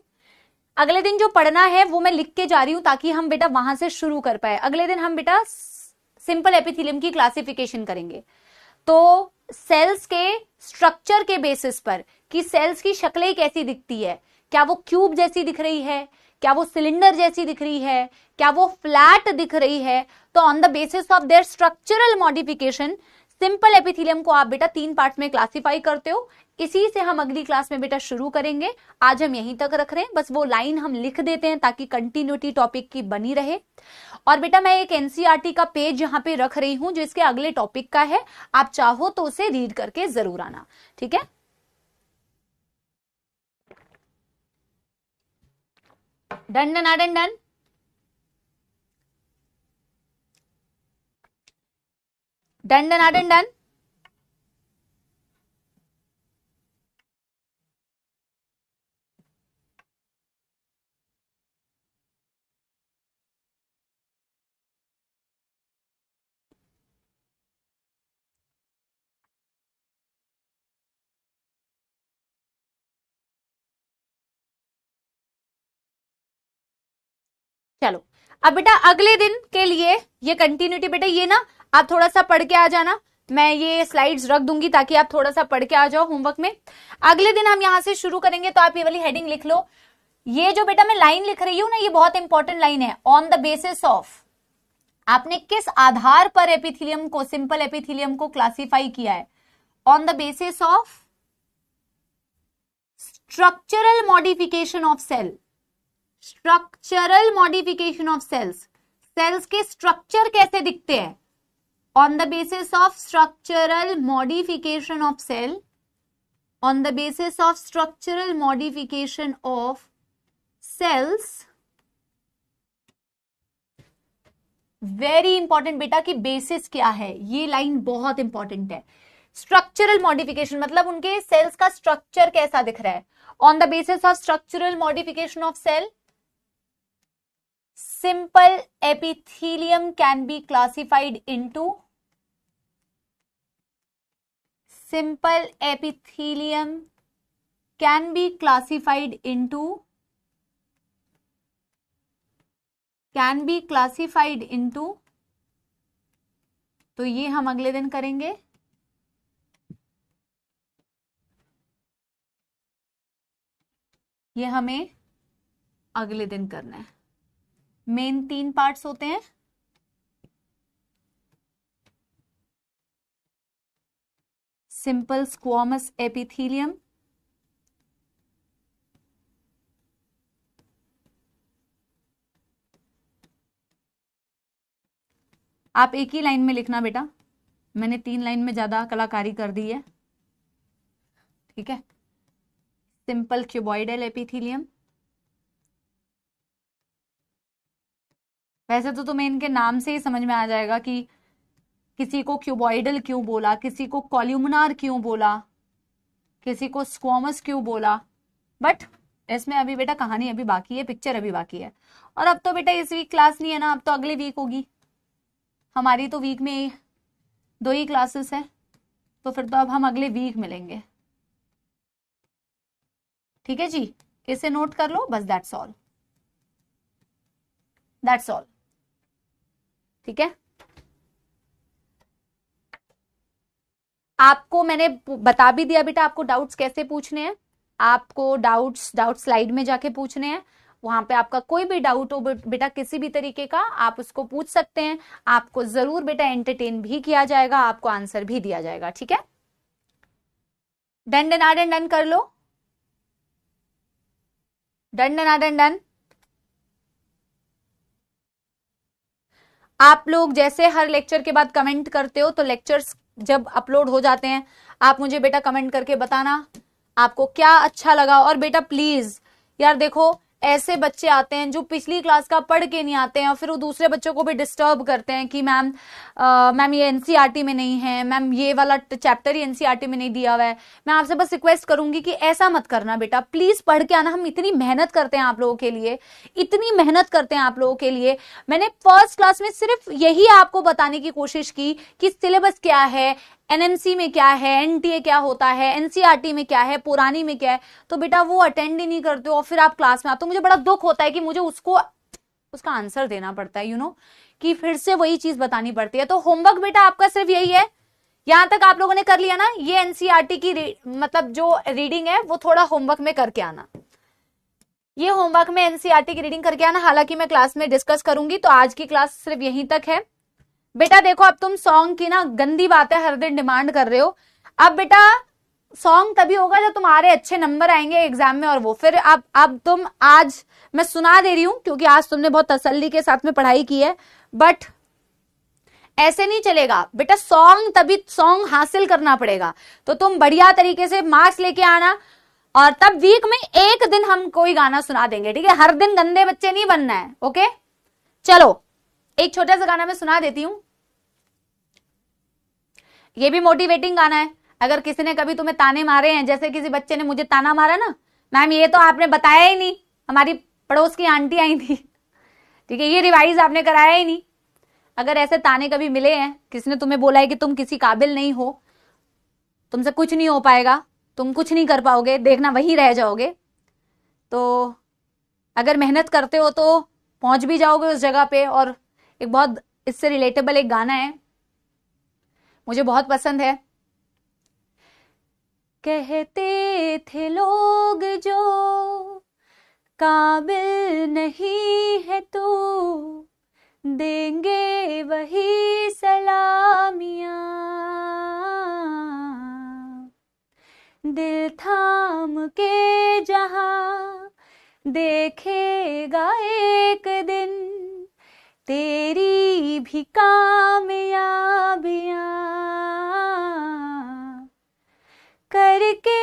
अगले दिन जो पढ़ना है वो मैं लिख के जा रही हूं ताकि हम बेटा वहां से शुरू कर पाए। अगले दिन हम बेटा सिंपल एपिथेलियम की क्लासिफिकेशन करेंगे। तो सेल्स के स्ट्रक्चर के बेसिस पर कि सेल्स की शक्लें कैसी दिखती है, क्या वो क्यूब जैसी दिख रही है, क्या वो सिलेंडर जैसी दिख रही है, क्या वो फ्लैट दिख रही है, तो on the basis of their structural modification simple epithelium को आप बेटा 3 पार्ट्स में क्लासिफाई करते हो। इसी से हम अगली क्लास में बेटा शुरू करेंगे। आज हम यहीं तक रख रहे हैं, बस वो लाइन हम लिख देते हैं ताकि कंटिन्यूटी टॉपिक की बनी रहे। और बेटा मैं एक एनसीईआरटी का पेज यहां पे रख रही हूं जो इसके अगले टॉपिक का है, आप चाहो तो उसे रीड करके जरूर आना, ठीक है। Done done done done. Done done done done. चलो अब बेटा अगले दिन के लिए ये कंटिन्यूटी बेटा ये ना आप थोड़ा सा पढ़ के आ जाना। मैं ये स्लाइड्स रख दूंगी ताकि आप थोड़ा सा पढ़ के आ जाओ होमवर्क में। अगले दिन हम यहां से शुरू करेंगे, तो आप ये वाली हेडिंग लिख लो। ये जो बेटा मैं लाइन लिख रही हूं ना, ये बहुत इंपॉर्टेंट लाइन है। ऑन द बेसिस ऑफ, आपने किस आधार पर एपिथेलियम को, सिंपल एपिथेलियम को क्लासिफाई किया है। On the basis of structural modification of cell. Structural modification of cells, cells के स्ट्रक्चर कैसे दिखते हैं। On the basis of structural modification of cell, on the basis of structural modification of cells. Very important बेटा कि basis क्या है, ये line बहुत इंपॉर्टेंट है। स्ट्रक्चरल मॉडिफिकेशन मतलब उनके सेल्स का स्ट्रक्चर कैसा दिख रहा है। On the basis of structural modification of cell, simple epithelium can be classified into, simple epithelium can be classified into, can be classified into, तो ये हम अगले दिन करेंगे। ये हमें अगले दिन करना है। मेन 3 पार्ट्स होते हैं। सिंपल स्क्वामस एपिथेलियम, आप एक ही लाइन में लिखना बेटा, मैंने 3 लाइन में ज्यादा कलाकारी कर दी है, ठीक है। सिंपल क्यूबॉइडल एपिथेलियम, वैसे तो तुम्हें इनके नाम से ही समझ में आ जाएगा कि किसी को क्यूबॉइडल क्यों बोला, किसी को कॉल्यूमनार क्यों बोला, किसी को स्क्वामस क्यों बोला, बट इसमें अभी बेटा कहानी अभी बाकी है, पिक्चर अभी बाकी है। और अब तो बेटा इस वीक क्लास नहीं है ना, अब तो अगले वीक होगी हमारी, तो वीक में 2 ही क्लासेस है, तो फिर तो अब हम अगले वीक मिलेंगे, ठीक है जी। इसे नोट कर लो बस, दैट्स ऑल, दैट्स ऑल, ठीक है। आपको मैंने बता भी दिया बेटा आपको डाउट्स कैसे पूछने हैं, आपको डाउट स्लाइड में जाके पूछने हैं। वहां पे आपका कोई भी डाउट हो बेटा किसी भी तरीके का, आप उसको पूछ सकते हैं। आपको जरूर बेटा एंटरटेन भी किया जाएगा, आपको आंसर भी दिया जाएगा। ठीक है, डन डन डन डन कर लो, डन डन डन डन। आप लोग जैसे हर लेक्चर के बाद कमेंट करते हो, तो लेक्चर्स जब अपलोड हो जाते हैं आप मुझे बेटा कमेंट करके बताना आपको क्या अच्छा लगा। और बेटा प्लीज यार देखो, ऐसे बच्चे आते हैं जो पिछली क्लास का पढ़ के नहीं आते हैं और फिर वो दूसरे बच्चों को भी डिस्टर्ब करते हैं कि मैम ये एनसीईआरटी में नहीं है, मैम ये वाला चैप्टर ही एनसीईआरटी में नहीं दिया हुआ है। मैं आपसे बस रिक्वेस्ट करूंगी कि ऐसा मत करना बेटा, प्लीज पढ़ के आना। हम इतनी मेहनत करते हैं आप लोगों के लिए, इतनी मेहनत करते हैं आप लोगों के लिए। मैंने फर्स्ट क्लास में सिर्फ यही आपको बताने की कोशिश की कि सिलेबस क्या है, एनएमसी में क्या है, एनटीए क्या होता है, एनसीईआरटी में क्या है, पुरानी में क्या है। तो बेटा वो अटेंड ही नहीं करते हो और फिर आप क्लास में आते हो, मुझे बड़ा दुख होता है कि मुझे उसका आंसर देना पड़ता है, यू नो, कि फिर से वही चीज बतानी पड़ती है। तो होमवर्क बेटा आपका सिर्फ यही है, यहां तक आप लोगों ने कर लिया ना, ये एनसीईआरटी की मतलब जो रीडिंग है वो थोड़ा होमवर्क में करके आना। ये होमवर्क में एनसीईआरटी की रीडिंग करके आना, हालांकि मैं क्लास में डिस्कस करूंगी। तो आज की क्लास सिर्फ यहीं तक है बेटा। देखो अब तुम सॉन्ग की ना गंदी बातें हर दिन डिमांड कर रहे हो। अब बेटा सॉन्ग तभी होगा जब तुम्हारे अच्छे नंबर आएंगे एग्जाम में, और वो फिर अब तुम, आज मैं सुना दे रही हूं क्योंकि आज तुमने बहुत तसल्ली के साथ में पढ़ाई की है, बट ऐसे नहीं चलेगा बेटा। सॉन्ग हासिल करना पड़ेगा। तो तुम बढ़िया तरीके से मार्क्स लेके आना, और तब वीक में एक दिन हम कोई गाना सुना देंगे, ठीक है। हर दिन गंदे बच्चे नहीं बनना है, ओके। चलो एक छोटा सा गाना मैं सुना देती हूं, ये भी मोटिवेटिंग गाना है। अगर किसी ने कभी तुम्हें ताने मारे हैं, जैसे किसी बच्चे ने मुझे ताना मारा ना, मैम ये तो आपने बताया ही नहीं, हमारी पड़ोस की आंटी आई थी, ठीक है, ये रिवाइज आपने कराया ही नहीं। अगर ऐसे ताने कभी मिले हैं, किसी ने तुम्हें बोला है कि तुम किसी काबिल नहीं हो, तुमसे कुछ नहीं हो पाएगा, तुम कुछ नहीं कर पाओगे, देखना वहीं रह जाओगे, तो अगर मेहनत करते हो तो पहुंच भी जाओगे उस जगह पे। और एक बहुत इससे रिलेटेबल एक गाना है, मुझे बहुत पसंद है। कहते थे लोग जो काबिल नहीं है तू, देंगे वही सलामियां, दिल थाम के जहां देखेगा एक दिन तेरी भी कामयाबियां, करके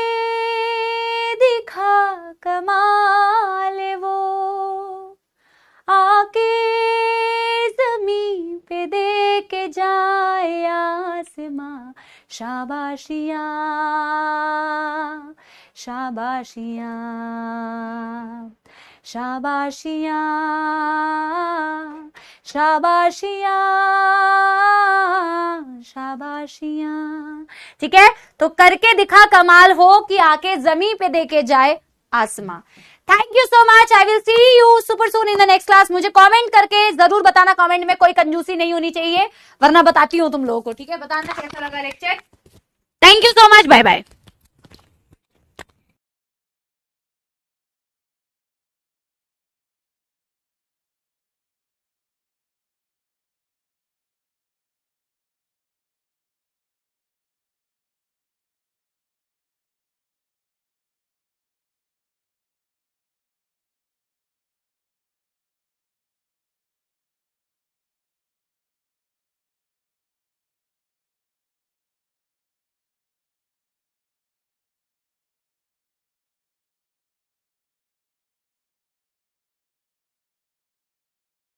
दिखा कमाल वो, आके जमीन पे दे के जाए आसमां शाबाशियां, शाबाशियां, शाबाशियां, शाबाशियां, शाबाशियां। ठीक है, तो करके दिखा कमाल हो कि आके जमीन पे देके जाए आसमां। Thank you so much, I will see you super soon in the next class. मुझे कमेंट करके जरूर बताना, कमेंट में कोई कंजूसी नहीं होनी चाहिए, वरना बताती हूँ तुम लोगों को, ठीक है। बताना कैसा लगा lecture. Thank you so much, bye bye.